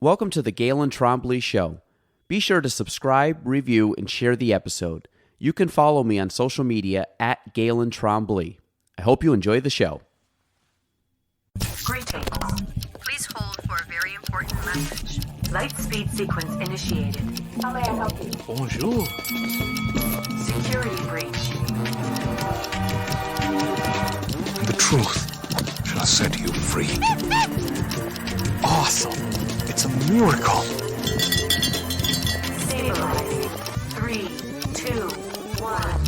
Welcome to the Galen Trombley Show. Be sure to subscribe, review, and share the episode. You can follow me on social media at Galen Trombley. I hope you enjoy the show. Greetings. Please hold for a very important message. Lightspeed sequence initiated. How may I help you? Bonjour. Security breach. The truth shall set you free. Awesome. It's a miracle. Stabilize. 3, 2, 1.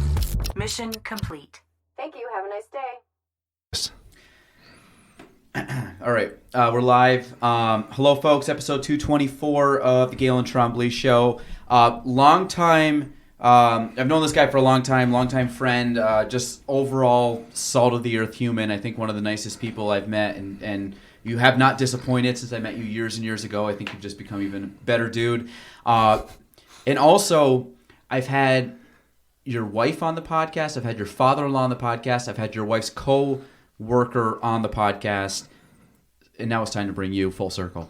Mission complete. Thank you. Have a nice day. All right, we're live. Hello, folks. Episode 224 of the Galen Trombley Show. Long time. I've known this guy for a long time friend. Just overall salt of the earth human. I think one of the nicest people I've met, and you have not disappointed since I met you years and years ago. I think you've just become even a better dude. And also, I've had your wife on the podcast. I've had your father-in-law on the podcast. I've had your wife's co-worker on the podcast. And now it's time to bring you full circle.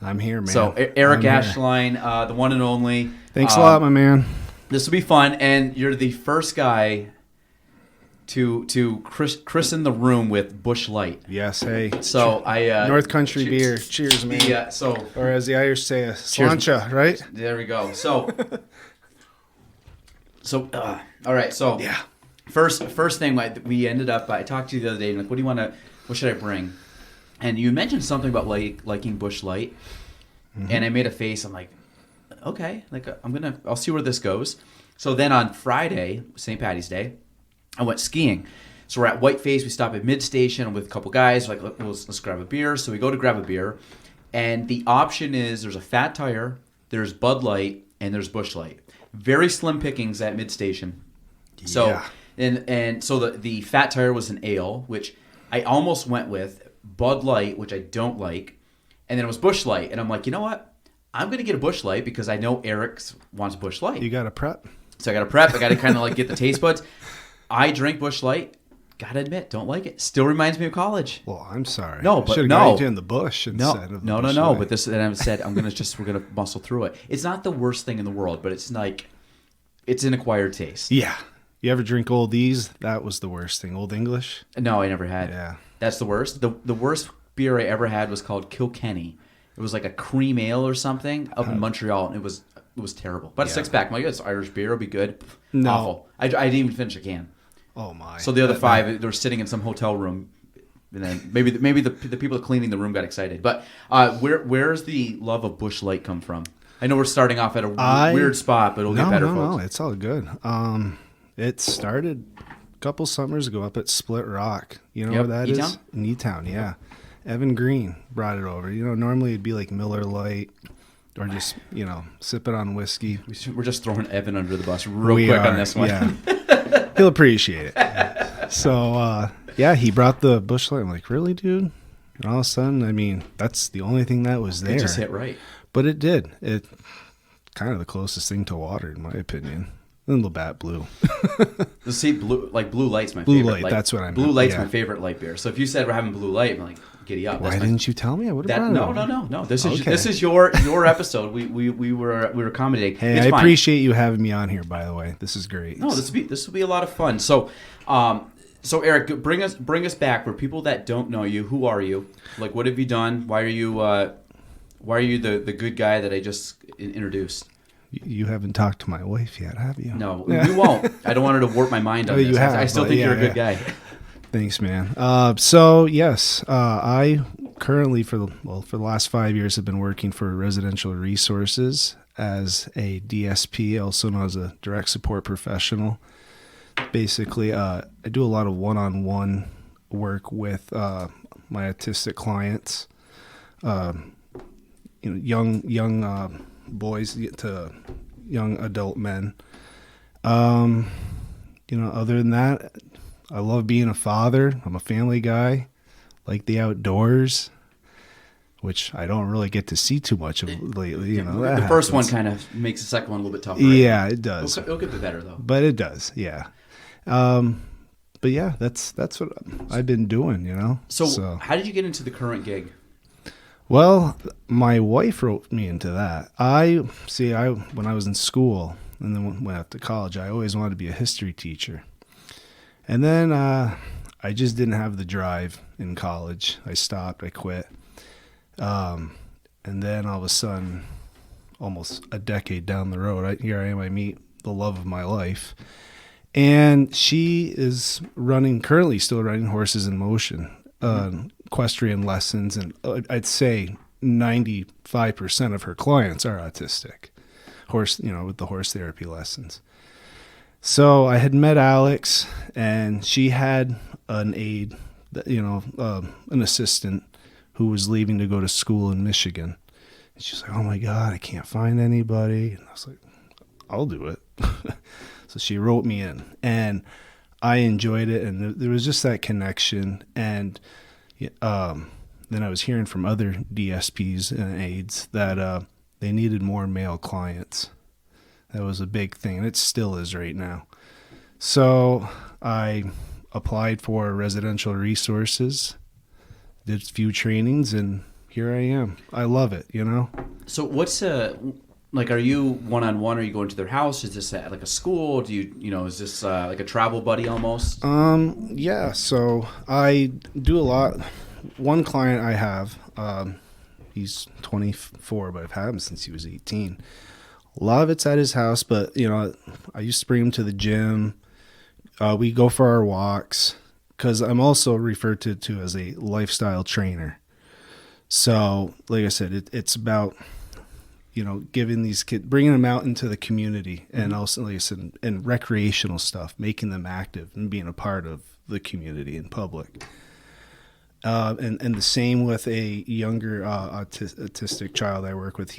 I'm here, man. So, Eric Ashline, the one and only. Thanks a lot, my man. This will be fun. And you're the first guy to christen the room with Busch Light. Yes, hey. So North Country beer. Cheers, man. Or as the Irish say, a slancha, right? There we go. So all right. So yeah. First thing, we ended up. I talked to you the other day. And like, what should I bring? And you mentioned something about liking Busch Light, and I made a face. I'm like, okay, I'll see where this goes. So then on Friday, St. Patty's Day, I went skiing. So we're at Whiteface. We stop at Mid Station with a couple guys. Like, let's grab a beer. So we go to grab a beer, and the option is there's a Fat Tire, there's Bud Light, and there's Busch Light. Very slim pickings at Mid Station. So Yeah. and so the Fat Tire was an ale, which I almost went with. Bud Light, which I don't like, and then it was Busch Light, and I'm like, you know what? I'm gonna get a Busch Light because I know Eric wants Busch Light. You got to prep. So I got to prep. I got to kind of like get the taste buds. I drink Busch Light. Gotta admit, don't like it. Still reminds me of college. Well, I'm sorry. No, but should have got you in the bush instead of the Busch no. Light. But this, and I said, we're gonna muscle through it. It's not the worst thing in the world, but it's like, it's an acquired taste. Yeah. You ever drink Oldies? That was the worst thing. Old English? No, I never had. Yeah. That's the worst. The worst beer I ever had was called Kilkenny. It was like a cream ale or something up in Montreal, and it was terrible. But a six-pack, I'm like, it's Irish beer, it'll be good. No. Awful. I didn't even finish a can. Oh, my. So the other five, they were sitting in some hotel room, and then maybe the people cleaning the room got excited. But where's the love of Busch Light come from? I know we're starting off at a weird spot, but it'll get better, folks. No, it's all good. It started a couple summers ago up at Split Rock. You know where that is? E-Town? In E-Town, yeah. Evan Green brought it over. You know, normally it'd be like Miller Light or just, sip it on whiskey. We're just throwing Evan under the bus real quick on this one. Yeah. He'll appreciate it. So, he brought the Busch Light. I'm like, really, dude? And all of a sudden, I mean, that's the only thing that was there. It just hit right. But it did. It kind of the closest thing to water, in my opinion. And Labatt Blue. See, blue Light's my Blue favorite. Light, that's what I meant. Blue Light's yeah. my favorite light beer. So if you said we're having Blue Light, I'm like, giddy up. Why didn't you tell me? I would have brought it. No. This is your episode. We were accommodating. Hey, it's I fine. appreciate you having me on here. By the way, this is great. No, this will be a lot of fun. So, Eric, bring us back for people that don't know you. Who are you? Like, what have you done? Why are you the good guy that I just introduced? You haven't talked to my wife yet, have you? No, we won't. I don't want her to warp my mind on this. You have, I still think you're a good guy. Thanks, man. So yes, I currently for the last 5 years have been working for Residential Resources as a DSP, also known as a direct support professional. Basically, I do a lot of one-on-one work with my autistic clients, young boys to young adult men. Other than that, I love being a father. I'm a family guy, like the outdoors, which I don't really get to see too much of lately. The first one kind of makes the second one a little bit tougher. Yeah, it does. It'll get better though. But it does, yeah. But yeah, that's what I've been doing. So how did you get into the current gig? Well, my wife wrote me into that. When I was in school and then went up to college, I always wanted to be a history teacher. And then I just didn't have the drive in college. I stopped. I quit. And then all of a sudden, almost a decade down the road, here I am. I meet the love of my life. And she is currently still running Horses in Motion, equestrian lessons. And I'd say 95% of her clients are autistic, with the horse therapy lessons. So I had met Alex, and she had an aide, an assistant who was leaving to go to school in Michigan. And she's like, "Oh my God, I can't find anybody." And I was like, "I'll do it." So she wrote me in, and I enjoyed it, and there was just that connection. And then I was hearing from other DSPs and aides that they needed more male clients. That was a big thing, and it still is right now. So I applied for residential resources, did a few trainings, and here I am. I love it, So what's are you one-on-one? Are you going to their house? Is this at like a school? Do you, is this like a travel buddy almost? Yeah, so I do a lot. One client I have, he's 24, but I've had him since he was 18. A lot of it's at his house, but, I used to bring him to the gym. We go for our walks, because I'm also referred to as a lifestyle trainer. So, like I said, it's about, giving these kids, bringing them out into the community, and also, like I said, and recreational stuff, making them active and being a part of the community in public. And the same with a younger autistic child I work with.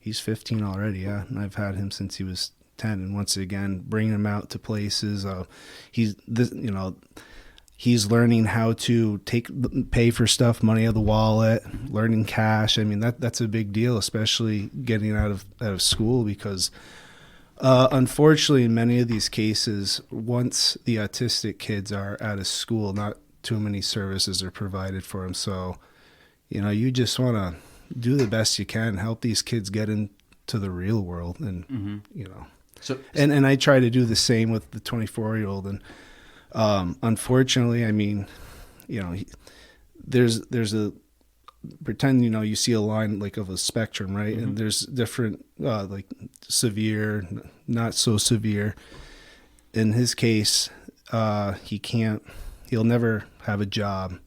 He's 15 already, yeah, and I've had him since he was 10. And once again, bringing him out to places. He's learning how to pay for stuff, money out of the wallet, learning cash. I mean, that's a big deal, especially getting out of school, because unfortunately, in many of these cases, once the autistic kids are out of school, not too many services are provided for them. So, you just want to do the best you can, help these kids get into the real world, and So and I try to do the same with the 24-year-old. And unfortunately, I mean, there's a pretend, you see a line like of a spectrum, right? And there's different, like severe, not so severe. In his case, he'll never have a job,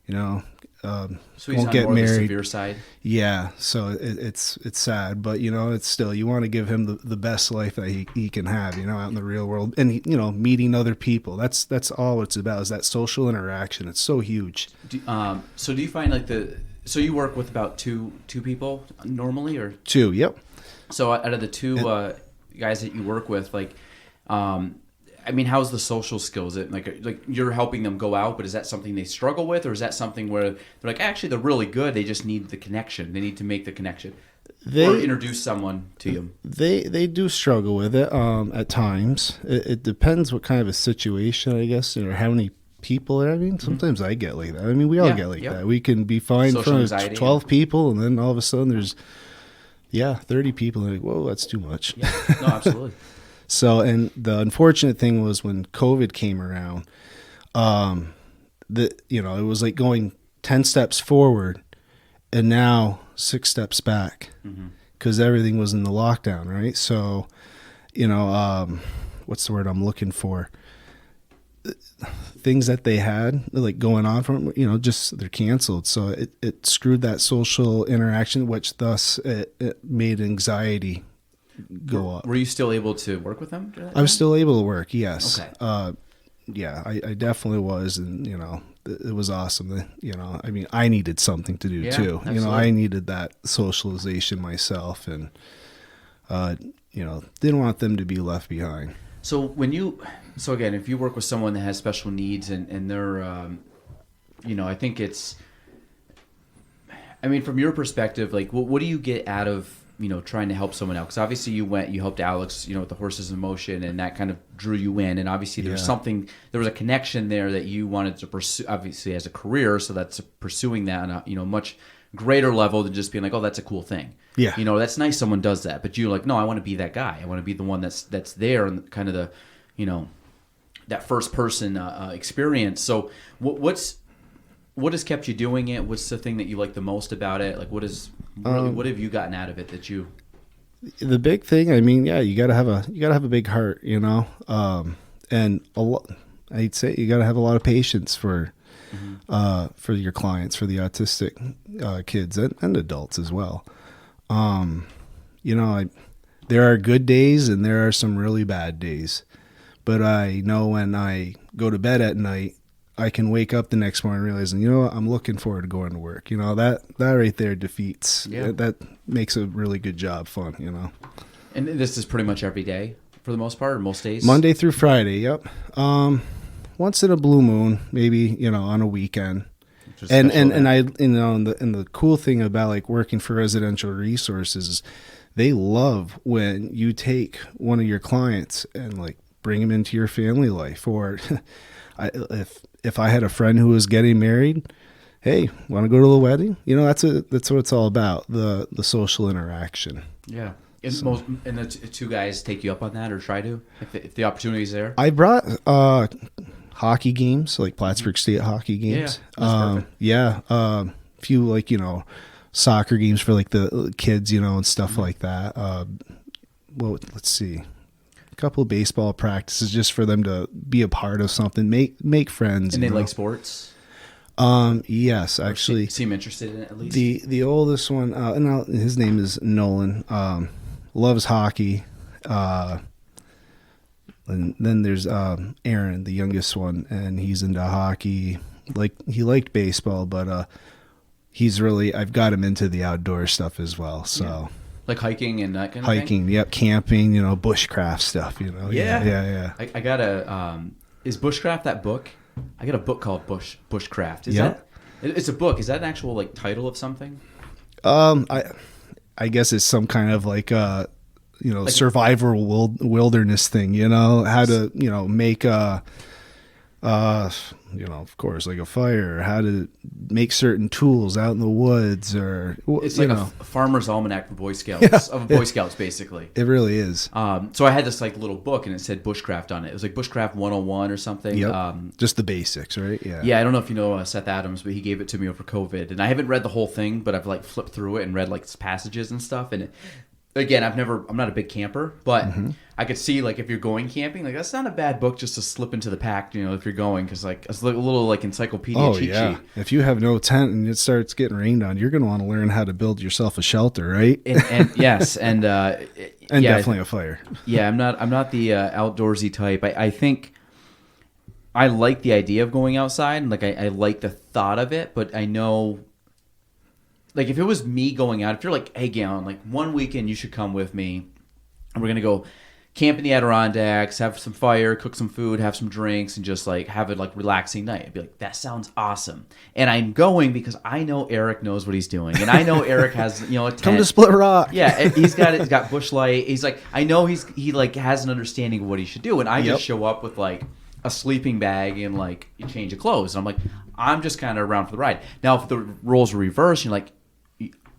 so he's won't on get more married. of the severe side. Yeah. So it's sad, but it's still, you want to give him the best life that he can have, out in the real world, and meeting other people. That's all it's about, is that social interaction. It's so huge. So do you find so you work with about two people normally, or 2? Yep. So out of the two guys that you work with, how's the social skills? Is it like you're helping them go out, but is that something they struggle with, or is that something where they're like, actually they're really good, they just need the connection, they need to make the connection, or introduce someone to you? They do struggle with it at times. It depends what kind of a situation, I guess, or how many people. I mean, sometimes I get like that. I mean, we all get like that. We can be fine in front of 12 people, and then all of a sudden there's 30 people, and like, whoa, that's too much. Yeah. No, absolutely. So, and the unfortunate thing was when COVID came around, it was like going 10 steps forward and now 6 steps back, because everything was in the lockdown, right? So, what's the word I'm looking for? Things that they had like going on from, just they're canceled. So it screwed that social interaction, which thus it made anxiety go up. Were you still able to work with them? I was still able to work, yes. Okay. I definitely was, and it was awesome. I needed something to do too. Absolutely. I needed that socialization myself, and didn't want them to be left behind. So again, if you work with someone that has special needs and they're, I think from your perspective, like what do you get out of trying to help someone out? Because obviously you helped Alex, with the horses in motion, and that kind of drew you in. And obviously there was a connection there that you wanted to pursue, obviously as a career. So that's pursuing that on a, much greater level than just being like, oh, that's a cool thing. Yeah. That's nice someone does that. But you're like, no, I want to be that guy. I want to be the one that's there and kind of the, that first person experience. So what has kept you doing it? What's the thing that you like the most about it? Like, what have you gotten out of it that you? The big thing, I mean, yeah, you gotta have a big heart, and I'd say you gotta have a lot of patience for your clients, for the autistic kids and adults as well. There are good days and there are some really bad days, but I know when I go to bed at night, I can wake up the next morning realizing, I'm looking forward to going to work. That right there defeats. Yeah. That makes a really good job fun. And this is pretty much every day for the most part, or most days. Monday through Friday. Yep. Once in a blue moon, maybe on a weekend. And the cool thing about like working for residential resources is they love when you take one of your clients and like bring them into your family life. Or if I had a friend who was getting married, hey, want to go to the wedding? That's what it's all about, the social interaction. Yeah. And the two guys take you up on that, or try to, if the opportunity is there. I brought hockey games, like Plattsburgh State hockey games. Yeah, that's a few like soccer games for like the kids, and stuff like that. Let's see, a couple of baseball practices just for them to be a part of something, make friends. And they like sports. Yes, actually, seem interested in it at least. The oldest one, and his name is Nolan. Loves hockey. And then there's Aaron, the youngest one, and he's into hockey. Like he liked baseball, but I've got him into the outdoor stuff as well. So yeah. Like hiking and that kind of thing? Yep, camping, bushcraft stuff, Yeah. I got is Bushcraft that book? I got a book called Bushcraft. It's a book. Is that an actual like title of something? I guess it's some kind of like like survival wilderness thing, how to make of course like a fire, how to make certain tools out in the woods, or it's like a farmer's almanac for Boy Scouts Boy Scouts basically. It really is. So I had this like little book and it said Bushcraft on it. It was like Bushcraft 101 or something. Yep. Just the basics, right? Yeah. I don't know if you know Seth Adams, but he gave it to me over COVID, and I haven't read the whole thing, but I've like flipped through it and read like passages and stuff. And again, I'm not a big camper, but I could see like if you're going camping, like that's not a bad book just to slip into the pack, if you're going, because like it's like a little like encyclopedia cheat sheet. If you have no tent and it starts getting rained on, you're going to want to learn how to build yourself a shelter, right? And yes, and definitely a fire. Yeah, I'm not the outdoorsy type. I think I like the idea of going outside, and like I like the thought of it, but I know. Like, if it was me going out, if you're like, hey, Galen, like, one weekend you should come with me, and we're going to go camp in the Adirondacks, have some fire, cook some food, have some drinks, and just, like, have a, like, relaxing night. I'd be like, that sounds awesome. And I'm going because I know Eric knows what he's doing. And I know Eric has, a tent. Come to Split Rock. Yeah, he's got Bush Light. He's like, I know he like, has an understanding of what he should do. And I just show up with, like, a sleeping bag and, like, a change of clothes. And I'm like, I'm just kind of around for the ride. Now, if the roles were reversed, you're like,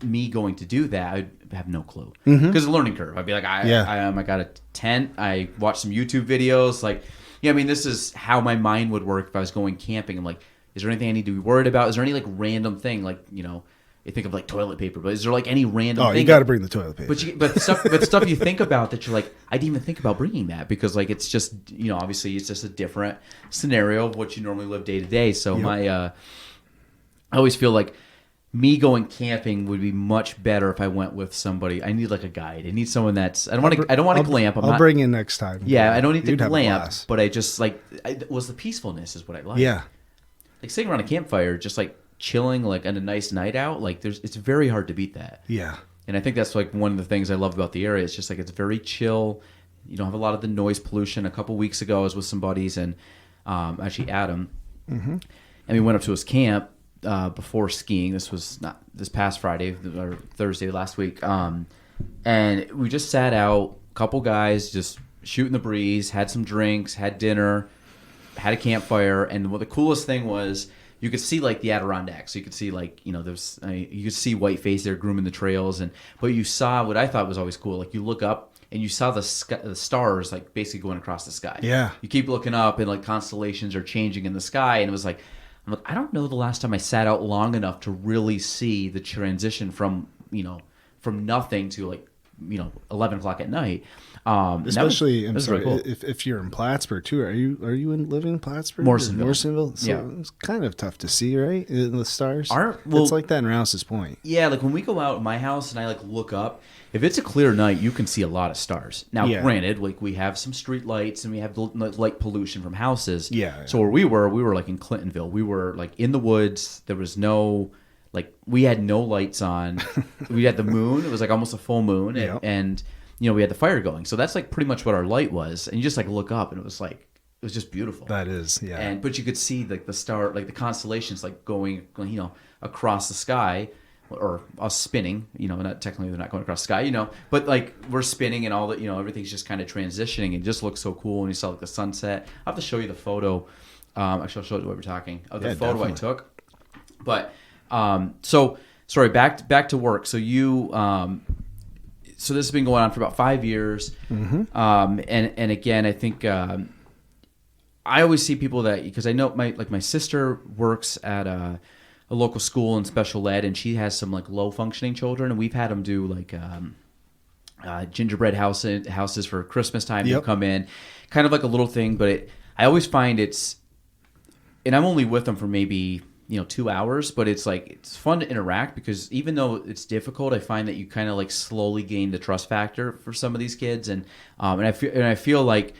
me going to do that, I have no clue because the learning curve. I'd be like, I got a tent. I watched some YouTube videos. Like, I mean, this is how my mind would work if I was going camping. I'm like, is there anything I need to be worried about? Is there any like random thing, like you think of like toilet paper, but is there like any random thing? Oh, you got to bring the toilet paper. But stuff you think about that you're like, I didn't even think about bringing that because like it's just obviously it's just a different scenario of what you normally live day to day. So I always feel like. Me going camping would be much better if I went with somebody. I need like a guide. I need someone that's. I don't want to glamp. I'll bring you next time. Yeah, I don't need to glamp, but I just like. Was the peacefulness is what I like. Yeah, like sitting around a campfire, just like chilling, like on a nice night out. Like it's very hard to beat that. Yeah, and I think that's like one of the things I love about the area. It's just like it's very chill. You don't have a lot of the noise pollution. A couple weeks ago, I was with some buddies and actually Adam, and we went up to his camp. Before skiing, this was not this past Friday or Thursday last week, and we just sat out, a couple guys just shooting the breeze, had some drinks, had dinner, had a campfire, and what the coolest thing was, you could see like the Adirondacks. You could see like, you know, there's you could see Whiteface there grooming the trails, but you saw what I thought was always cool. Like you look up and you saw the stars like basically going across the sky. Yeah. You keep looking up and like constellations are changing in the sky, and it was like, I'm like, I don't know the last time I sat out long enough to really see the transition from, you know, from nothing to like, you know, 11 o'clock at night. Especially, that was really cool. if you're in Plattsburgh too. Are you living in Plattsburgh? Morrisonville. So Yeah. it's kind of tough to see, right? The stars. Well, it's like that in Rouse's Point. Yeah, like when we go out at my house and I like look up, if it's a clear night, you can see a lot of stars. Now, granted, like we have some street lights and we have light pollution from houses. Yeah. So where we were like in Clintonville. We were like in the woods. There was no, like, we had no lights on. We had the moon. It was like almost a full moon, and you know, we had the fire going. So that's like pretty much what our light was. And you just like look up and it was just beautiful. That is, yeah. But you could see like the star, like the constellations, like going, you know, across the sky, or us spinning. You know, not technically they're not going across the sky, you know, but like we're spinning and all that. You know, everything's just kind of transitioning. It just looks so cool. And you saw like the sunset. I'll have to show you the photo. Actually, I'll show you what we're talking of the photo definitely. I took. But so sorry, back to work. So you. So this has been going on for about 5 years, and again, I think I always see people that, because I know my sister works at a local school in special ed, and she has some like low functioning children, and we've had them do like gingerbread houses for Christmas time. They'll come in, kind of like a little thing, but I always find and I'm only with them for maybe, you know, 2 hours, but it's fun to interact, because even though it's difficult, I find that you kind of like slowly gain the trust factor for some of these kids, and I feel like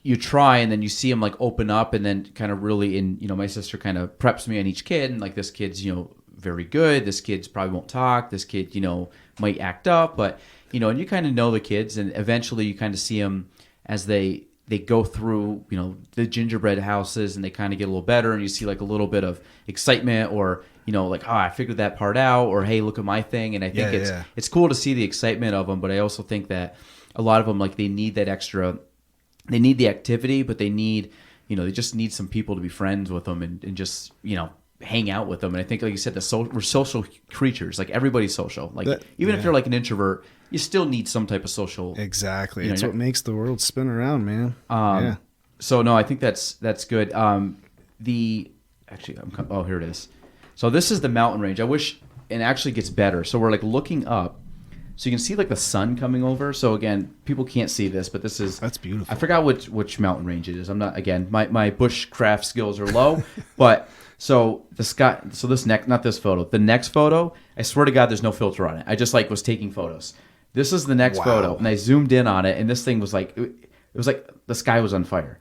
you try and then you see them like open up, and then kind of really, and you know, my sister kind of preps me on each kid, and like this kid's, you know, very good, this kid's probably won't talk, this kid, you know, might act up, but you know, and you kind of know the kids, and eventually you kind of see them as they go through, you know, the gingerbread houses, and they kind of get a little better, and you see like a little bit of excitement, or, you know, like, oh, I figured that part out, or hey, look at my thing. And I think it's cool to see the excitement of them, but I also think that a lot of them, like, they need that extra, they need the activity, but they need, you know, they just need some people to be friends with them, and just, you know, hang out with them. And I think, like you said, we're social creatures. Like, everybody's social. Like, even if you're like an introvert, you still need some type of social. Exactly. You know, it's what makes the world spin around, man. So no, I think that's good. Here it is. So this is the mountain range. I wish, and it actually gets better. So we're like looking up, so you can see like the sun coming over. So again, people can't see this, but that's beautiful. I forgot which mountain range it is. I'm not, again, my bushcraft skills are low, but. So the sky. So not this photo. The next photo, I swear to God, there's no filter on it. I just like was taking photos. This is the next photo, and I zoomed in on it, and this thing was like, it was like the sky was on fire,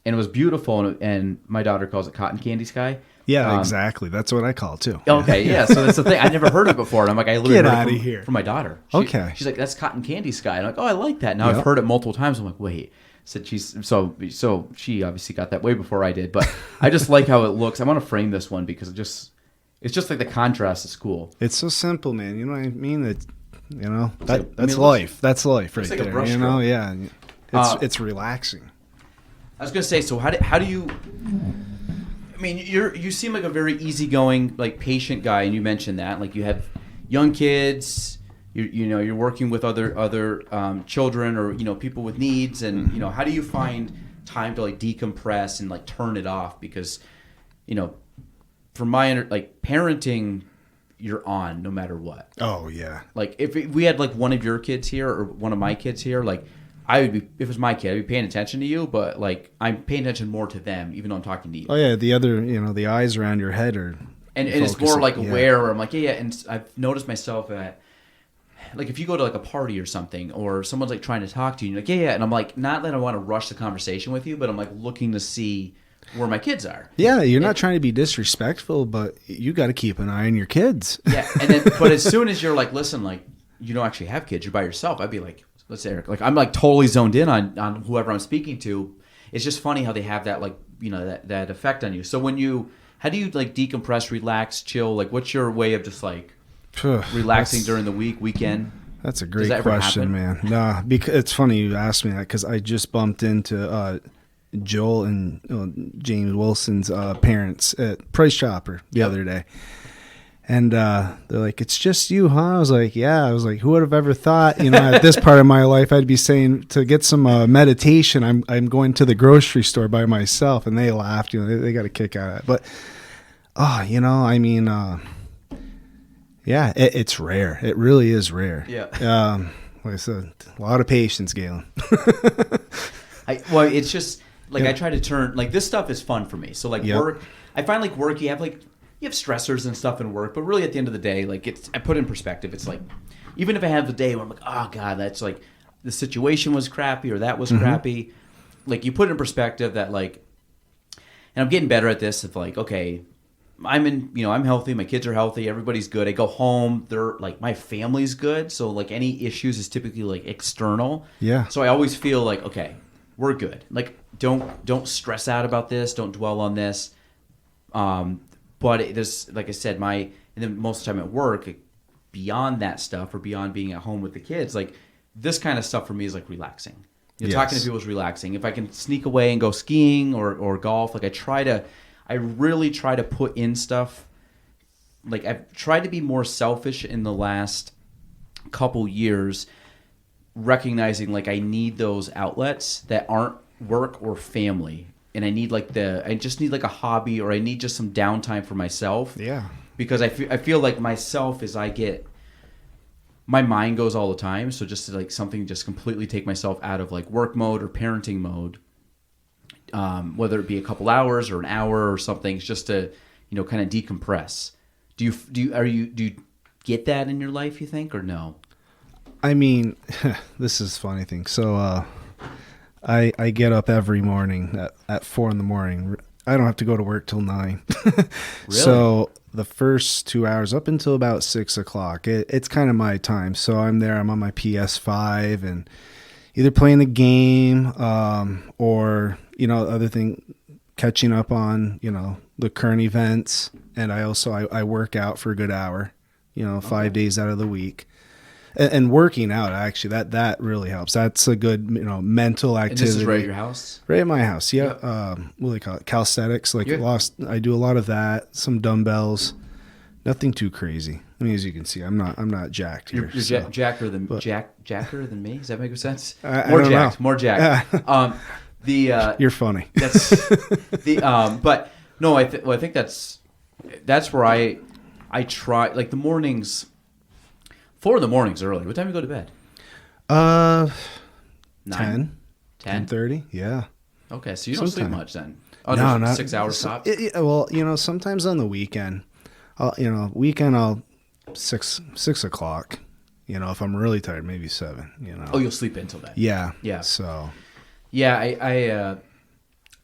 and it was beautiful. And my daughter calls it cotton candy sky. Yeah, exactly. That's what I call it too. Okay, yeah. So that's the thing. I never heard it before, and I'm like, I literally Get heard out it of here from my daughter. She's like, that's cotton candy sky. And I'm like, oh, I like that. Now I've heard it multiple times. I'm like, wait. Said so she obviously got that way before I did, but I just like how it looks. I want to frame this one because it's just like the contrast is cool. It's so simple, man. You know what I mean? That, you know, that's life. That's life right there. You know, yeah. It's relaxing. I was gonna say, so how do you? I mean, you seem like a very easygoing, like patient guy, and you mentioned that, like you have young kids. You're working with other children, or, you know, people with needs, and you know, how do you find time to like decompress and like turn it off? Because, you know, from my like parenting, you're on no matter what. Oh yeah. Like if we had like one of your kids here or one of my kids here, like I would be, if it was my kid, I'd be paying attention to you, but like I'm paying attention more to them, even though I'm talking to you. Oh yeah, the other, you know, the eyes around your head are. And it's more like aware, where I'm like, yeah, and I've noticed myself that. Like if you go to like a party or something, or someone's like trying to talk to you, and you're like, yeah, and I'm like, not that I want to rush the conversation with you, but I'm like looking to see where my kids are. Yeah, you're not trying to be disrespectful, but you got to keep an eye on your kids. Yeah, and then but as soon as you're like, listen, like you don't actually have kids, you're by yourself, I'd be like, let's say, Eric, like I'm like totally zoned in on whoever I'm speaking to. It's just funny how they have that, like, you know, that effect on you. So how do you like decompress, relax, chill? Like, what's your way of just like relaxing during the weekend? That's a Does great that ever question, happen? man. Nah, because it's funny you asked me that because I just bumped into Joel and James Wilson's parents at Price Chopper the other day. And they're like, "It's just you, huh?" I was like, "Yeah." I was like, "Who would have ever thought, at this part of my life, I'd be saying to get some meditation, I'm going to the grocery store by myself." And they laughed. They got a kick out of it. But, yeah, it's rare. It really is rare. Yeah. Like I said, a lot of patience, Galen. It's just like I try to turn like this stuff is fun for me. So like work, I find like work, you have stressors and stuff in work, but really at the end of the day, like I put it in perspective. It's like even if I have the day where I'm like, oh God, that's like the situation was crappy or that was crappy. Like you put it in perspective that like, and I'm getting better at this. Of like, okay, I'm healthy. My kids are healthy. Everybody's good. I go home. They're like, my family's good. So like any issues is typically like external. Yeah. So I always feel like, okay, we're good. Like don't stress out about this. Don't dwell on this. But there's, like I said, and then most of the time at work, beyond that stuff or beyond being at home with the kids, like this kind of stuff for me is like relaxing. Talking to people is relaxing. If I can sneak away and go skiing or golf, like I really try to put in stuff. Like I've tried to be more selfish in the last couple years, recognizing like I need those outlets that aren't work or family. And I just need like a hobby, or I need just some downtime for myself. Yeah. Because I feel like myself as my mind goes all the time. So just to like something, just completely take myself out of like work mode or parenting mode. Whether it be a couple hours or an hour or something, just to, kind of decompress. Do you get that in your life, you think, or no? I mean, this is a funny thing. So, I get up every morning at 4 a.m. I don't have to go to work till 9. Really? So the first 2 hours up until about 6 o'clock, it's kind of my time. So I'm on my PS5 and either playing the game, or, other thing, catching up on, the current events. And I work out for a good hour, 5 days out of the week. And working out, actually, that really helps. That's a good, mental activity. And this is right at your house? Right at my house, yeah. What do they call it? Calisthenics. I do a lot of that. Some dumbbells. Nothing too crazy. I mean, as you can see, I'm not jacked here. You're jacker than me. Does that make sense? More jacked. You're funny. That's but no, I think that's where I try, like the mornings. 4 in the morning's early. What time do you go to bed? 10. 10:30. Yeah. Okay, so you don't sleep much then. Oh, no, no, not 6 hours tops. Well, sometimes on the weekend, I'll 6 o'clock. If I'm really tired, maybe 7. Oh, you'll sleep until then. Yeah. Yeah. So. Yeah,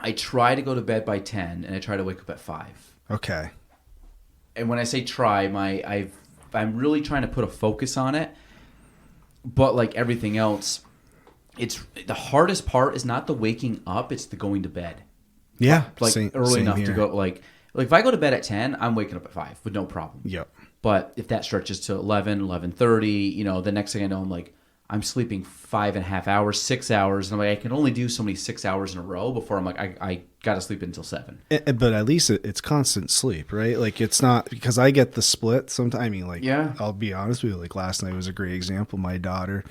I try to go to bed by 10, and I try to wake up at 5. Okay. And when I say try, I'm really trying to put a focus on it. But like everything else, it's the hardest part is not the waking up; it's the going to bed. Yeah, like early enough to go. Like if I go to bed at 10, I'm waking up at 5 with no problem. Yep. But if that stretches to 11, 11:30, the next thing I know, I'm sleeping 5.5 hours, 6 hours, and I'm like, I can only do so many 6 hours in a row before I'm like, I got to sleep until 7. But at least it's constant sleep, right? Like it's not, because I get the split sometimes. I mean, yeah. I'll be honest with you. Like last night was a great example. My daughter,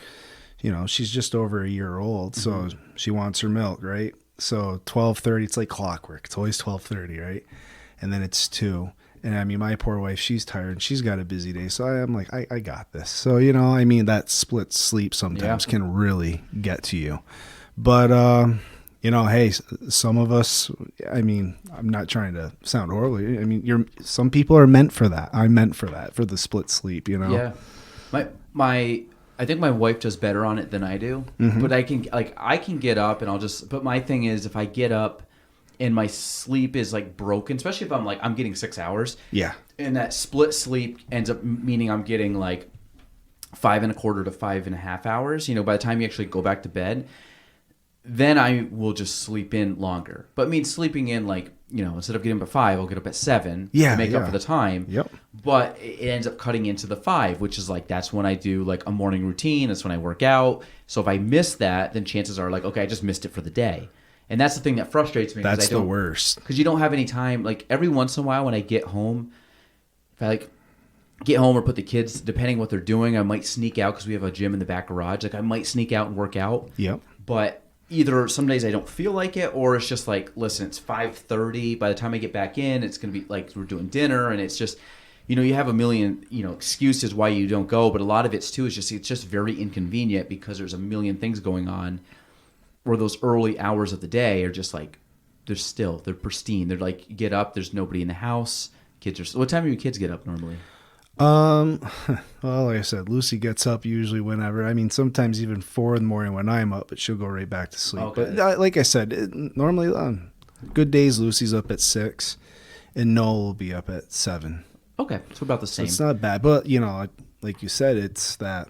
she's just over a year old, so she wants her milk, right? So 12:30, it's like clockwork. It's always 12:30, right? And then it's 2. And I mean, my poor wife, she's tired and she's got a busy day. So I'm like, I got this. So, that split sleep sometimes can really get to you. But, hey, some of us, I'm not trying to sound horrible. Some people are meant for that. I'm meant for that, for the split sleep, Yeah. I think my wife does better on it than I do. Mm-hmm. But I can get up and but my thing is, if I get up and my sleep is like broken, especially if I'm getting 6 hours. Yeah. And that split sleep ends up meaning I'm getting like 5.25 to 5.5 hours. By the time you actually go back to bed, then I will just sleep in longer. But sleeping in like instead of getting up at 5, I'll get up at 7 Yeah, to make up yeah. for the time. Yep. But it ends up cutting into the 5, which is like, that's when I do like a morning routine. That's when I work out. So if I miss that, then chances are like, okay, I just missed it for the day. And that's the thing that frustrates me. That's the worst. Because you don't have any time. Like every once in a while when I get home, if I like get home or put the kids, depending what they're doing, I might sneak out because we have a gym in the back garage. Like I might sneak out and work out. Yep. But either some days I don't feel like it, or it's just like, listen, it's 5:30. By the time I get back in, it's going to be like we're doing dinner, and it's just, you have a million, excuses why you don't go. But a lot of it's just very inconvenient because there's a million things going on. Where those early hours of the day are just like, they're pristine. They're like, you get up, there's nobody in the house. Kids are. What time do your kids get up normally? Well, like I said, Lucy gets up usually whenever. I mean, sometimes even 4 in the morning when I'm up, but she'll go right back to sleep. Okay. But like I said, normally on good days, Lucy's up at 6, and Noel will be up at 7. Okay, so about the So same. it's not bad, but like you said, it's that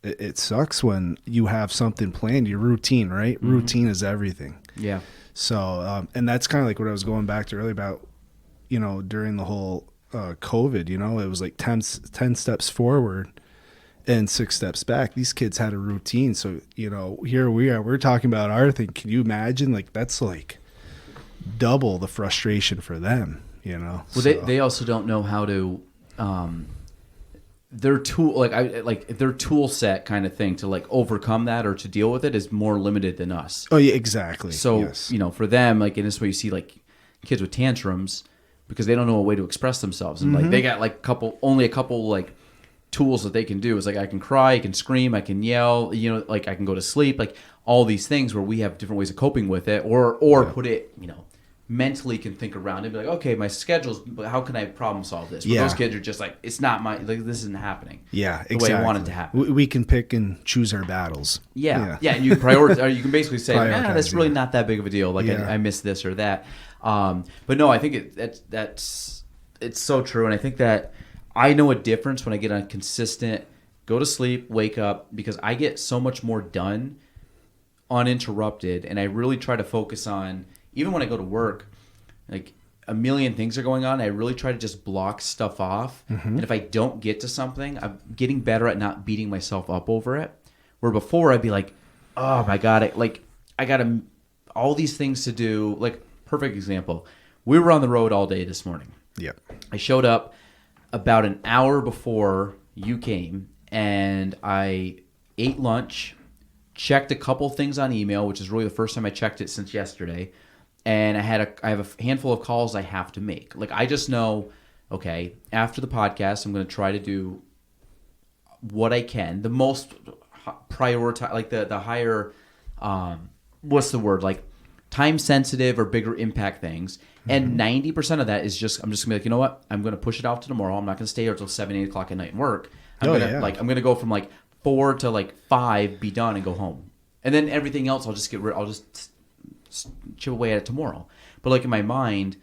it sucks when you have something planned. Your routine, right? Mm-hmm. Routine is everything. Yeah. So, and that's kind of like what I was going back to earlier about, during the whole COVID, it was like 10 steps forward and 6 steps back. These kids had a routine. So, here we are, we're talking about our thing. Can you imagine? Like, that's like double the frustration for them, Well, they also don't know how to, their tool, their tool set kind of thing to like overcome that or to deal with it is more limited than us. Oh yeah, exactly. So, yes. For them, like in this way you see like kids with tantrums because they don't know a way to express themselves. And like they got like only a couple like tools that they can do. It's like I can cry, I can scream, I can yell, like I can go to sleep, like all these things where we have different ways of coping with it or put it, mentally can think around it and be like, okay, my schedule's, but how can I problem solve this? But those kids are just like, it's not like this isn't happening. Yeah, the way I want it to happen. We can pick and choose our battles. Yeah. And you prioritize, or you can basically say, that's really yeah. not that big of a deal. Like Yeah. I missed this or that. But no, I think it's so true. And I think that I know a difference when I get on consistent, go to sleep, wake up, because I get so much more done uninterrupted. And I really try to focus on, even when I go to work, like a million things are going on. I really try to just block stuff off. Mm-hmm. And if I don't get to something, I'm getting better at not beating myself up over it. Where before I'd be like, oh my God, I got all these things to do. Like, perfect example. We were on the road all day this morning. Yep. I showed up about an hour before you came, and I ate lunch, checked a couple things on email, which is really the first time I checked it since yesterday. And I have a handful of calls I have to make. Like, I just know, okay, after the podcast, I'm going to try to do what I can. The most prioritize, like the higher, what's the word? Like time sensitive or bigger impact things. Mm-hmm. And 90% of that is just, I'm just gonna be like, you know what? I'm going to push it off to tomorrow. I'm not going to stay here until 7, 8 o'clock at night and work. I'm going to go from like 4 to like 5, be done and go home. And then everything else, I'll just chip away at it tomorrow. But like in my mind,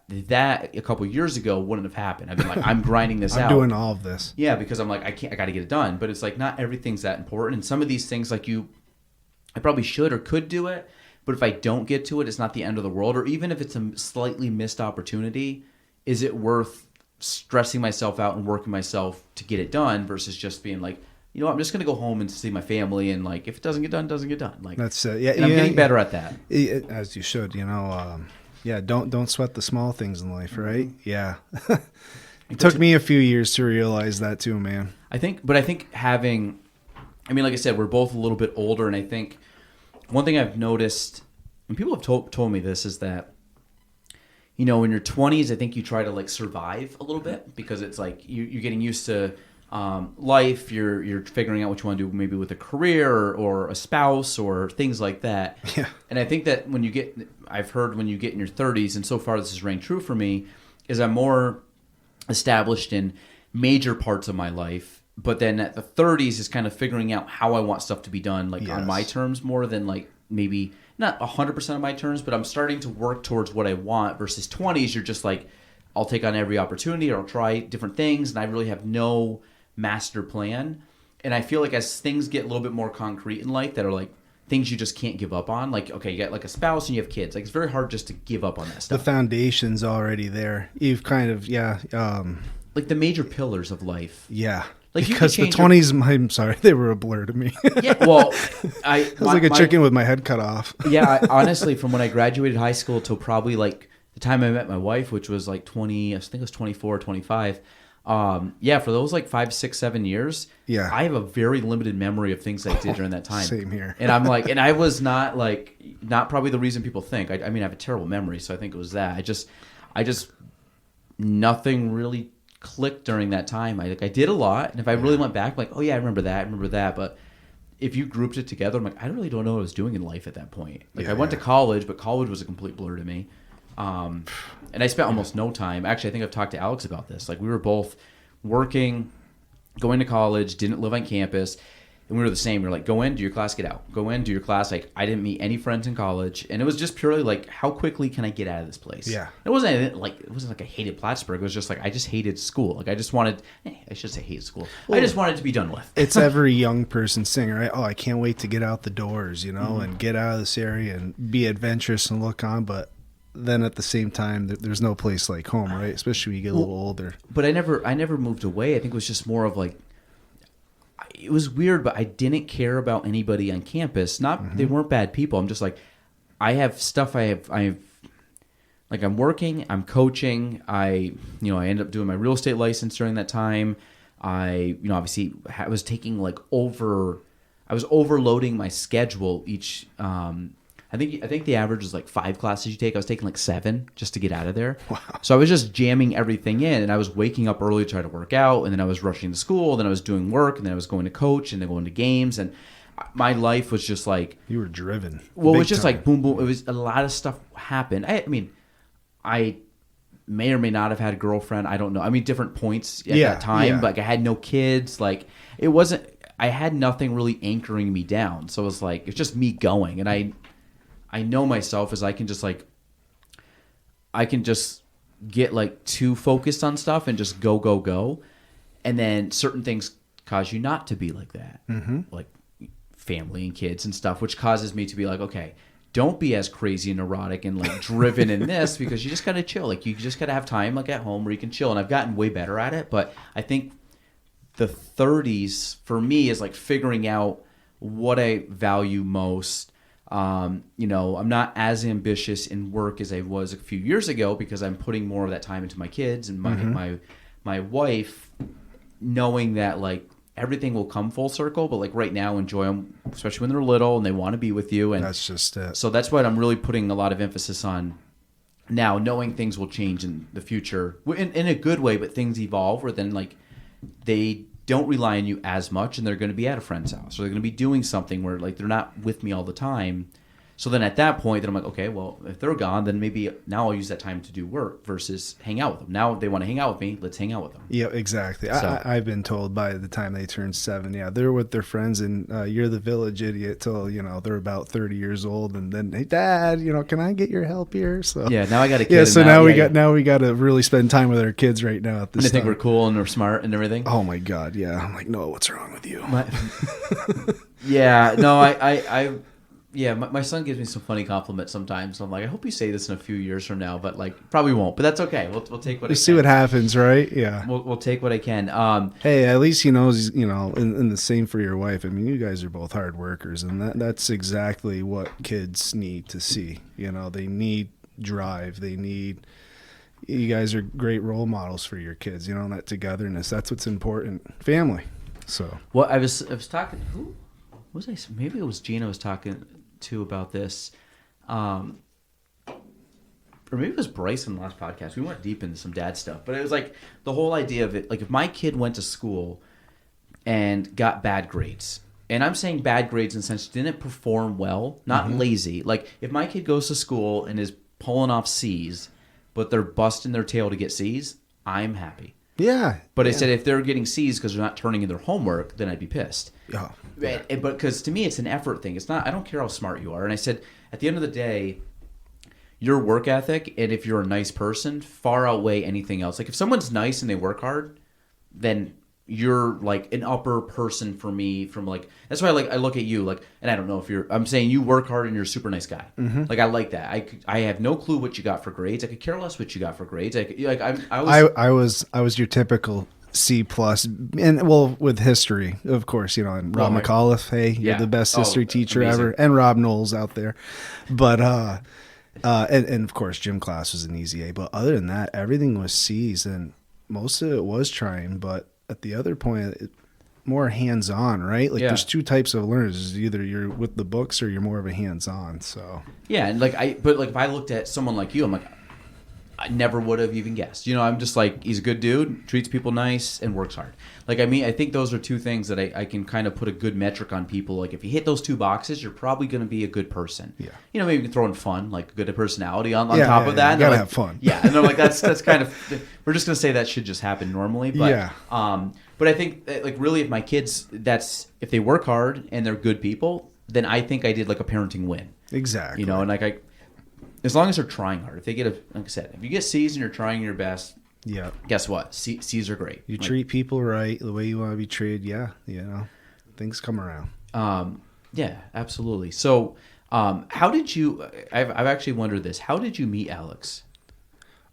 that a couple years ago wouldn't have happened. I've been like, I'm grinding this out. I'm doing all of this. Yeah, because I'm like, I got to get it done. But it's like, not everything's that important. And some of these things, like I probably should or could do it. But if I don't get to it, it's not the end of the world. Or even if it's a slightly missed opportunity, is it worth stressing myself out and working myself to get it done versus just being like, I'm just going to go home and see my family, and like if it doesn't get done, it doesn't get done. Like that's and I'm getting better at that. As you should, don't sweat the small things in life, right? Yeah. It took me a few years to realize that too, man. I think having, like I said, we're both a little bit older, and I think one thing I've noticed, and people have told me this, is that in your 20s, I think you try to like survive a little bit because it's like you're getting used to life, you're figuring out what you want to do, maybe with a career or a spouse or things like that. Yeah. And I think that I've heard when you get in your 30s, and so far this has rang true for me, is I'm more established in major parts of my life. But then at the 30s is kind of figuring out how I want stuff to be done, like on my terms more than like maybe not 100% of my terms, but I'm starting to work towards what I want. Versus 20s, you're just like, I'll take on every opportunity or I'll try different things, and I really have no master plan. And I feel like as things get a little bit more concrete in life that are like things you just can't give up on. Like, okay, you got like a spouse and you have kids. Like, it's very hard just to give up on that The stuff. foundation's already there. You've kind of, Like the major pillars of life. yeah. Like, you Because could the change 20s, I'm sorry, they were a blur to me. Yeah, well, I was like a chicken with my head cut off. Yeah, honestly, from when I graduated high school till probably like the time I met my wife, which was like 20, I think it was 24, 25. Yeah, for those like 5, 6, 7 years, Yeah. I have a very limited mery of things I did during that time. Same here. And I'm like, and I was not probably the reason people think. I mean, I have a terrible memory, so I think it was that. I just, nothing really clicked during that time. I did a lot, and if I really went back, like, oh yeah, I remember that. But if you grouped it together, I'm like, I really don't know what I was doing in life at that point. Like, I went to college, but college was a complete blur to me. And I spent almost no time. Actually, I think I've talked to Alex about this. Like, we were both working, going to college, didn't live on campus, and we were the same. We were like, go in, do your class, get out. Go in, do your class. Like, I didn't meet any friends in college, and it was just purely like, how quickly can I get out of this place? Yeah. It wasn't like I hated Plattsburgh. It was just like I just hated school. Like, I just wanted. I should say hated school. I just wanted to be done with. It's every young person's thing, right? Oh, I can't wait to get out the doors, and get out of this area and be adventurous and look on. But then at the same time, there's no place like home, right? Especially when you get a little older. But I never moved away. I think it was just more of like, it was weird, but I didn't care about anybody on campus. Not They weren't bad people. I'm just like, I have stuff. Like, I'm working, I'm coaching. I ended up doing my real estate license during that time. Obviously I was taking I was overloading my schedule each. I think the average is like 5 classes you take. I was taking like 7 just to get out of there. Wow. So I was just jamming everything in, and I was waking up early to try to work out, and then I was rushing to school, then I was doing work, and then I was going to coach, and then going to games, and my life was just like, You were driven. well, it was Big just time. like boom, boom. It was a lot of stuff happened. I mean, I may or may not have had a girlfriend. I don't know. I mean, different points at that time. Yeah. But like, I had no kids. Like, it wasn't. I had nothing really anchoring me down. So it was like, it's just me going, and I know myself as I can just get like too focused on stuff and just go, and then certain things cause you not to be like that, like family and kids and stuff, which causes me to be like, okay, don't be as crazy and neurotic and like driven in this, because you just gotta chill. Like, you just gotta have time like at home where you can chill. And I've gotten way better at it, but I think the 30s for me is like figuring out what I value most. I'm not as ambitious in work as I was a few years ago, because I'm putting more of that time into my kids and my wife, knowing that like everything will come full circle. But like right now, enjoy them, especially when they're little and they want to be with you. And That's just it. so that's what I'm really putting a lot of emphasis on now, knowing things will change in the future in a good way, but things evolve where then like they don't rely on you as much, and they're going to be at a friend's house, or they're going to be doing something where like they're not with me all the time. So then at that point, then I'm like, okay, well, if they're gone, then maybe now I'll use that time to do work versus hang out with them. Now they want to hang out with me, let's hang out with them. Yeah, exactly. So- I've been told by the time they turn 7, they're with their friends, and you're the village idiot till they're about 30 years old, and then, hey, Dad, can I get your help here? So Yeah, now I got a kid. yeah. and So now we got to really spend time with our kids right now at this And they think time. we're cool and we're smart and everything. Oh my God, yeah. I'm like, no, what's wrong with you? Yeah, no, my son gives me some funny compliments sometimes. So I'm like, I hope you say this in a few years from now, but like probably won't. But that's okay. We'll take what I We'll can. see what happens, right? Yeah. We'll take what I can. Hey, at least he knows, and the same for your wife. I mean, you guys are both hard workers, and that's exactly what kids need to see. They need drive. You guys are great role models for your kids, that togetherness. That's what's important. Family. So. Well, I was talking, who was I? Maybe it was Gina I was talking to about this. Or maybe it was Bryce in the last podcast. We went deep into some dad stuff, but it was like the whole idea of it. Like, if my kid went to school and got bad grades, and I'm saying bad grades in the sense didn't perform well, not lazy. Like, if my kid goes to school and is pulling off C's, but they're busting their tail to get C's, I'm happy. Yeah. But I said if they're getting C's because they're not turning in their homework, then I'd be pissed. Oh, But because to me, it's an effort thing. It's not. I don't care how smart you are. And I said, at the end of the day, your work ethic and if you're a nice person far outweigh anything else. Like, if someone's nice and they work hard, then you're like an upper person for me from like, that's why I look at you like, and I don't know if I'm saying you work hard and you're a super nice guy. Like I like that. I have no clue what you got for grades. I could care less what you got for grades. I was your typical C plus, and well, with history, of course, and Rob McAuliffe, hey, you're the best history teacher amazing. ever, and Rob Knowles out there, but and of course, gym class was an easy A, but other than that, everything was C's, and most of it was trying, but at the other point, more hands-on, right? Like there's two types of learners. Either you're with the books or you're more of a hands-on. So yeah, and if I looked at someone like you, I'm like, I never would have even guessed. I'm just like, he's a good dude, treats people nice, and works hard. Like, I think those are two things that I can kind of put a good metric on people. Like, if you hit those two boxes, you're probably going to be a good person. Yeah. Maybe you can throw in fun, like good personality on top of that. You gotta have fun. Yeah, and they're like, that's kind of, we're just going to say that should just happen normally. But, but I think, like, really, if my kids, if they work hard and they're good people, then I think I did like a parenting win. Exactly. And like as long as they're trying hard. If they get like I said, if you get C's and you're trying your best, guess what? C's are great. You treat people right, the way you want to be treated. Yeah, things come around. Yeah, absolutely. So, how did you? I've actually wondered this. How did you meet Alex?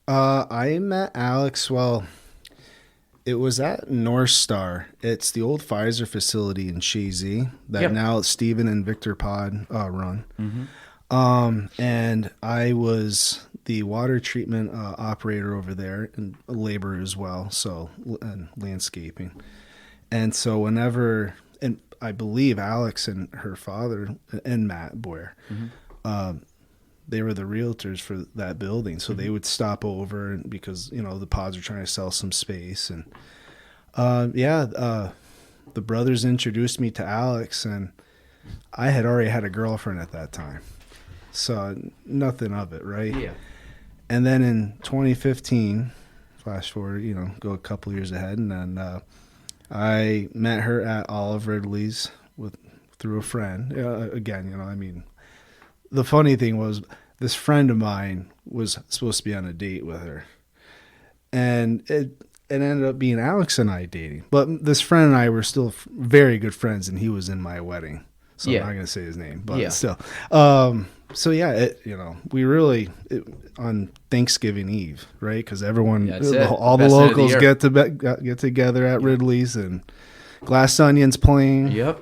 I met Alex. Well, it was at North Star. It's the old Pfizer facility in Shazy that now Stephen and Victor Pod run. Mm-hmm. And I was the water treatment operator over there and a laborer as well, and landscaping. And so whenever, and I believe Alex and her father and Matt Boyer, they were the realtors for that building. So they would stop over because, the pods are trying to sell some space. And the brothers introduced me to Alex, and I had already had a girlfriend at that time. So nothing of it, right? Yeah. And then in 2015, flash forward, go a couple years ahead, and then I met her at Olive Ridley's through a friend. Again, the funny thing was this friend of mine was supposed to be on a date with her, and it ended up being Alex and I dating. But this friend and I were still very good friends, and he was in my wedding. So I'm not going to say his name, but still. So we really on Thanksgiving Eve, right? Because everyone, all the locals get together at Ridley's, and Glass Onion's playing. Yep.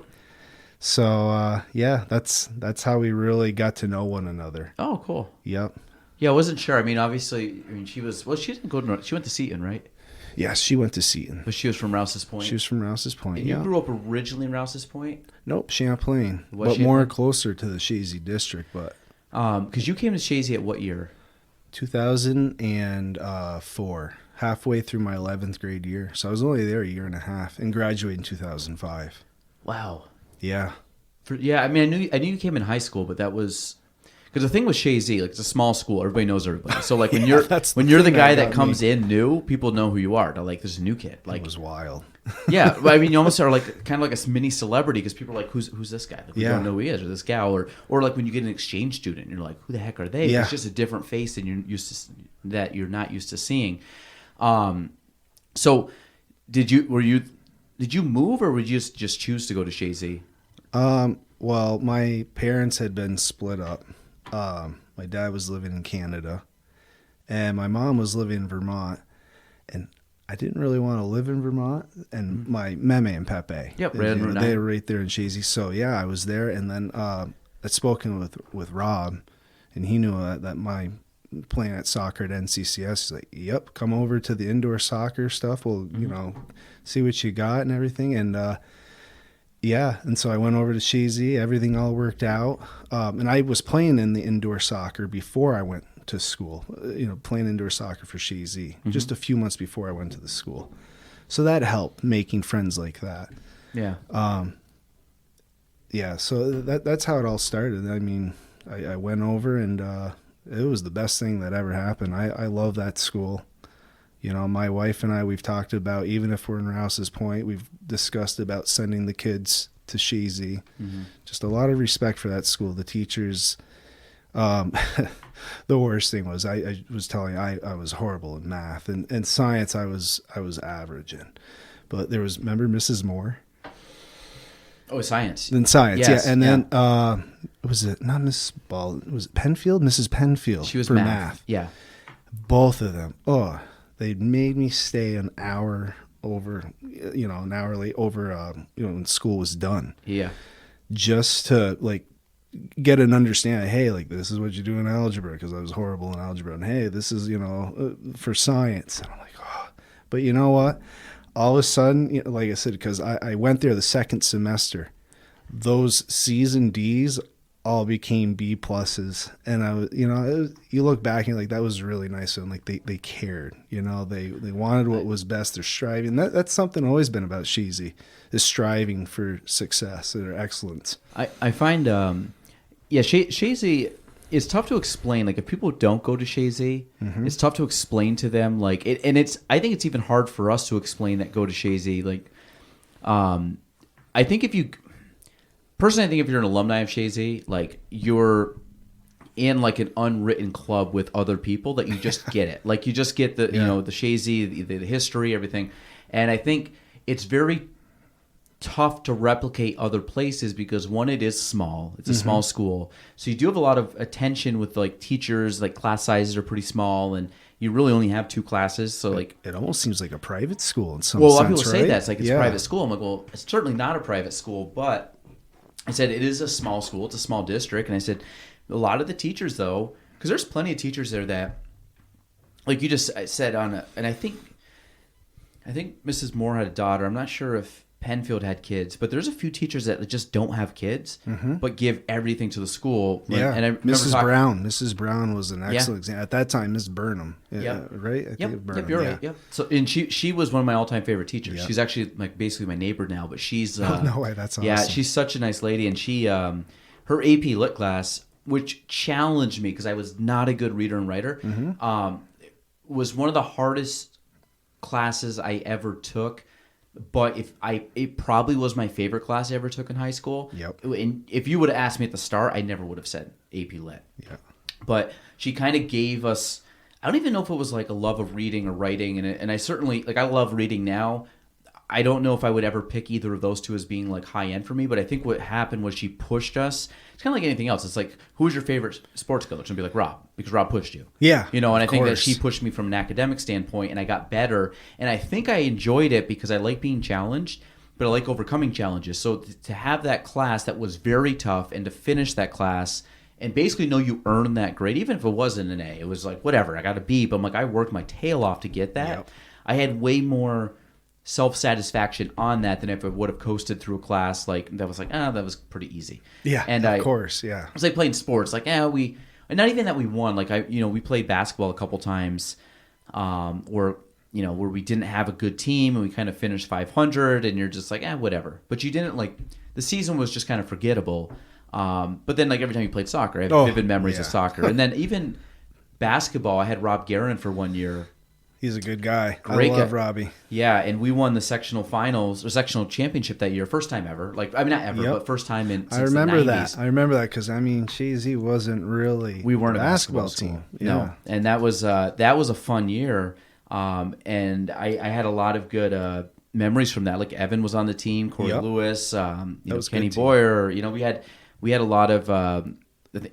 So that's how we really got to know one another. Oh, cool. Yep. Yeah, I wasn't sure. Obviously, she didn't go to. She went to Seton, right? Yes, she went to Seton. But she was from Rouse's Point? She was from Rouse's Point, and you grew up originally in Rouse's Point? Nope, Champlain. But more closer to the Shazy district. But because you came to Shazy at what year? 2004. Halfway through my 11th grade year. So I was only there a year and a half and graduated in 2005. Wow. Yeah. I knew you came in high school, but that was... Because the thing with Shazy, like, it's a small school. Everybody knows everybody. So, like, when you're the guy that comes in new, people know who you are. They're like, there's a new kid. Like, it was wild. Yeah. You almost are like kind of like a mini celebrity because people are like, who's this guy? Like, we don't know who he is, or this gal. Or like when you get an exchange student, you're like, who the heck are they? Yeah. It's just a different face than you're not used to seeing. So, did you move, or would you just choose to go to Shazy? Well, my parents had been split up. My dad was living in Canada, and my mom was living in Vermont, and I didn't really want to live in Vermont. And my Meme and Pepe, they were right there in Shazy. So I was there, and then I'd spoken with Rob, and he knew that my playing at soccer at NCCS. He's like, "Yep, come over to the indoor soccer stuff. We'll see what you got and everything." And and so I went over to Shazy. Everything all worked out. And I was playing in the indoor soccer before I went to school, playing indoor soccer for Shazy, just a few months before I went to the school. So that helped making friends like that. Yeah. So that's how it all started. I went over, and it was the best thing that ever happened. I love that school. My wife and I, we've talked about, even if we're in Rouse's Point, we've discussed about sending the kids to Shazy. Just a lot of respect for that school. The teachers, the worst thing was I was telling you, I was horrible in math, and science I was average in. but there was, remember Mrs. Moore? Oh, science. In science, Yes, yeah. And then, was it not Mrs. Ball? Was it Penfield? Mrs. Penfield. She was for math. Yeah. Both of them. Oh, they made me stay an hour over, an hour late over, when school was done. Yeah. Just to like get an understanding. Hey, like this is what you do in algebra, because I was horrible in algebra. And hey, this is, for science. And I'm like, oh, but you know what? All of a sudden, like I said, because I went there the second semester, those C's and D's all became B pluses, and I was, you look back and like that was really nice, and like they cared, they wanted what was best. They're striving. That's something always been about Shazy, is striving for success or excellence. I find, Shazy is tough to explain. Like if people don't go to Shazy, it's tough to explain to them. Like it, and I think it's even hard for us to explain that go to Shazy. Like, I think if you're an alumni of Shazy, like you're in like an unwritten club with other people that you just get it. Like you just get the, the Shazy, the history, everything. And I think it's very tough to replicate other places because one, it is small. It's a small school. So you do have a lot of attention with like teachers, like class sizes are pretty small and you really only have 2 classes. So like it almost seems like a private school in some a sense, lot of people right? say that. It's like it's a private school. I'm like, well, it's certainly not a private school, but I said it is a small school. It's a small district. And I said a lot of the teachers though, because there's plenty of teachers there that like you just said and I think Mrs. Moore had a daughter. I'm not sure if Penfield had kids, but there's a few teachers that just don't have kids, but give everything to the school. Yeah, and I Mrs. Brown was an excellent example. At that time, Miss Burnham, Yep. right? I think Burnham, you're right. Yep. So, and she was one of my all-time favorite teachers. Yep. She's actually like basically my neighbor now, but she's no way, that's awesome. Yeah, she's such a nice lady, and she her AP Lit class, which challenged me because I was not a good reader and writer, was one of the hardest classes I ever took. But it probably was my favorite class I ever took in high school. Yep. And if you would have asked me at the start, I never would have said AP Lit. Yeah. But she kind of gave us, I don't even know if it was like a love of reading or writing. And I certainly, like I love reading now. I don't know if I would ever pick either of those two as being like high end for me. But I think what happened was she pushed us. It's kind of like anything else. It's like, who's your favorite sports coach? And be like, Rob, because Rob pushed you. Yeah. And I think that she pushed me from an academic standpoint and I got better. And I think I enjoyed it because I like being challenged, but I like overcoming challenges. So to have that class that was very tough and to finish that class and basically know you earned that grade, even if it wasn't an A, it was like, whatever, I got a B, but I'm like, I worked my tail off to get that. Yep. I had way more self-satisfaction on that than if I would have coasted through a class like that was like, that was pretty easy. Yeah, and of course, yeah. It was like playing sports, like, and not even that we won. Like we played basketball a couple times, where we didn't have a good team and we kind of finished 500, and you're just like, whatever. But you didn't like the season was just kind of forgettable. But then like every time you played soccer, I have vivid memories of soccer, and then even basketball. I had Rob Guerin for 1 year. He's a good guy. Great I love guy. Robbie. Yeah, and we won the sectional finals or sectional championship that year, first time ever. Like, I mean, not ever, but first time since I remember the that. 90s. I remember that because Shazy wasn't really. We weren't a basketball team. Yeah. No, and that was a fun year. And I had a lot of good memories from that. Like Evan was on the team, Corey Lewis, Kenny Boyer. We had a lot of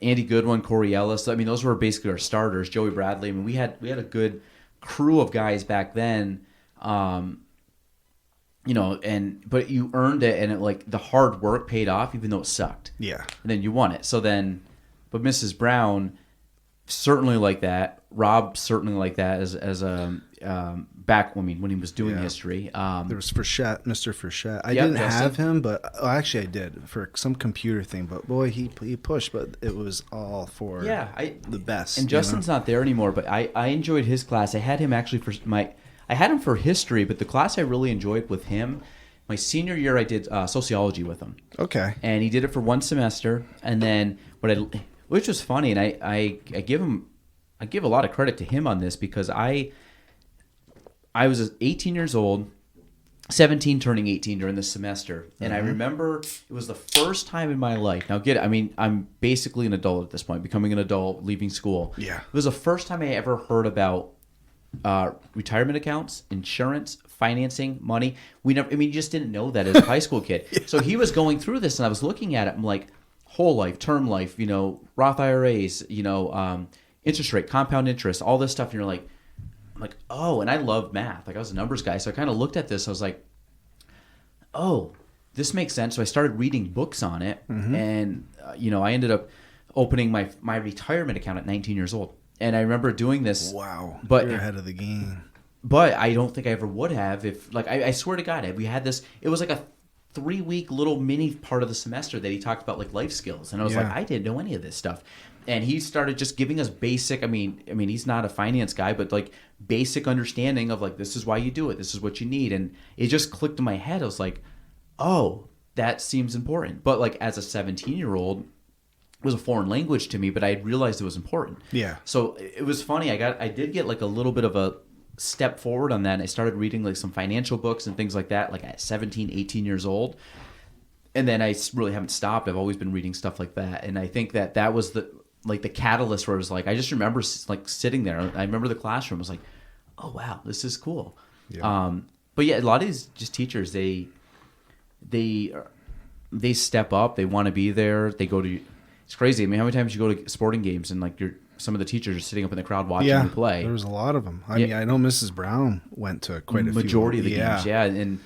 Andy Goodwin, Corey Ellis. I mean, those were basically our starters. Joey Bradley. I mean, we had a good crew of guys back then, but you earned it, and it like the hard work paid off, even though it sucked. Yeah, and then you won it. So then, but Mrs. Brown certainly like that. Rob certainly like that as a back. I mean, when he was doing history, there was Frechette, Mr. Frechette. I didn't have him, but actually I did for some computer thing. But boy, he pushed. But it was all for the best. And Justin's not there anymore, but I enjoyed his class. I had him actually I had him for history, but the class I really enjoyed with him. My senior year, I did sociology with him. Okay, and he did it for 1 semester, and then which was funny, and I give a lot of credit to him on this because I was 18 years old, 17 turning 18 during this semester. And I remember it was the first time in my life. Now I'm basically an adult at this point, becoming an adult, leaving school. Yeah. It was the first time I ever heard about retirement accounts, insurance, financing, money. You just didn't know that as a high school kid. Yeah. So he was going through this, and I was looking at it. I'm like, whole life, term life, Roth IRAs, interest rate, compound interest, all this stuff. And you're like, I'm like, oh, and I love math. Like I was a numbers guy. So I kind of looked at this. I was like, oh, this makes sense. So I started reading books on it. And, I ended up opening my retirement account at 19 years old. And I remember doing this. Wow. But you're ahead of the game. But I don't think I ever would have if, like, I swear to God, we had this. It was like a 3-week little mini part of the semester that he talked about, like, life skills. And I was like, I didn't know any of this stuff. And he started just giving us basic, I mean, he's not a finance guy, but, like, basic understanding of, like, this is why you do it. This is what you need. And it just clicked in my head. I was like, oh, that seems important. But, like, as a 17-year-old, it was a foreign language to me, but I realized it was important. Yeah. So it was funny. I did get, like, a little bit of a step forward on that. And I started reading, like, some financial books and things like that, like, at 17, 18 years old. And then I really haven't stopped. I've always been reading stuff like that. And I think that was the catalyst where it was like, I just remember, like, sitting there. I remember the classroom. I was like, oh, wow, this is cool. Yeah. But yeah, a lot of these just teachers, they step up. They want to be there. They go to, it's crazy. I mean, how many times you go to sporting games and, like, some of the teachers are sitting up in the crowd watching you play. There was a lot of them. I mean, I know Mrs. Brown went to quite a majority of the games. Yeah, and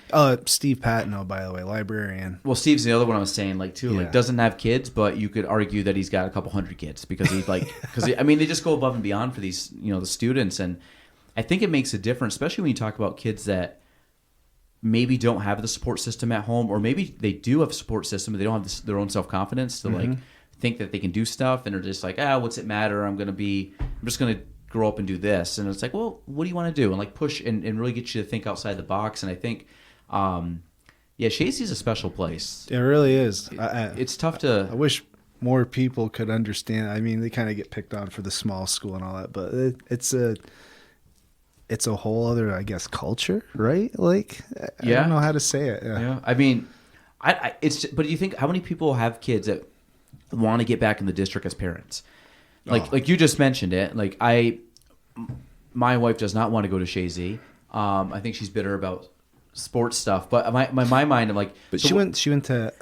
Steve Patino, by the way, librarian. Well, Steve's the other one I was saying, like, too. Like, doesn't have kids, but you could argue that he's got a couple hundred kids because he's like, they just go above and beyond for these, the students, and I think it makes a difference, especially when you talk about kids that maybe don't have the support system at home, or maybe they do have a support system, but they don't have their own self-confidence to like think that they can do stuff, and are just like, what's it matter? I'm just gonna grow up and do this. And it's like, well, what do you want to do? And like push and really get you to think outside the box. And I think Shazy's a special place. It really is. It's tough to. I wish more people could understand. I mean, they kind of get picked on for the small school and all that, but it's a whole other, I guess, culture, right? Like, I don't know how to say it. Yeah. I mean, but do you think, how many people have kids that want to get back in the district as parents? Like you just mentioned it. Like my wife does not want to go to Shazy. I think she's bitter about sports stuff. But my mind, I'm like, but so she went to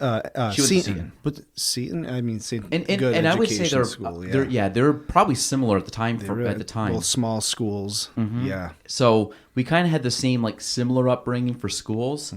Seton. But Seton, I mean, Seton, and I would say they're probably similar at the time. Well, small schools, yeah. So we kind of had the same, like, similar upbringing for schools.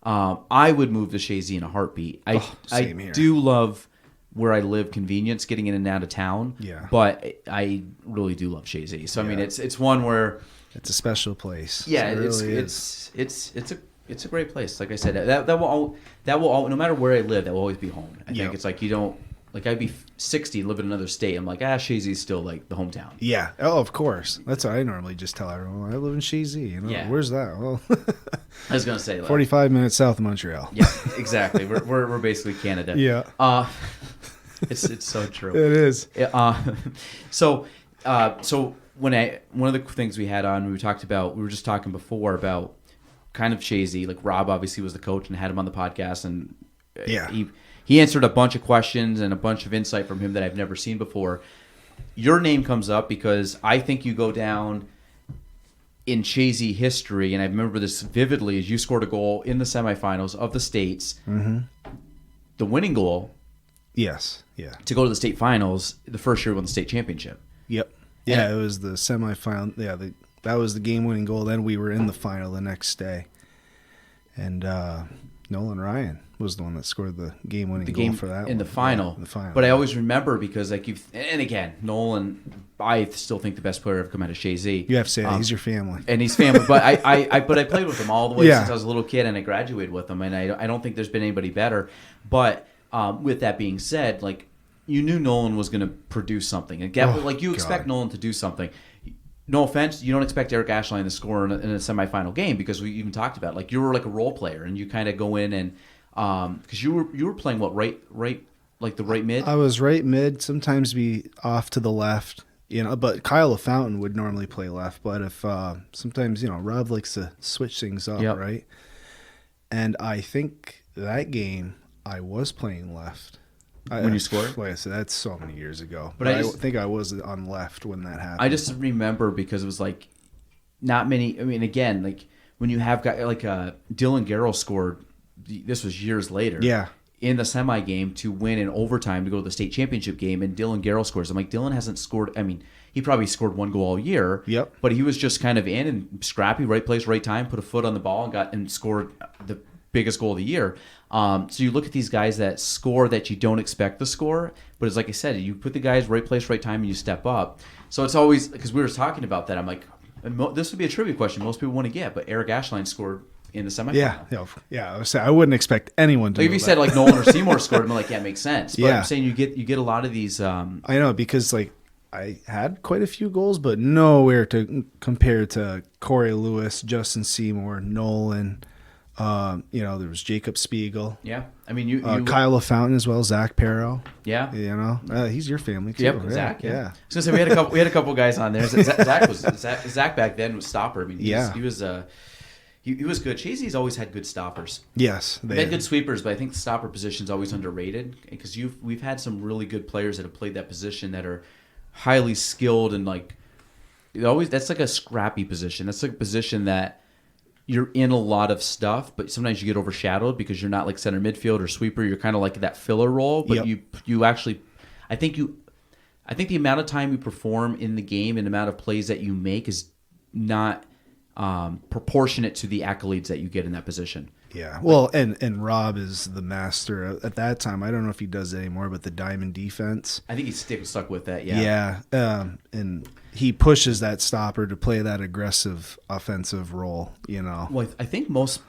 I would move to Shazy in a heartbeat. I do love where I live, convenience, getting in and out of town. Yeah. But I really do love Shazy. So I mean, it's one where it's a special place. Yeah, it's a great place. Like I said, that will no matter where I live, that will always be home. I think it's like, you don't, like, I'd be 60, live in another state. I'm like, Shazy's still like the hometown. Yeah. Oh, of course. That's what I normally just tell everyone. I live in Shazy. Where's that? Well, I was gonna say, like, 45 minutes south of Montreal. Yeah, exactly. We're basically Canada. Yeah. It's so true. It is. So one of the things we had on, we were just talking before about kind of Shazy. Like, Rob obviously was the coach and had him on the podcast, and he answered a bunch of questions and a bunch of insight from him that I've never seen before. Your name comes up because I think you go down in Shazy history, and I remember this vividly, as you scored a goal in the semifinals of the states. The winning goal. Yes. Yeah. To go to the state finals the first year we won the state championship. Yep. Yeah, it was the semifinal. Yeah, that was the game-winning goal. Then we were in the final the next day, and Nolan Ryan was the one that scored the game-winning goal for that in the final. In the final. But I always remember because, like, and again, Nolan, I still think the best player ever come out of Shazy. You have to say that. He's your family, and he's family. But I played with him all the way since I was a little kid, and I graduated with him, and I don't think there's been anybody better. But with that being said, like, you knew Nolan was going to produce something. And you expect Nolan to do something. No offense, you don't expect Eric Ashline to score in a semifinal game, because we even talked about, like, you were like a role player and you kind of go in and because you were playing what, right like the right mid. I was right mid, sometimes be off to the left, But Kyle LaFountain would normally play left. But if sometimes Rob likes to switch things up, right? And I think that game I was playing left. When you scored? Like I said, that's so many years ago. But I think I was on left when that happened. I just remember because it was like not many. I mean, again, like when you have got like Dylan Garrow scored. This was years later. Yeah. In the semi game to win in overtime to go to the state championship game, and Dylan Garrow scores. I'm like, Dylan hasn't scored. I mean, he probably scored one goal all year. Yep. But he was just kind of in and scrappy, right place, right time, put a foot on the ball and scored the biggest goal of the year. So you look at these guys that score that you don't expect to score, but it's like I said, you put the guys right place, right time, and you step up. So it's always because we were talking about that. I'm like, this would be a trivia question most people want to get, but Eric Ashline scored in the semifinal. Yeah. I wouldn't expect anyone to. Like know if you that. said like Nolan or Seymour scored, I'm like, yeah, it makes sense. But Yeah. I'm saying you get a lot of these. I know because like I had quite a few goals, but nowhere to compare to Corey Lewis, Justin Seymour, Nolan. There was Jacob Spiegel. Yeah, I mean you Kyle LaFountain as well, Zach Perro. Yeah, he's your family too. Yep, right? Zach. Yeah. I was gonna say we had a couple guys on there. Zach back then was stopper. I mean, he was good. Chazy's always had good stoppers. Yes, They had good sweepers, but I think the stopper position's always underrated because we've had some really good players that have played that position that are highly skilled and like that's like a scrappy position. That's like a position that you're in a lot of stuff, but sometimes you get overshadowed because you're not like center midfield or sweeper. You're kind of like that filler role, but you actually, I think the amount of time you perform in the game and the amount of plays that you make is not proportionate to the accolades that you get in that position. Yeah. Well, and Rob is the master at that time. I don't know if he does it anymore, but the diamond defense. I think he's stuck with that. Yeah. Yeah. And he pushes that stopper to play that aggressive offensive role, Well, I think most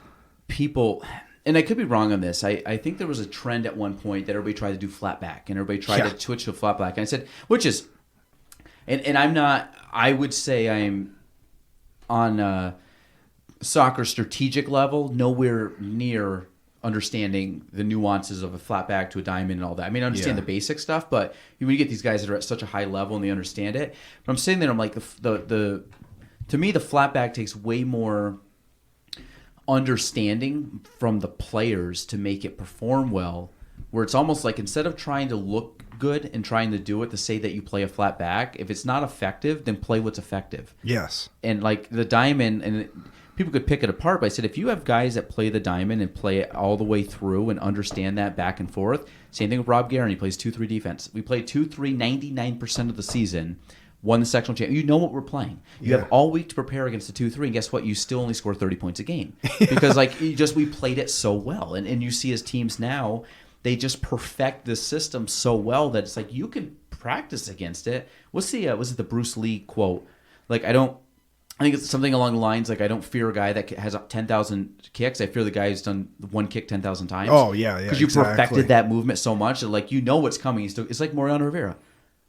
people, and I could be wrong on this, I think there was a trend at one point that everybody tried to do flat back and everybody tried to switch to flat back. And I said, which is, and I'm not, I would say I'm on soccer strategic level, nowhere near understanding the nuances of a flat back to a diamond and all that. I mean, I understand the basic stuff, but when you get these guys that are at such a high level and they understand it, but I'm sitting there, I'm like, to me, the flat back takes way more understanding from the players to make it perform well, where it's almost like instead of trying to look good and trying to do it to say that you play a flat back, if it's not effective, then play what's effective. Yes. And like the diamond, and people could pick it apart, but I said if you have guys that play the diamond and play it all the way through and understand that back and forth, same thing with Rob Guerin, he plays 2-3 defense. We played 2-3 99% of the season, won the sectional champ. You know what we're playing. You have all week to prepare against the 2-3, and guess what? You still only score 30 points a game. Because we played it so well. And you see as teams now, they just perfect this system so well that it's like you can practice against it. Was it the Bruce Lee quote? Like I think it's something along the lines like I don't fear a guy that has 10,000 kicks. I fear the guy who's done one kick 10,000 times. Oh yeah, because you perfected that movement so much that like you know what's coming. It's like Mariano Rivera.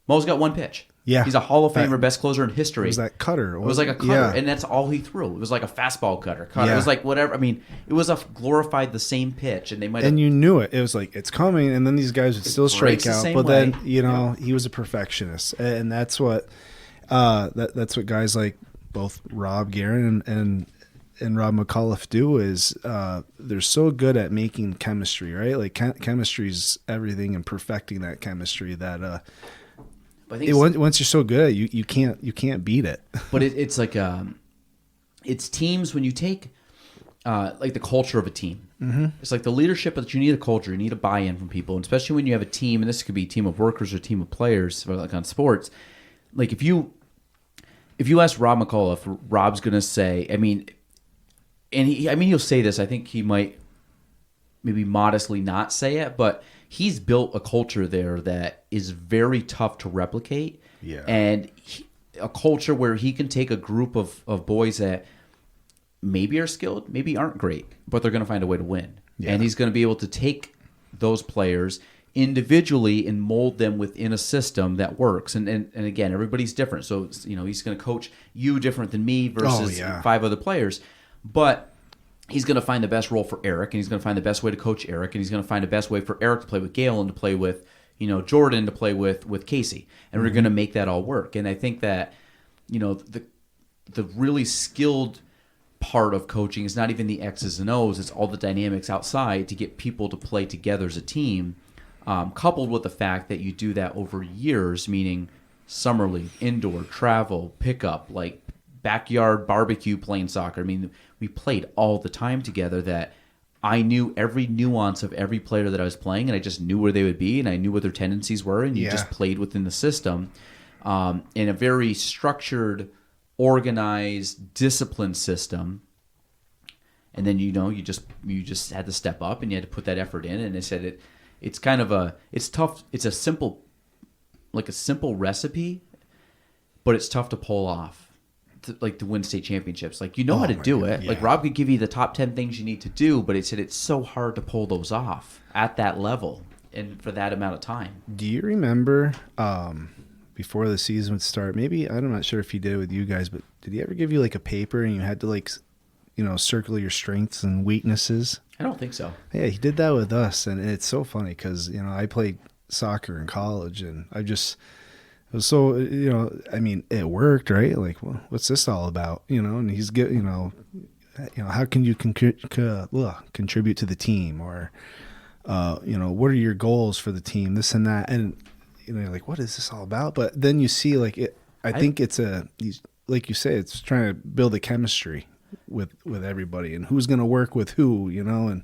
Mo's got one pitch. Yeah, he's a Hall of Famer, best closer in history. It was that cutter. It was like a cutter, and that's all he threw. It was like a fastball cutter. Yeah. It was like whatever. I mean, it was a glorified the same pitch, and they might. And you knew it. It was like it's coming, and then these guys would still strike out. But way. then he was a perfectionist, and that's what that's what guys like both Rob Guerin and Rob McAuliffe do is they're so good at making chemistry, right? Like chemistry's everything, and perfecting that chemistry that. I think once you're so good at it, you can't beat it. But it's like it's teams when you take like the culture of a team. Mm-hmm. It's like the leadership, but you need a culture. You need a buy-in from people, and especially when you have a team. And this could be a team of workers or a team of players, or like on sports. Like if you ask Rob McAuliffe, Rob's gonna say, he'll say this. I think he might maybe modestly not say it, but he's built a culture there that is very tough to replicate. Yeah. And a culture where he can take a group of boys that maybe are skilled, maybe aren't great, but they're going to find a way to win. Yeah. And he's going to be able to take those players individually and mold them within a system that works. And again, everybody's different. So, he's going to coach you different than me versus 5 other players. But he's going to find the best role for Eric, and he's going to find the best way to coach Eric, and he's going to find the best way for Eric to play with Gale and to play with, Jordan, to play with Casey. And we're going to make that all work. And I think that, the really skilled part of coaching is not even the X's and O's, it's all the dynamics outside to get people to play together as a team, coupled with the fact that you do that over years, meaning summer league, indoor, travel, pickup, like backyard barbecue playing soccer. I mean, we played all the time together that I knew every nuance of every player that I was playing, and I just knew where they would be, and I knew what their tendencies were, and you just played within the system in a very structured, organized, disciplined system. And then you just had to step up, and you had to put that effort in. And they said it's kind of it's tough. It's a simple recipe, but it's tough to pull off. To win state championships, like how to do it. Yeah. Like Rob could give you the top 10 things you need to do, but it said it's so hard to pull those off at that level and for that amount of time. Do you remember before the season would start? Maybe I'm not sure if he did with you guys, but did he ever give you like a paper and you had to circle your strengths and weaknesses? I don't think so. Yeah, he did that with us, and it's so funny because I played soccer in college, and so, I mean, it worked, right? Like, well, what's this all about? And he's how can you contribute to the team, or, what are your goals for the team, this and that. And, you're like, what is this all about? But then you see, like, I think it's like you say, it's trying to build a chemistry with everybody and who's going to work with who, and.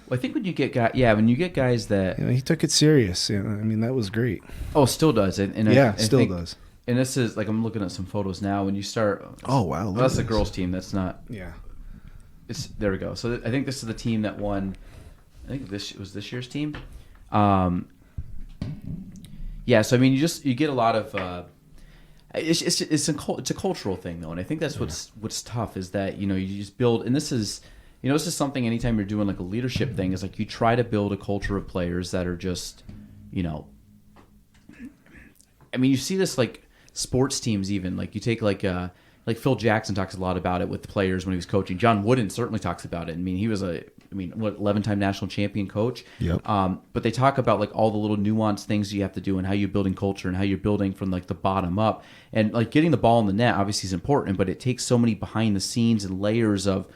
Well, I think when you get guys that he took it serious. I mean, that was great. Oh, still does it? And still does. And this is like, I'm looking at some photos now. When you start, oh wow, well, that's the girls' team. That's not. Yeah. There we go. So I think this is the team that won. I think this was this year's team. Yeah. So I mean, you get a lot of. It's a cultural thing though, and I think that's what's tough is that you just build, and this is. This is something anytime you're doing like a leadership thing is like you try to build a culture of players that are just, I mean, you see this like sports teams even. Like you take like Phil Jackson talks a lot about it with the players when he was coaching. John Wooden certainly talks about it. I mean, he was 11-time national champion coach. Yep. But they talk about like all the little nuanced things you have to do and how you're building culture and how you're building from like the bottom up. And like getting the ball in the net obviously is important, but it takes so many behind the scenes and layers of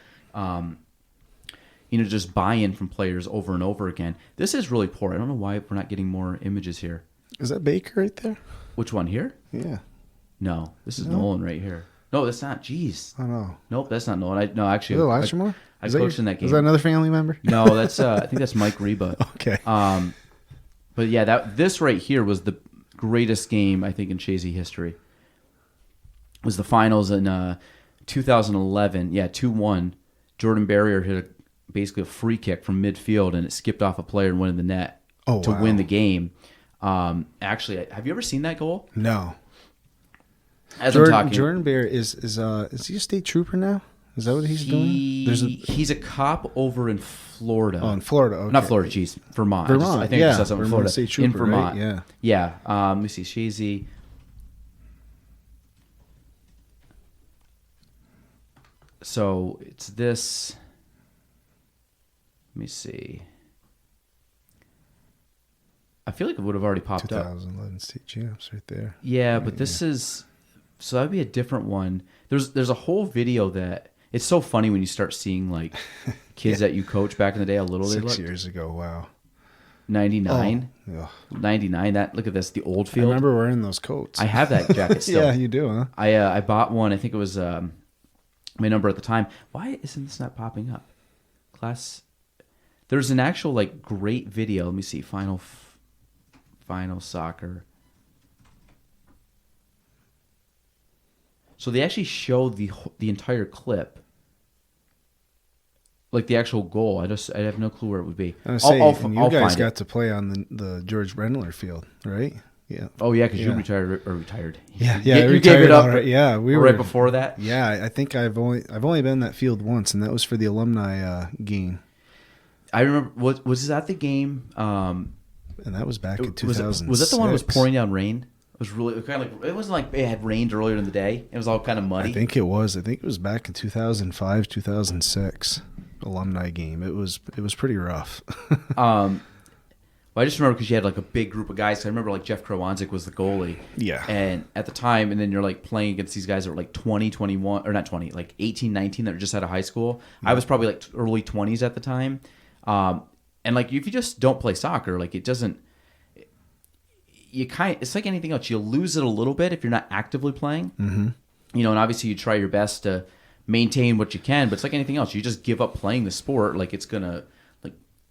just buy-in from players over and over again. This is really poor. I don't know why we're not getting more images here. Is that Baker right there? Which one here? Yeah. No, this is Nolan right here. No, that's not. Jeez. I know. Nope, that's not Nolan. Actually. Is that Latrimore? I coached in that game. Is that another family member? No, that's. I think that's Mike Reba. Okay. But yeah, this right here was the greatest game I think in Chazy history. It was the finals in 2011. Yeah, 2-1. Jordan Barrier hit basically a free kick from midfield, and it skipped off a player and went in the net to win the game. Actually, have you ever seen that goal? No. Jordan Barrier is he a state trooper now? Is that what he's doing? He's a cop over in Florida. Oh, in Florida. Okay. Not Florida, geez. Vermont. Vermont. I think it says something in Florida. State trooper, in Vermont. Right? Yeah. Let me see. Chazy. So it's this. Let me see. I feel like it would have already popped up. 2011 state champs right there. Yeah, but this is. So that'd be a different one. There's a whole video that it's so funny when you start seeing like kids that you coach back in the day. How little they looked. 6 years ago. Wow. 99. Oh, 99. That look at this. The old I field. remember wearing those coats. I have that jacket still. Yeah, you do, huh? I bought one. I think it was my number at the time. Why isn't this not popping up? Class. There's an actual like great video. Let me see. Final soccer. So they actually show the entire clip, like the actual goal. I have no clue where it would be. You guys got to play on the George Brendler field, right? Yeah. Oh yeah, because you retired. Yeah, you gave it up. Right. Yeah, we were right before that. Yeah, I think I've only been in that field once, and that was for the alumni game. I remember. Was that the game? And that was back in 2006. Was that the one that was pouring down rain? It was really kind of like it wasn't like it had rained earlier in the day. It was all kind of muddy. I think it was back in 2005, 2006 alumni game. It was pretty rough. Well, I just remember because you had like a big group of guys. I remember like Jeff Krawanzik was the goalie. Yeah. And at the time, and then you're like playing against these guys that were like 20, 21, or not 20, like 18, 19 that were just out of high school. Yeah. I was probably like early 20s at the time. And like if you just don't play soccer, like it doesn't. It's like anything else. You lose it a little bit if you're not actively playing. Mm-hmm. and obviously you try your best to maintain what you can, but it's like anything else. You just give up playing the sport, like it's gonna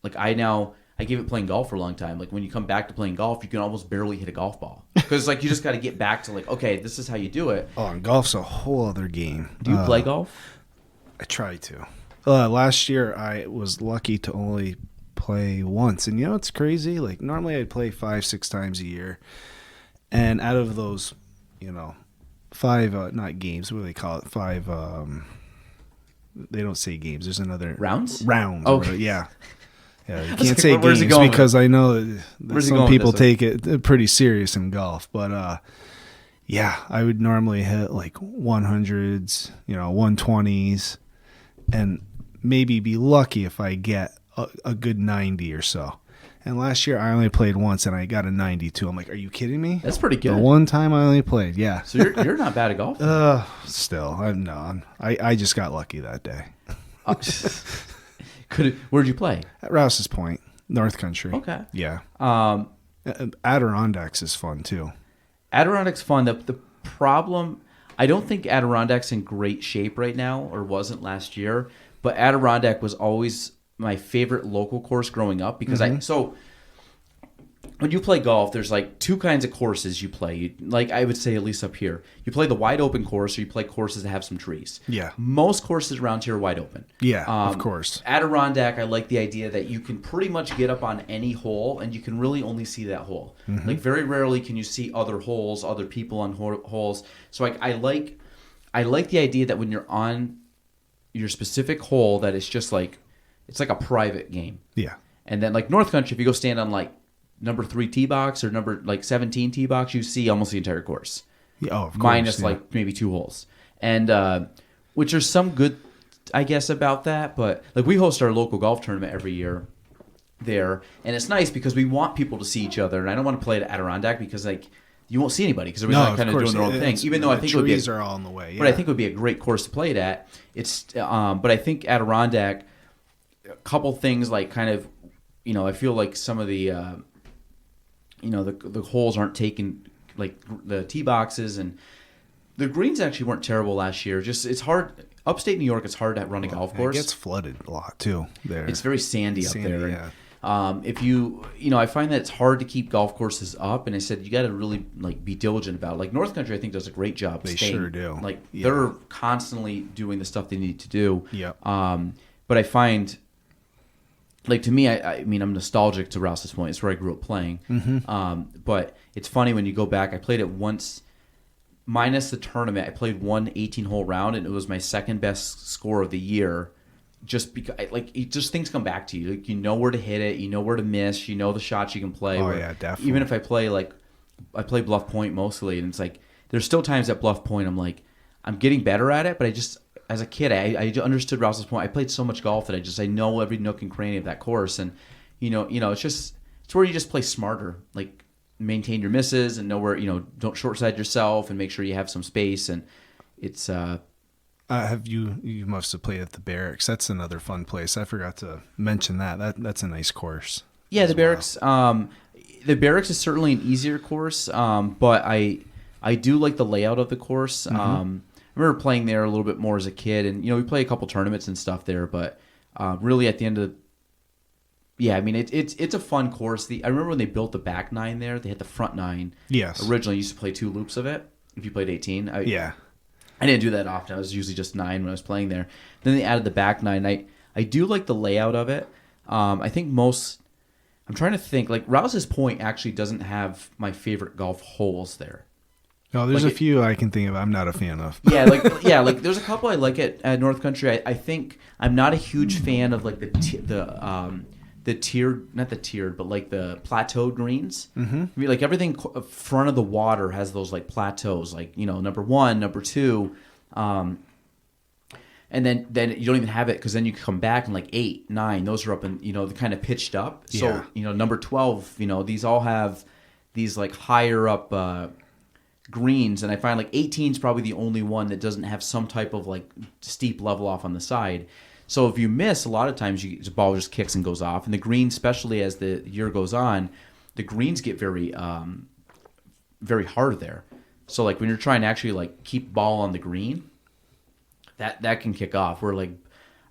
like I gave up playing golf for a long time. Like when you come back to playing golf, you can almost barely hit a golf ball because like you just got to get back to like, okay, this is how you do it. Oh, and golf's a whole other game. Do you play golf? I try to. Last year I was lucky to only play once, and it's crazy. Like normally I'd play 5-6 times a year, and out of those, 5 not games. What do they call it? 5. They don't say games. There's another rounds. Okay. Yeah. Yeah, you can't like, say where's games because I know that some people take it pretty serious in golf. But yeah, I would normally hit like 100s, 120s, and maybe be lucky if I get a good 90 or so. And last year I only played once and I got a 92. I'm like, are you kidding me? That's pretty good. The one time I only played, yeah. So you're not bad at golf. Still, I just got lucky that day. Where'd you play? At Rouse's Point, North Country. Okay. Yeah. Adirondacks is fun too. Adirondack's fun. The problem, I don't think Adirondack's in great shape right now, or wasn't last year. But Adirondack was always my favorite local course growing up because so when you play golf, there's like 2 kinds of courses you play. Like I would say, at least up here, you play the wide open course, or you play courses that have some trees. Yeah. Most courses around here are wide open. Yeah, of course. Adirondack, I like the idea that you can pretty much get up on any hole, and you can really only see that hole. Like very rarely can you see other holes, other people on holes. So I like the idea that when you're on your specific hole, that it's just like it's like a private game. Yeah. And then like North Country, if you go stand on like number 3 tee box or number like 17 tee box, you see almost the entire course. Yeah, of course. Minus like maybe 2 holes. And which are some good, I guess, about that. But like we host our local golf tournament every year there, and it's nice because we want people to see each other. And I don't want to play at Adirondack because like you won't see anybody because everybody's kind of doing their own thing. Even though I think trees are all in the way. Yeah. But I think it would be a great course to play it at. It's but I think Adirondack, a couple things like kind of, I feel like some of the the holes aren't taken, like the tee boxes, and the greens actually weren't terrible last year. Just it's hard. Upstate New York, it's hard to run a golf course. It gets flooded a lot too there. It's very sandy up there. Yeah. If you I find that it's hard to keep golf courses up, and I said you got to really like be diligent about it. Like North Country, I think does a great job. They staying, sure do. Like they're constantly doing the stuff they need to do. Yep. But I find, like to me, I mean I'm nostalgic to Rouse's Point. It's where I grew up playing. But it's funny when you go back. I played it once, minus the tournament. I played one 18-hole round, and it was my second best score of the year. Just because, just things come back to you. Like, you know where to hit it, you know where to miss, you know the shots you can play. Oh, yeah, definitely. Even if I play, I play Bluff Point mostly, and it's like, there's still times at Bluff Point I'm like, I'm getting better at it, but I just, as a kid, I understood Rouse's Point. I played so much golf that I know every nook and cranny of that course, and, it's where you just play smarter. Like, maintain your misses and know where, don't short side yourself and make sure you have some space, and it's, you must have played at the Barracks. That's another fun place. I forgot to mention that. That's a nice course. Yeah, the Barracks. The Barracks is certainly an easier course, but I do like the layout of the course. I remember playing there a little bit more as a kid, and we play a couple tournaments and stuff there. But really, at the end of I mean it's a fun course. I remember when they built the back 9 there, they had the front 9. Yes. Originally, you used to play 2 loops of it. If you played 18, yeah. I didn't do that often. I was usually just 9 when I was playing there. Then they added the back 9. I do like the layout of it. I think I'm trying to think. Like Rouse's Point actually doesn't have my favorite golf holes there. Oh, there's a few I can think of. I'm not a fan of. Like there's a couple I like at North Country. I think I'm not a huge fan of like the tiered, not the tiered, but like the plateaued greens. Mm-hmm. I mean, like everything front of the water has those like plateaus, like number 1, number 2, and then you don't even have it because then you come back and like 8, 9, those are up and they're kind of pitched up. So number 12, these all have these like higher up greens, and I find like 18 is probably the only one that doesn't have some type of like steep level off on the side. So if you miss, a lot of times the ball just kicks and goes off. And the greens, especially as the year goes on, the greens get very, very hard there. So like when you're trying to actually like keep ball on the green, that can kick off. Where like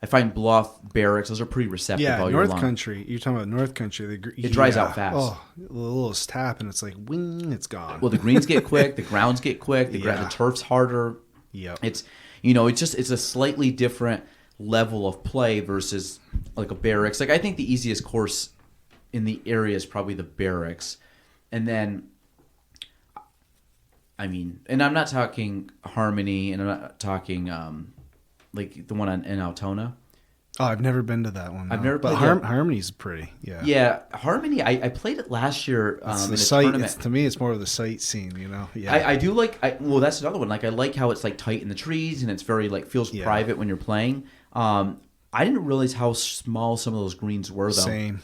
I find bluff, barracks, those are pretty receptive all year North long. Country. You're talking about North Country. It dries out fast. Oh, a little tap and it's like wing, it's gone. Well, the greens get quick, the grounds get quick, the turf's harder. Yep. It's it's a slightly different level of play versus like a barracks. Like I think the easiest course in the area is probably the barracks, and then. I mean, and I'm not talking Harmony, and I'm not talking like the one in Altona. Oh, I've never been to that one. I've never but played Harmony's pretty. Yeah. Yeah, Harmony. I played it last year It's in the a site. tournament. To me, it's more of the sight scene. Yeah. I do like. Well, that's another one. Like I like how it's like tight in the trees, and it's very like feels private when you're playing. I didn't realize how small some of those greens were, though. Same.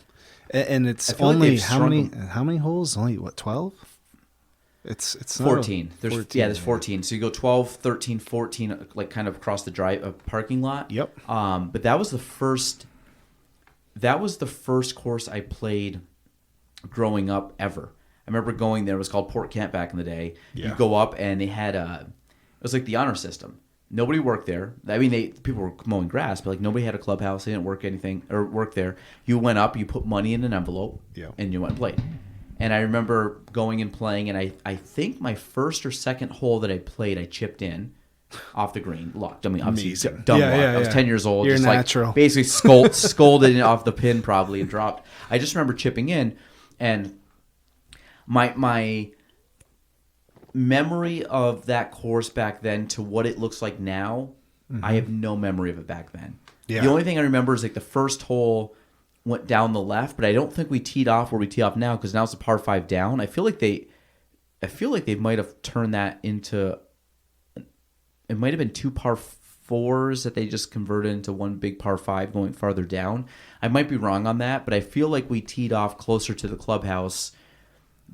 And it's feel like only they've how many holes? Only what, 12? It's 14. There's 14. there's 14. So you go 12, 13, 14, like kind of across the parking lot. Yep. But that was the first course I played growing up ever. I remember going there. It was called Port Kent back in the day. Yeah. You go up and they had it was like the honor system. Nobody worked there. I mean, people were mowing grass, but like nobody had a clubhouse. They didn't work there. You went up, you put money in an envelope, and you went and played. And I remember going and playing, and I think my first or second hole that I played, I chipped in off the green, locked. I mean, obviously, Amazing. dumb Yeah, luck. yeah, I was yeah. 10 years old. You're just natural. Like basically scolded it off the pin probably and dropped. I just remember chipping in, and my memory of that course back then to what it looks like now, I have no memory of it back then. Yeah. The only thing I remember is like the first hole went down the left, but I don't think we teed off where we tee off now because now it's a par 5 down. I feel like they might have turned that into. It might have been 2 par 4s that they just converted into one big par 5 going farther down. I might be wrong on that, but I feel like we teed off closer to the clubhouse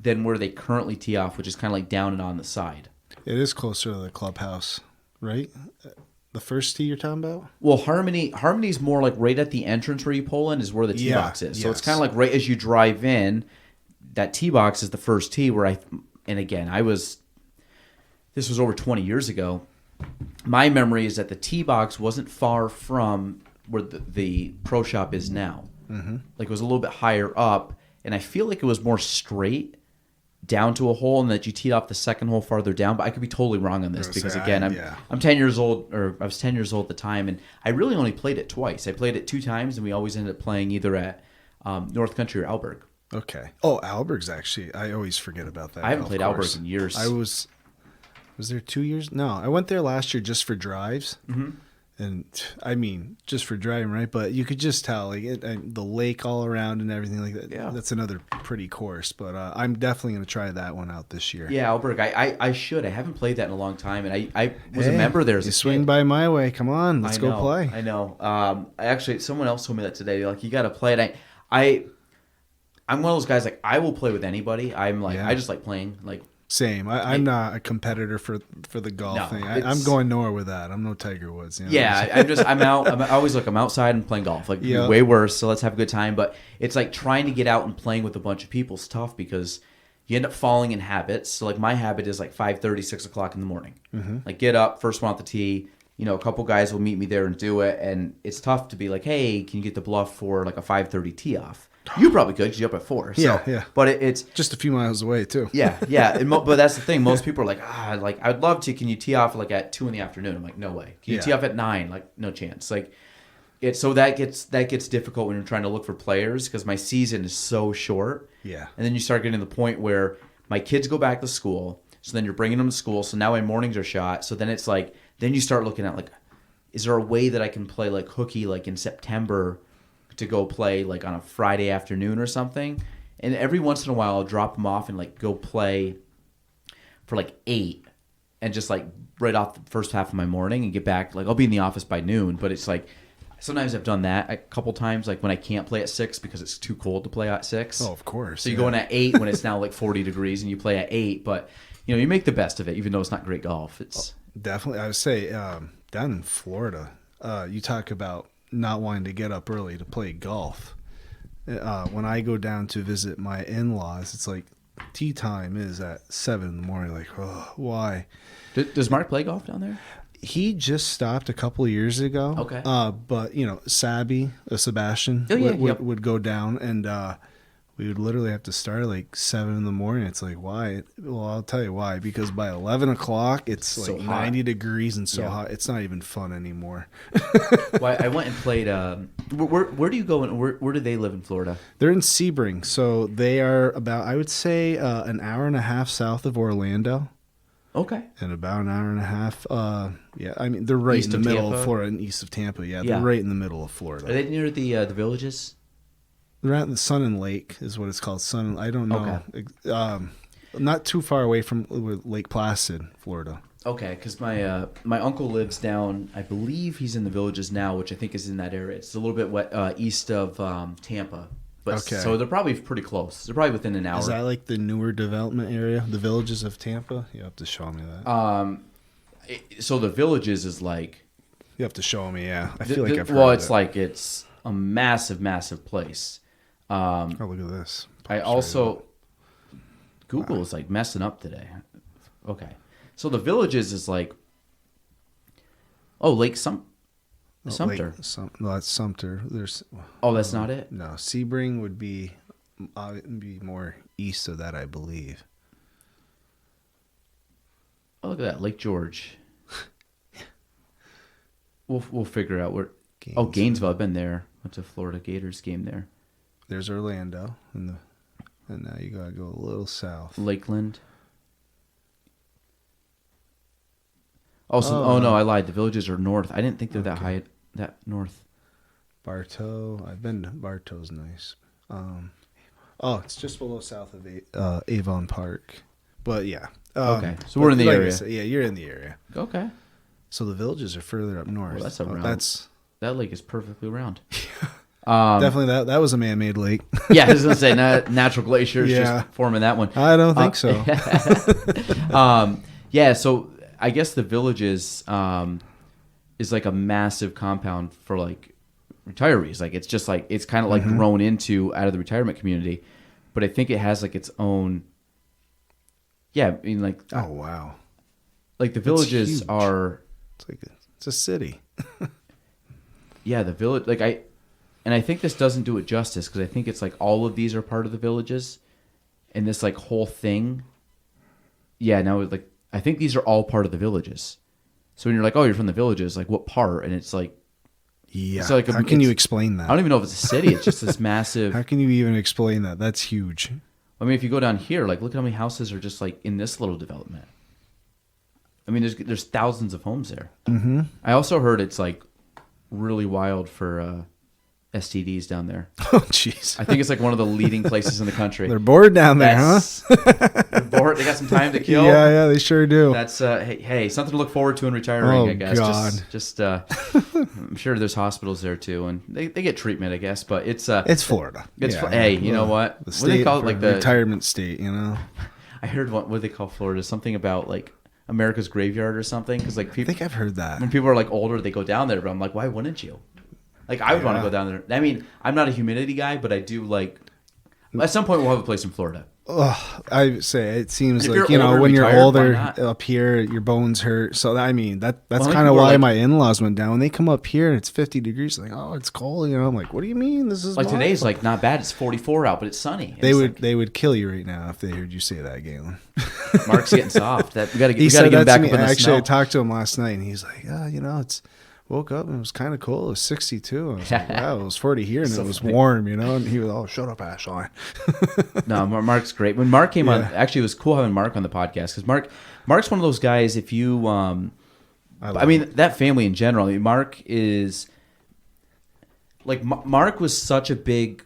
than where they currently tee off, which is kind of like down and on the side. It is closer to the clubhouse, right? The first tee you're talking about? Well, Harmony's more like right at the entrance where you pull in is where the tee box is. So it's kind of like right as you drive in, that tee box is the first tee where this was over 20 years ago. My memory is that the tee box wasn't far from where the pro shop is now. Mm-hmm. Like it was a little bit higher up, and I feel like it was more straight down to a hole, and that you teed off the second hole farther down. But I could be totally wrong on this because again, I'm 10 years old, or I was 10 years old at the time, and I really only played it twice. I played it 2 times, and we always ended up playing either at North Country or Alberg. Okay. Oh, Alberg's actually. I always forget about that. I haven't played Alberg in years. I was there 2 years? No, I went there last year just for drives. Mm-hmm. And I mean, just for driving, right? But you could just tell, like the lake all around and everything like that. Yeah. That's another pretty course. But I'm definitely going to try that one out this year. Yeah, Alberg. I should. I haven't played that in a long time, and I was a member there as a swing kid. by my way. Come on, let's go play. I know. Actually, someone else told me that today. Like, you got to play it. I'm one of those guys. Like, I will play with anybody. I'm like, I just like playing. Like. Same. I'm not a competitor for the golf thing. I'm going nowhere with that. I'm no Tiger Woods. You know? Yeah, I'm out. I'm always like I'm outside and playing golf. Like way worse. So let's have a good time. But it's like trying to get out and playing with a bunch of people is tough because you end up falling in habits. So like my habit is like 5:30, 6 o'clock in the morning. Mm-hmm. Like get up, first one off the tee. You know, a couple guys will meet me there and do it, and it's tough to be like, hey, can you get the bluff for like a 5:30 tee off? You probably could because you're up at 4. So. Yeah. But it's just a few miles away too. Yeah. But that's the thing. Most people are like, I'd love to. Can you tee off like at 2 in the afternoon? I'm like, no way. Can you tee off at 9? Like, no chance. Like, so that gets difficult when you're trying to look for players because my season is so short. Yeah. And then you start getting to the point where my kids go back to school. So then you're bringing them to school. So now my mornings are shot. So then it's like, then you start looking at like, is there a way that I can play like hooky like in September? To go play like on a Friday afternoon or something, and every once in a while I'll drop them off and like go play for like 8 and just like right off the first half of my morning and get back. Like I'll be in the office by noon, but it's like sometimes I've done that a couple times, like when I can't play at 6 because it's too cold to play at 6. Oh, of course. So you go in at 8 when it's now like 40 degrees and you play at 8, but you know you make the best of it even though it's not great golf. It's definitely. I would say down in Florida, you talk about not wanting to get up early to play golf. When I go down to visit my in-laws, it's like tee time is at 7 in the morning. Like, oh, why? Does Mark play golf down there? He just stopped a couple of years ago. Okay. But Sebastian Yep. would go down, and we would literally have to start like 7 in the morning. It's like, why? Well, I'll tell you why. Because by 11 o'clock, it's So like hot. 90 degrees and so Yeah. hot. It's not even fun anymore. Well, I went and played. Where do you go? And where do they live in Florida? They're in Sebring, so they are about, I would say, an hour and a half south of Orlando. Okay. And about an hour and a half. I mean, they're right East in the of middle Tampa? of Florida and east of Tampa. Yeah, Yeah. they're right in the middle of Florida. Are they near the Villages? They're at the Sun and Lake is what it's called. Sun. I don't know. Okay. Not too far away from Lake Placid, Florida. Okay, because my uncle lives down. I believe he's in the Villages now, which I think is in that area. It's a little bit east of Tampa. But Okay. So they're probably pretty close. They're probably within an hour. Is that like the newer development area, the Villages of Tampa? You have to show me that. So the Villages is like. You have to show me. Yeah, I feel like I've heard. Well, of it's it. like it's a massive, massive place. Oh, look at this. I also Google is like messing up today. Okay, so the Villages is like Lake Sumter. No, that's Sumter. There's. Oh, that's not it. No, Sebring would be more east of that, I believe. Oh, look at that, Lake George. We'll figure out where. Oh, Gainesville. I've been there. Went to Florida Gators game there. There's Orlando, and now you gotta go a little south. Lakeland. Oh no, I lied. The Villages are north. I didn't think they're that high. That north. Bartow. I've been to Bartow's nice. It's just below south of Avon Park. But yeah. Okay, so we're in the like I area. said, yeah, you're in the area. Okay. So the Villages are further up north. Well, that's around. That's That lake is perfectly round. definitely that was a man-made lake. Yeah, I was gonna say natural glaciers Yeah. just forming that one. I don't think so. Yeah, so I guess the Villages is like a massive compound for like retirees. Like it's just like it's kind of like grown into out of the retirement community, but I think it has like its own. Yeah, I mean like Oh wow. like the Villages huge. are. It's a city. Yeah, the village and I think this doesn't do it justice because I think it's like all of these are part of the Villages, and this like whole thing. Yeah, now like I think these are all part of the Villages. So when you're like, oh, you're from the Villages, like what part? And it's like, Yeah. So, like, How can you it's- explain that? I don't even know if it's a city. It's just this massive. How can you even explain that? That's huge. I mean, if you go down here, like look how many houses are just like in this little development. I mean, there's thousands of homes there. Mm-hmm. I also heard it's like really wild for STDs down there. Oh jeez. I think it's like one of the leading places in the country. They're bored down there, huh? They're bored. They got some time to kill. Yeah, they sure do. That's hey, something to look forward to in retiring. Oh, I guess. God. Just I'm sure there's hospitals there too, and they get treatment, I guess. But it's Florida. It's Yeah. hey, you know what? The What state, do they call it? Like the retirement state, you know. I heard what do they call Florida? Something about like America's graveyard or something. Because like I people, think I've heard that. when people are like older, they go down there. But I'm like, why wouldn't you? Like I would want to Yeah. go down there. I mean, I'm not a humidity guy, but I do like. At some point, we'll have a place in Florida. I say it seems If like you're older, when you're retired, why older not? up here, your bones hurt. So I mean that's Well, kind of people are why like- my in-laws went down. When they come up here, it's 50 degrees. Like, oh, it's cold. You know, I'm like, what do you mean? This is Like mild. today's like not bad. It's 44 out, but it's sunny. And They it's would like, they would kill you right now if they heard you say that, Galen. Mark's getting soft. That we got to He get said him that back to up me. in the Actually, I snow. talked to him last night, and he's like, it's woke up and it was kind of cold. It was 62. I was like, wow, it was 40 here, and So it was funny. warm, you know. And he was, oh, shut up, Ashline. No, Mark's great. When Mark came on, Yeah. actually, it was cool having Mark on the podcast because Mark's one of those guys. If you, I mean, that family in general. I mean, Mark is like Mark was such a big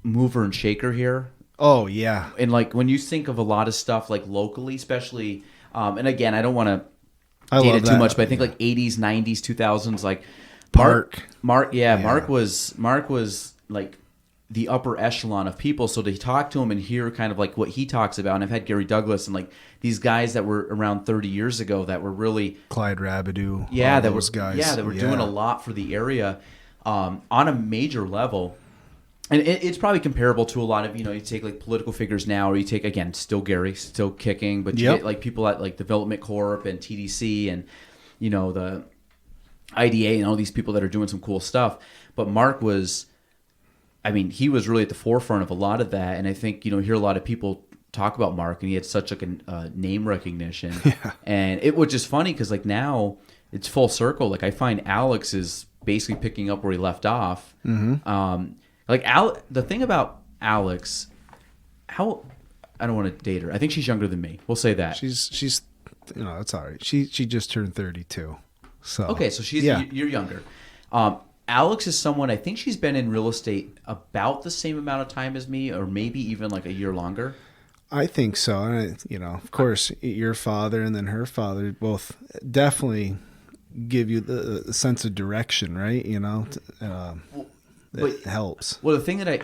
mover and shaker here. Oh yeah, And like when you think of a lot of stuff like locally, especially, and again, I don't want to I date love it too that. much, but I think like 80s, 90s, 2000s, like Park. Mark was like the upper echelon of people. So to talk to him and hear kind of like what he talks about, and I've had Gary Douglas and like these guys that were around 30 years ago that were really Clyde Rabideau. all that those were guys. that were doing a lot for the area on a major level. and it's probably comparable to a lot of, you take like political figures now, or you take, again, still Gary, still kicking, but you get like people at like Development Corp and TDC and, the IDA and all these people that are doing some cool stuff. But Mark was, he was really at the forefront of a lot of that. And I think, you hear a lot of people talk about Mark, and he had such like a name recognition. Yeah. And it was just funny because like now it's full circle. Like I find Alex is basically picking up where he left off. Mm-hmm. The thing about Alex, I don't want to date her. I think she's younger than me. We'll say that. She's that's all right. She just turned 32. So okay, so you're younger. Alex is someone, I think she's been in real estate about the same amount of time as me, or maybe even like a year longer. I think so. And of course, your father and then her father both definitely give you the sense of direction, right? It helps. Well, the thing that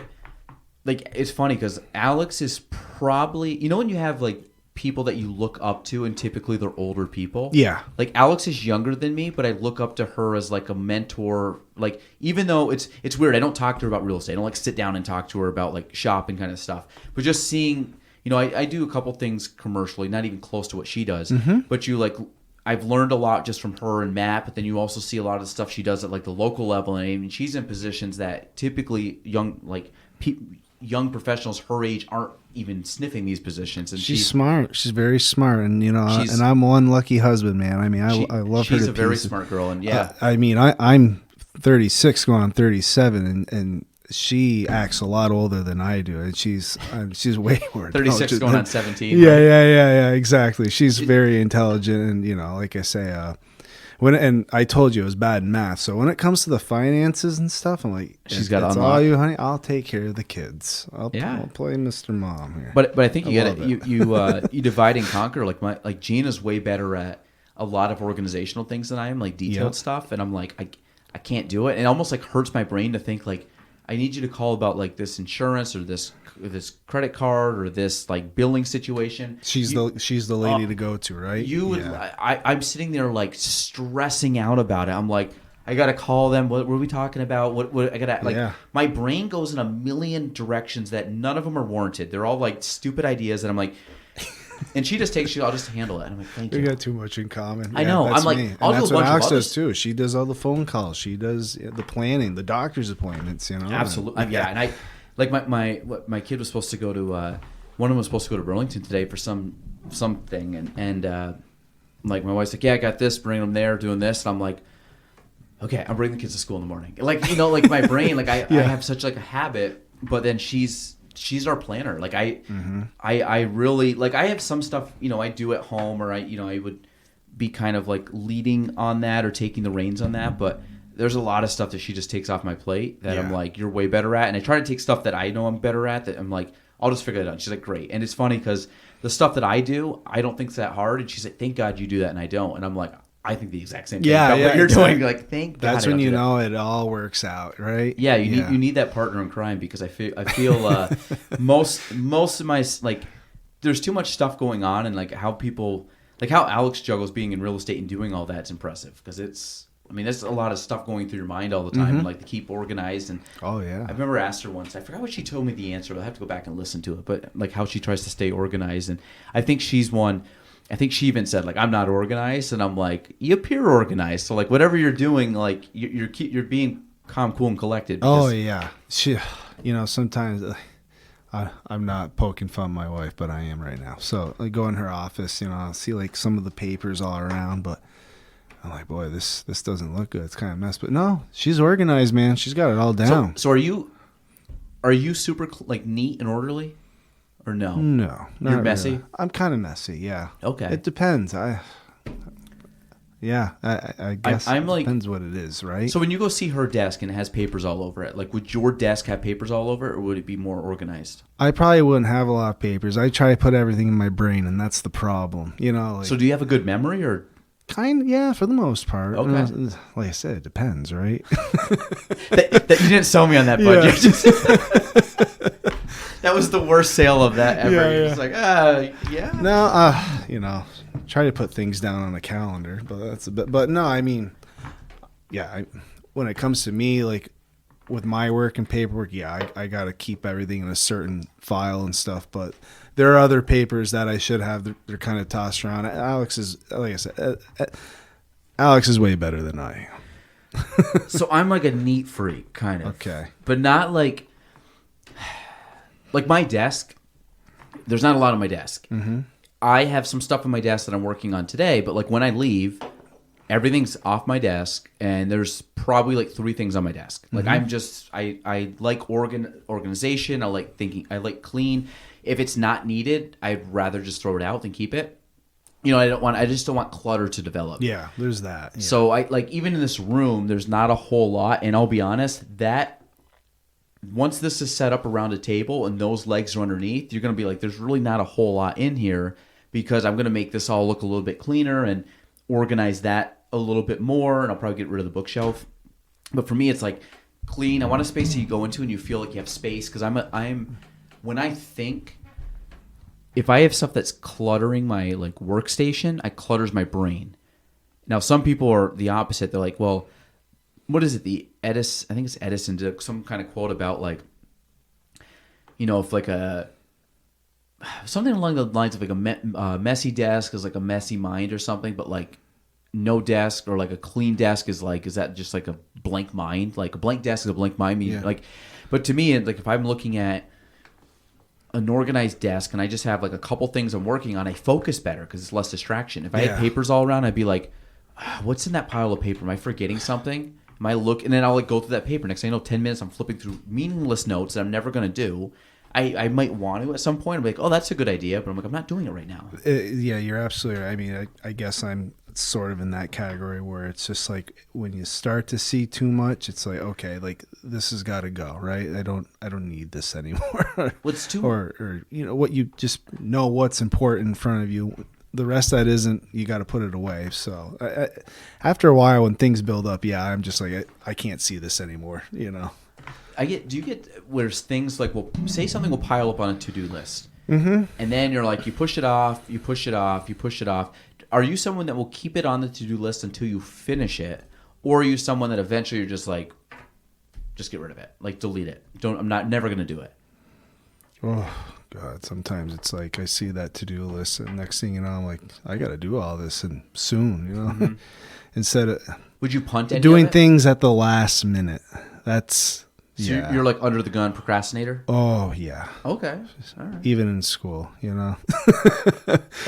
it's funny because Alex is probably, when you have like people that you look up to, and typically they're older people. Yeah. Like Alex is younger than me, but I look up to her as like a mentor. Like, even though it's weird, I don't talk to her about real estate. I don't like sit down and talk to her about like shopping kind of stuff. But just seeing, I do a couple things commercially, not even close to what she does. Mm-hmm. But I've learned a lot just from her and Matt, but then you also see a lot of the stuff she does at like the local level, and she's in positions that typically young professionals her age aren't even sniffing these positions. And she's smart. She's very smart, and and I'm one lucky husband, man. I love her. She's a very smart girl, and I'm 36, going on 37, and she acts a lot older than I do, and she's way more 36 going on 17. Yeah, exactly. She's very intelligent, and like I say, and I told you it was bad in math. So when it comes to the finances and stuff, I'm like, she's got it's all you, honey. I'll take care of the kids. I'll play Mr. Mom here. But I think you divide and conquer. Like Gina's way better at a lot of organizational things than I am, like detailed stuff, and I'm like I can't do it, and it almost like hurts my brain to think like, I need you to call about like this insurance or this credit card or this like billing situation. She's the lady to go to, right? I'm sitting there like stressing out about it. I'm like, I gotta call them. What were we talking about? What I gotta my brain goes in a million directions that none of them are warranted. They're all like stupid ideas, and I'm like. And she just takes I'll just handle it. And I'm like, thank you. We got too much in common. I know. I'm like, I'll do a bunch what Alex of does too. She does all the phone calls. She does the planning, the doctor's appointments. Absolutely. And I like my kid was supposed to go to one of them was supposed to go to Burlington today for something, and like my wife's like, yeah, I got this, bringing them there, doing this, and I'm like, okay, I'm bringing the kids to school in the morning. Like like my brain, like I have such like a habit, but then she's our planner. Like I really like I have some stuff I do at home, or I would be kind of like leading on that or taking the reins on that, but there's a lot of stuff that she just takes off my plate that I'm like, you're way better at, and I try to take stuff that I know I'm better at that I'm like, I'll just figure it out. And she's like, great. And it's funny because the stuff that I do, I don't think it's that hard, and she's like, thank God you do that and I don't, and I'm like, I think the exact same thing about what you're doing. Like, thank God. That's when you know it all works out, right? Yeah, you need that partner in crime, because I feel most of my like there's too much stuff going on, and like how Alex juggles being in real estate and doing all that's impressive, because there's a lot of stuff going through your mind all the time, and like to keep organized. And I remember asked her once, I forgot what she told me the answer, but I have to go back and listen to it, but like how she tries to stay organized, and I think she's one. I think she even said, like, I'm not organized, and I'm like, you appear organized. So like whatever you're doing, like you're being calm, cool, and collected. Oh yeah, she, sometimes I'm not poking fun at my wife, but I am right now. So I go in her office, I'll see like some of the papers all around, but I'm like, boy, this doesn't look good. It's kind of messed. But no, she's organized, man. She's got it all down. So are you super like neat and orderly? Or no? No. You're messy? Really. I'm kind of messy, yeah. Okay. It depends. I guess I'm like, depends what it is, right? So when you go see her desk and it has papers all over it, like would your desk have papers all over it, or would it be more organized? I probably wouldn't have a lot of papers. I try to put everything in my brain, and that's the problem. Like, so do you have a good memory, or? Yeah, for the most part. Okay. Like I said, it depends, right? that you didn't sell me on that budget. That was the worst sale of that ever. Yeah. You're just like, yeah. No, try to put things down on a calendar, but that's a bit. But no, when it comes to me, like with my work and paperwork, yeah, I got to keep everything in a certain file and stuff. But there are other papers that I should have. They're kind of tossed around. Alex is, like I said, Alex is way better than I am. So I'm like a neat freak, kind of. Okay. But not like my desk. There's not a lot on my desk. Mm-hmm. I have some stuff on my desk that I'm working on today, but like when I leave, everything's off my desk, and there's probably like 3 things on my desk. Like I'm just I like organization. I like thinking. I like clean. If it's not needed, I'd rather just throw it out than keep it. You know, I just don't want clutter to develop. Yeah, there's that. Yeah. So I like even in this room, there's not a whole lot, and I'll be honest, that once this is set up around a table and those legs are underneath, you're gonna be like, there's really not a whole lot in here, because I'm gonna make this all look a little bit cleaner and organize that a little bit more, and I'll probably get rid of the bookshelf. But for me, it's like clean. I want a space that you go into and you feel like you have space, because I'm when I think, if I have stuff that's cluttering my like workstation, it clutters my brain. Now, some people are the opposite. They're like, well, what is it? I think it's Edison did some kind of quote about like, you know, if like something along the lines of like a messy desk is like a messy mind or something, but like no desk, or like a clean desk is that just like a blank mind? Like a blank desk is a blank mind. Yeah. Like, but to me, like if I'm looking at an organized desk and I just have like a couple things I'm working on, I focus better because it's less distraction. If I had papers all around, I'd be like, what's in that pile of paper? Am I forgetting something? Am I and then I'll like go through that paper. Next thing I know, 10 minutes, I'm flipping through meaningless notes that I'm never going to do. I might want to at some point. I'm like, oh, that's a good idea, but I'm like, I'm not doing it right now. Yeah, you're absolutely right. I mean, I guess I'm sort of in that category where it's just like when you start to see too much, it's like, okay, like this has got to go, right? I don't need this anymore. What's too or you know what, you just know what's important in front of you. The rest that isn't, you got to put it away. So after a while, when things build up, yeah, I'm just like, I can't see this anymore, you know. Do you get where things like, well, say something will pile up on a to-do list, and then you're like, you push it off. Are you someone that will keep it on the to-do list until you finish it, or are you someone that eventually you're just like, just get rid of it, like delete it? I'm never gonna do it. Oh God, sometimes it's like I see that to-do list, and next thing you know, I'm like, I got to do all this and soon, you know. Instead of would you punt any doing of it? things at the last minute? That's So you're like under the gun procrastinator? Oh yeah. Okay. All right. Even in school, you know.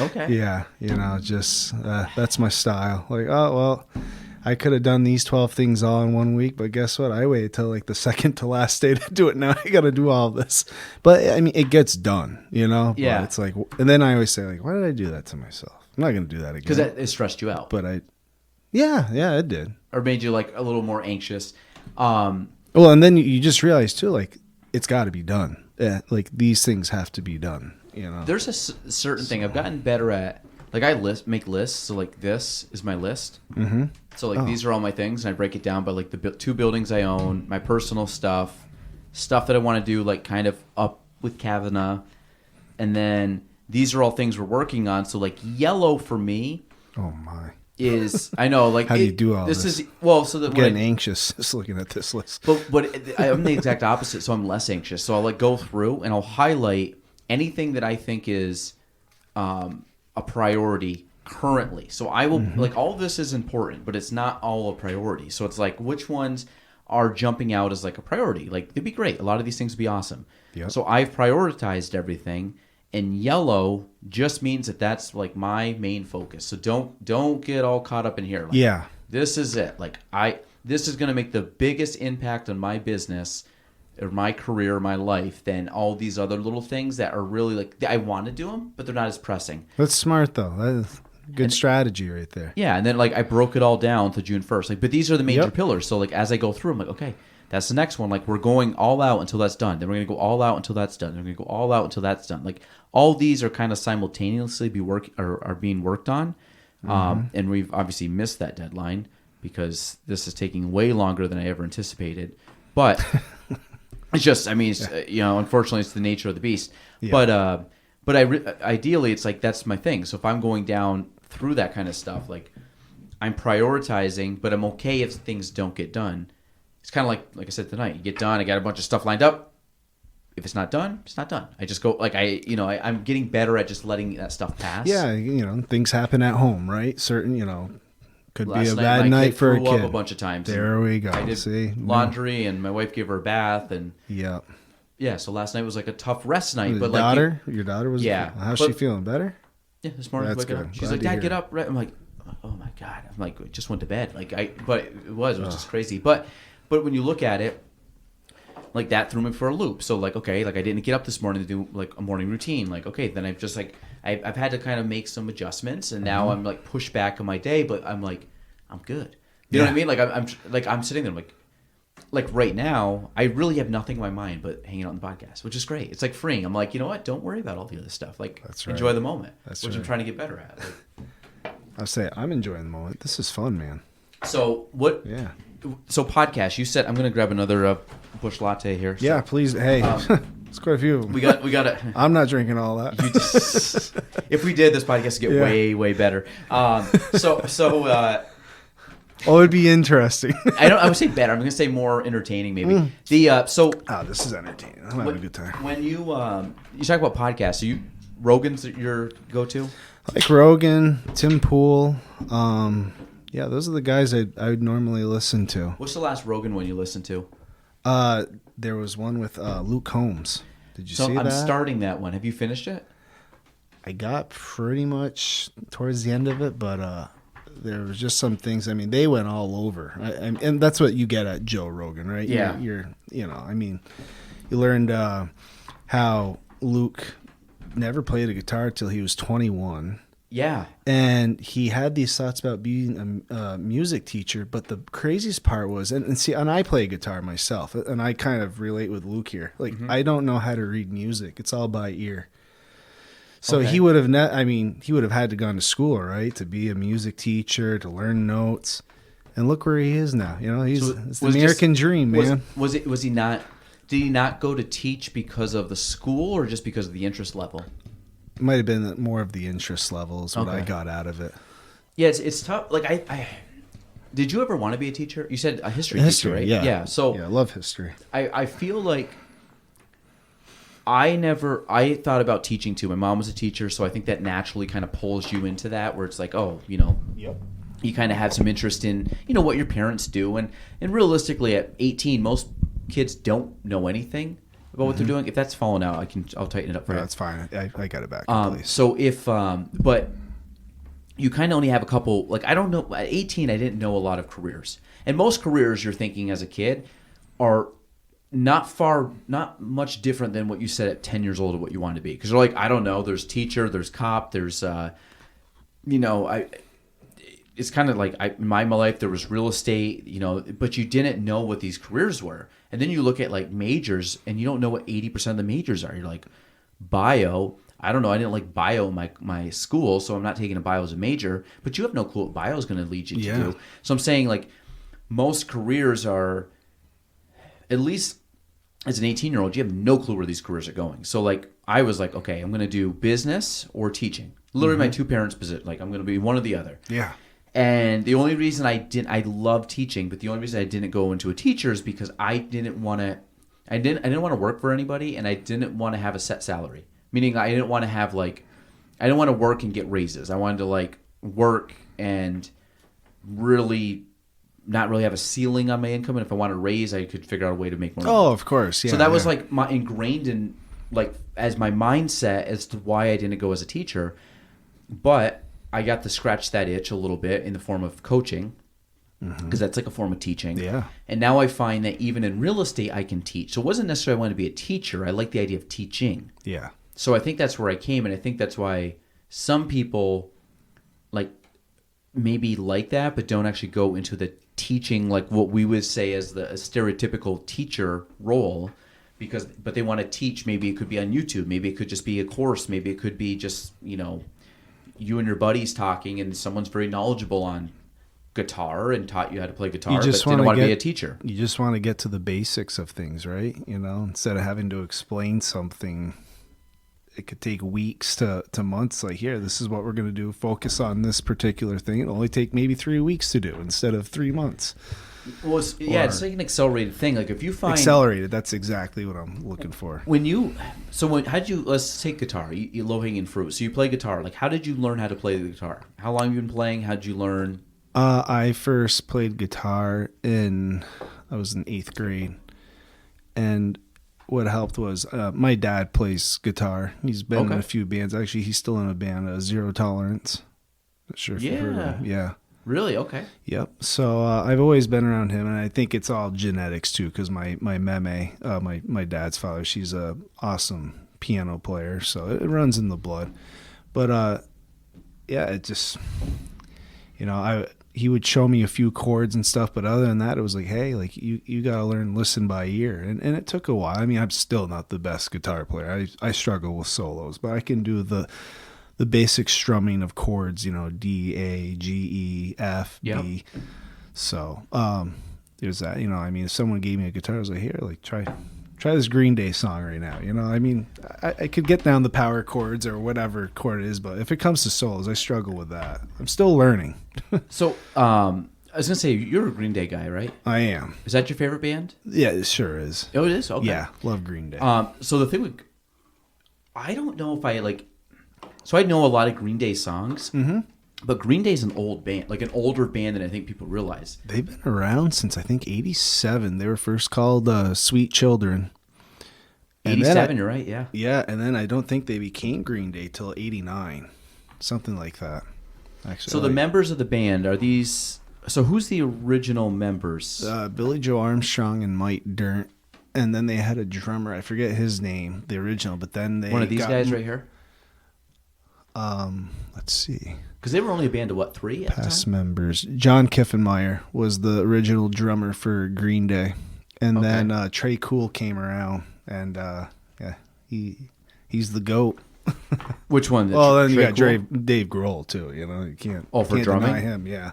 Okay. Yeah, you know, just that's my style. Like, oh well, I could have done these 12 things all in 1 week, but guess what? I waited till like the second to last day to do it. Now I got to do all this. But I mean, it gets done, you know. Yeah. But it's like, and then I always say like, why did I do that to myself? I'm not gonna do that again. Because it stressed you out. But yeah, it did. Or made you like a little more anxious. Well, and then you just realize too, like it's got to be done. Yeah, like these things have to be done. You know, there's a certain thing I've gotten better at. Like I make lists. So like this is my list. Mm-hmm. So like these are all my things, and I break it down by like the 2 buildings I own, my personal stuff that I want to do, like kind of up with Kavanaugh, and then these are all things we're working on. So like yellow for me. Oh my. Is I know like how do you do all this? This is well, so that I'm getting anxious just looking at this list. But I'm the exact opposite, so I'm less anxious. So I'll like go through and I'll highlight anything that I think is a priority currently. So I will like all of this is important, but it's not all a priority. So it's like which ones are jumping out as like a priority? Like they'd be great. A lot of these things would be awesome. Yep. So I've prioritized everything. And yellow just means that that's like my main focus. So don't get all caught up in here. Like, yeah, this is it. Like this is going to make the biggest impact on my business or my career, my life, than all these other little things that are really like I want to do them, but they're not as pressing. That's smart though. That's good strategy right there. Yeah, and then like I broke it all down to June 1st. Like, but these are the major pillars. So like as I go through, I'm like, okay. That's the next one. Like we're going all out until that's done. Then we're going to go all out until that's done. Then we're going to go all out until that's done. Like all these are kind of simultaneously are being worked on. And we've obviously missed that deadline because this is taking way longer than I ever anticipated. But it's just, I mean, it's, you know, unfortunately it's the nature of the beast. Yeah. But ideally it's like, that's my thing. So if I'm going down through that kind of stuff, like I'm prioritizing, but I'm okay if things don't get done. it's kind of like I said tonight. You get done. I got a bunch of stuff lined up. If it's not done, it's not done. I just go I'm getting better at just letting that stuff pass. Yeah, things happen at home, right? Certain, could Last be a night, bad my night kid for a threw up kid. a bunch of times. There we go. I did See? laundry, and my wife gave her a bath, and Yeah. yeah. So last night was like a tough rest night. Your But daughter? Your daughter was. Yeah, How's but- she feeling? Better? yeah, this morning That's waking up, good. she's Glad like, to "Dad, hear get it." up!" Right? I'm like, "Oh my god!" I'm like, I just went to bed. Like it was just crazy. But when you look at it, like that threw me for a loop. So like, okay, like I didn't get up this morning to do like a morning routine. Like, okay, then I've just like I've had to kind of make some adjustments, and now I'm like pushed back on my day, but I'm like, I'm good. You know what I mean? Like I'm sitting there like right now, I really have nothing in my mind but hanging out on the podcast, which is great. It's like freeing. I'm like, you know what? Don't worry about all the other stuff. Like, That's right. enjoy the moment, That's which I'm right. trying to get better at. Like, I'll say I'm enjoying the moment. This is fun, man. so what? Yeah. So podcast. You said I'm gonna grab another bush latte here. So Yeah, please. Hey, it's quite a few of them. we got it. I'm not drinking all that. If we did, this podcast would get Yeah. way better. Oh, it'd be interesting. I would say better. I'm gonna say more entertaining, maybe. Oh, this is entertaining. I'm having a good time. When you talk about podcasts, so Rogan's your go-to? Like Rogan, Tim Pool. Yeah, those are the guys I would normally listen to. What's the last Rogan one you listened to? There was one with Luke Combs. Did you So see I'm that? starting that one. Have you finished it? I got pretty much towards the end of it, but there was just some things. I mean, they went all over, and that's what you get at Joe Rogan, right? Yeah. You're I mean, you learned how Luke never played a guitar till he was 21. Yeah. And he had these thoughts about being a music teacher, but the craziest part was, and I play guitar myself, and I kind of relate with Luke here. Like, I don't know how to read music; it's all by ear. So Okay. he would have, he would have had to gone to school, right, to be a music teacher, to learn notes, and look where he is now. It's the American dream, man. Was he not? Did he not go to teach because of the school, or just because of the interest level? It might have been more of the interest level is what I Okay. got out of it. Yeah, it's tough. Like I did you ever want to be a teacher? You said a history teacher, right? Yeah. Yeah. So yeah, I love history. I feel like I thought about teaching too. My mom was a teacher, so I think that naturally kind of pulls you into that, where it's like, oh, Yep. you kind of have some interest in, what your parents do, and realistically, at 18, most kids don't know anything about what they're doing. If that's falling out, I'll tighten it up for No, you. that's fine. I got it back. Please. So if, but you kind of only have a couple, like, I don't know, at 18, I didn't know a lot of careers. And most careers you're thinking as a kid are not much different than what you said at 10 years old of what you wanted to be. Because you're like, I don't know, there's teacher, there's cop, there's, it's kind of like in my life, there was real estate, but you didn't know what these careers were. And then you look at like majors and you don't know what 80% of the majors are. You're like, bio, I don't know. I didn't like bio in my school, so I'm not taking a bio as a major, but you have no clue what bio is going to lead you to do. So I'm saying like most careers are, at least as an 18-year-old, you have no clue where these careers are going. So like I was like, okay, I'm going to do business or teaching. Literally my two parents' position. Like I'm going to be one or the other. Yeah. And the only reason I love teaching, but the only reason I didn't go into a teacher is because I didn't want to work for anybody, and I didn't want to have a set salary. Meaning I didn't want to have I didn't want to work and get raises. I wanted to work and really not really have a ceiling on my income, and if I wanted a raise, I could figure out a way to make more money. Oh, of course. Yeah. So that was my ingrained in as my mindset as to why I didn't go as a teacher. But I got to scratch that itch a little bit in the form of coaching, because that's like a form of teaching. Yeah. And now I find that even in real estate, I can teach. So it wasn't necessarily I wanted to be a teacher. I like the idea of teaching. Yeah. So I think that's where I came, and I think that's why some people maybe like that, but don't actually go into the teaching, like what we would say as the stereotypical teacher role, but they want to teach. Maybe it could be on YouTube. Maybe it could just be a course. Maybe it could be just you and your buddies talking, and someone's very knowledgeable on guitar and taught you how to play guitar, but didn't want to be a teacher. You just want to get to the basics of things, right? Instead of having to explain something, it could take weeks to months. Like, here, this is what we're going to do. Focus on this particular thing. It'll only take maybe 3 weeks to do instead of 3 months. Well, it's like an accelerated thing. Like if you find Accelerated. That's exactly what I'm looking for. how'd you let's take guitar, you low hanging fruit. So you play guitar. Like how did you learn how to play the guitar? How long have you been playing? How'd you learn? I first played guitar I was in 8th grade, and what helped was my dad plays guitar. He's been in a few bands. Actually, he's still in a band, Zero Tolerance. Not sure if you've heard of him. Yeah. Really? Okay. Yep. So I've always been around him, and I think it's all genetics too, because my meme, my dad's father, she's a awesome piano player, so it runs in the blood. But yeah, it just, he would show me a few chords and stuff, but other than that, it was like, hey, like you gotta learn listen by ear, and it took a while. I mean, I'm still not the best guitar player. I struggle with solos, but I can do the basic strumming of chords, D, A, G, E, F, B. So there's that. I mean, if someone gave me a guitar, I was like, here, like try this Green Day song right now. I mean, I could get down the power chords or whatever chord it is, but if it comes to solos, I struggle with that. I'm still learning. So I was gonna say you're a Green Day guy, right? I am. Is that your favorite band? Yeah, it sure is. Oh, it is. Okay. Yeah, love Green Day. So the thing I don't know if I like. So I know a lot of Green Day songs, but Green Day's an old band, like an older band than I think people realize. They've been around since I think '87. They were first called Sweet Children. 87, you're right, yeah. Yeah, and then I don't think they became Green Day till '89, something like that. Actually, so the members of the band are these. So who's the original members? Billy Joe Armstrong and Mike Dirnt, and then they had a drummer. I forget his name, the original. But then they one of these guys right here. Let's see. Because they were only a band of 3 at Past the time? members. John Kiffenmeyer was the original drummer for Green Day, and then Trey Cool came around, and he's the GOAT. Which one? Well, then you Trey got Cool? Dave Grohl too. You can't. Oh, for can't drumming? deny him. Yeah.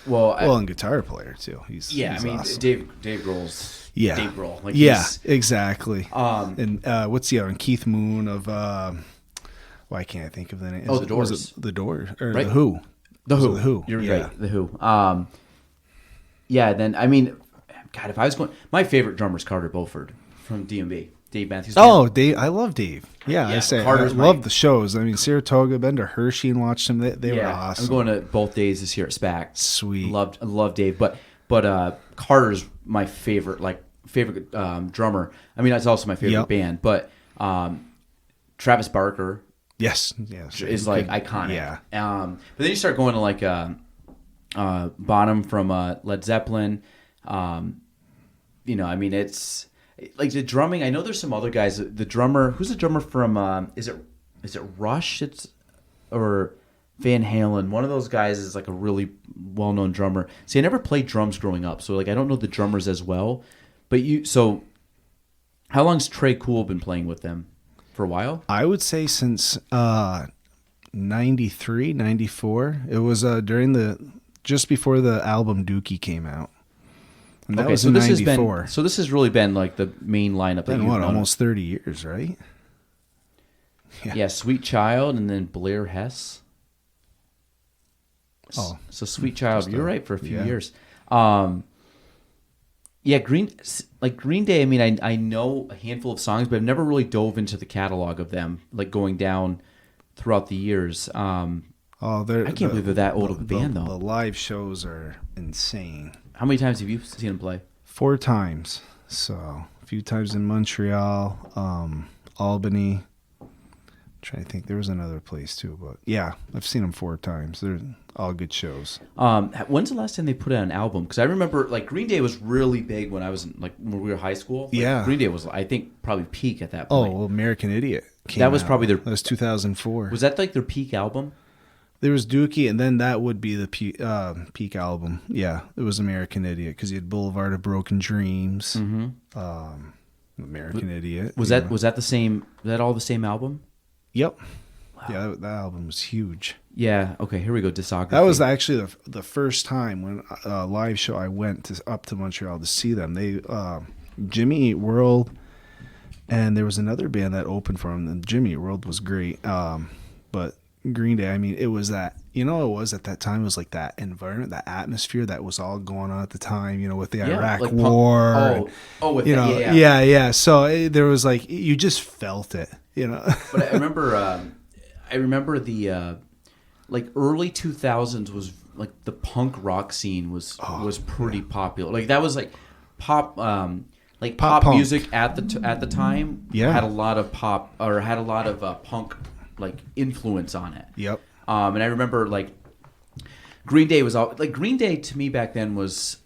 Well, and guitar player too. He's I mean, awesome. Dave Grohl's. Yeah. Dave Grohl. Like yeah, exactly. And what's the other one? Keith Moon of. Why can't I think of the name? The Doors. Was it the Doors or Right? the Who? The Who. The Who. You're yeah. right. The Who. Yeah. Then I mean, God, if I was going, my favorite drummer is Carter Beauford from DMB. Dave Matthews Band. Oh, Dave! I love Dave. Yeah, Yeah, I say Carter's I love the shows. I mean, Saratoga, been to Hershey and watched them. They were awesome. I'm going to both days this year at SPAC. Sweet. Love Dave, but Carter's my favorite drummer. I mean, that's also my favorite band. But Travis Barker, yes, is like iconic. Yeah. But then you start going to like Bonham from Led Zeppelin. I mean, it's like the drumming. I know there's some other guys. The drummer, who's the drummer from? Is it Rush? Or Van Halen. One of those guys is like a really well-known drummer. See, I never played drums growing up, so like I don't know the drummers as well. But so how long's Trey Cool been playing with them? For a while? I would say since 93, 94. It was just before the album Dookie came out. And that was in 94. So this has really been like the main lineup. Been almost 30 years, right? Yeah, Sweet Child and then Blair Hess. Oh. So Sweet Child, you're right, for a few years. Yeah, Green Day, I mean, I know a handful of songs, but I've never really dove into the catalog of them, like going down throughout the years. I can't believe they're that old of a band, though. The live shows are insane. How many times have you seen them play? 4 times. So a few times in Montreal, Albany. I'm trying to think, there was another place too, but yeah, I've seen them 4 times. They're all good shows. When's the last time they put out an album? Because I remember like Green Day was really big when I was when we were high school. Like, yeah, Green Day was, I think, probably peak at that point. Oh, well, American Idiot came that was out. probably That was 2004. Was that like their peak album? There was Dookie, and then that would be the peak album. Yeah, it was American Idiot, because you had Boulevard of Broken Dreams, American Idiot. Was that the same? Was that all the same album? Yep. Wow. Yeah, that album was huge. Yeah. Okay. Here we go. Discography. That was actually the first time when live show I went up to Montreal to see them. They Jimmy Eat World, and there was another band that opened for them. And Jimmy Eat World was great, but Green Day, I mean, it was that You know what it was at that time? It was like that environment, that atmosphere that was all going on at the time, with the Iraq like War. with you that, know, yeah. So there was like, you just felt it, But I remember the like early 2000s was like the punk rock scene was pretty popular. Like that was like pop pop punk. music at the time. Yeah. had a lot of punk like influence on it. Yep. And I remember like Green Day Green Day to me back then was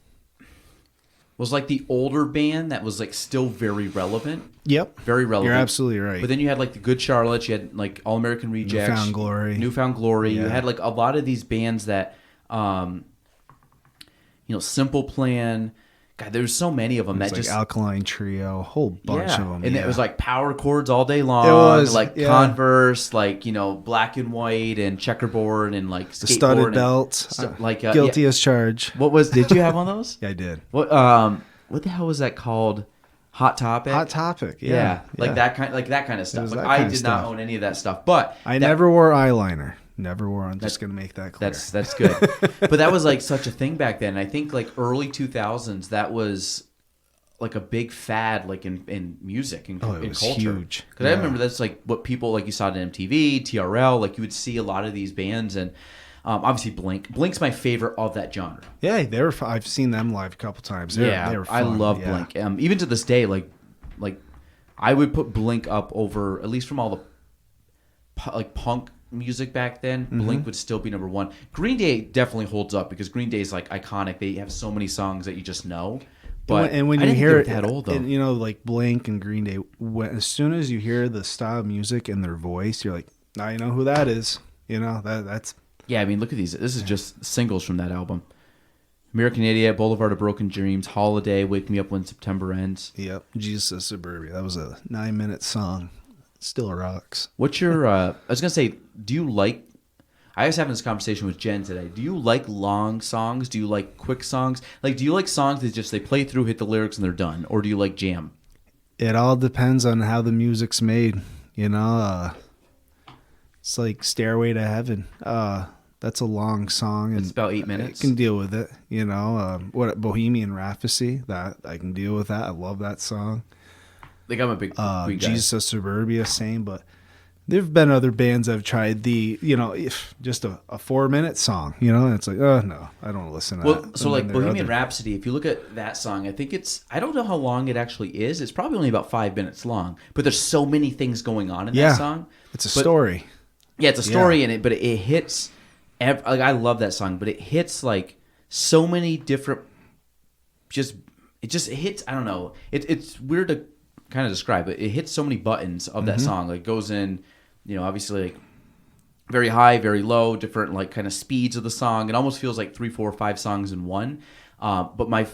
like the older band that was like still very relevant. Yep. Very relevant. You're absolutely right. But then you had like the Good Charlotte, you had like All American Rejects, Newfound Glory. Yeah. You had like a lot of these bands that Simple Plan. God, there's so many of them It was that like just Alkaline Trio, a whole bunch of them. and yeah. it was like power chords all day long. It was, like yeah. Converse, like Black and White and checkerboard and like the skateboard studded and belt, guilty yeah. as charged. Did you have one of those? Yeah, I did. What the hell was that called? Hot Topic. Hot Topic, yeah. that kind of stuff. was Like that I kind of did not stuff. own any of that stuff, but I never wore eyeliner. Never wore. I'm just gonna make that clear. That's good. But that was like such a thing back then. I think like early 2000s, that was like a big fad, like in music and it in was culture. huge. Because I remember that's like what people like you saw it on MTV, TRL. Like you would see a lot of these bands, and obviously Blink. Blink's my favorite of that genre. Yeah, they were. I've seen them live a couple times. They were fun. I love yeah. Blink. Even to this day, like I would put Blink up over, at least from all the like punk music back then. Blink would still be number one. Green Day definitely holds up because Green Day is like iconic. They have so many songs that you just know. But and when I you didn't hear think it, that old though. and, like Blink and Green Day, as soon as you hear the style of music and their voice, you're like, now you know who that is. That's Yeah, I mean, look at these. This is just singles from that album. American Idiot, Boulevard of Broken Dreams, Holiday, Wake Me Up When September Ends. Yep. Jesus of Suburbia. That was a 9-minute song. It still rocks. What's your, I was going to say, do you like, I was having this conversation with Jen today. Do you like long songs? Do you like quick songs? Like, do you like songs that just they play through, hit the lyrics, and they're done? Or do you like jam? It all depends on how the music's made. It's like Stairway to Heaven. That's a long song. And It's about 8 minutes. I can deal with it. What Bohemian Rhapsody, that I can deal with that. I love that song. Like, I'm a big Queen guy. Jesus of Suburbia, same, but there've been other bands I've tried if just a 4-minute song, and it's like, oh no, I don't listen to that. Well, so like Bohemian Rhapsody, if you look at that song, I think I don't know how long it actually is. It's probably only about 5 minutes long, but there's so many things going on in that song. It's a story. Yeah, it's a story in it, but it hits. Like I love that song, but it hits like so many different. It hits. I don't know. It's weird to kind of describe, but it hits so many buttons of that song. Like it goes in, obviously like very high, very low, different like kind of speeds of the song. It almost feels like 3, 4, 5 songs in one. But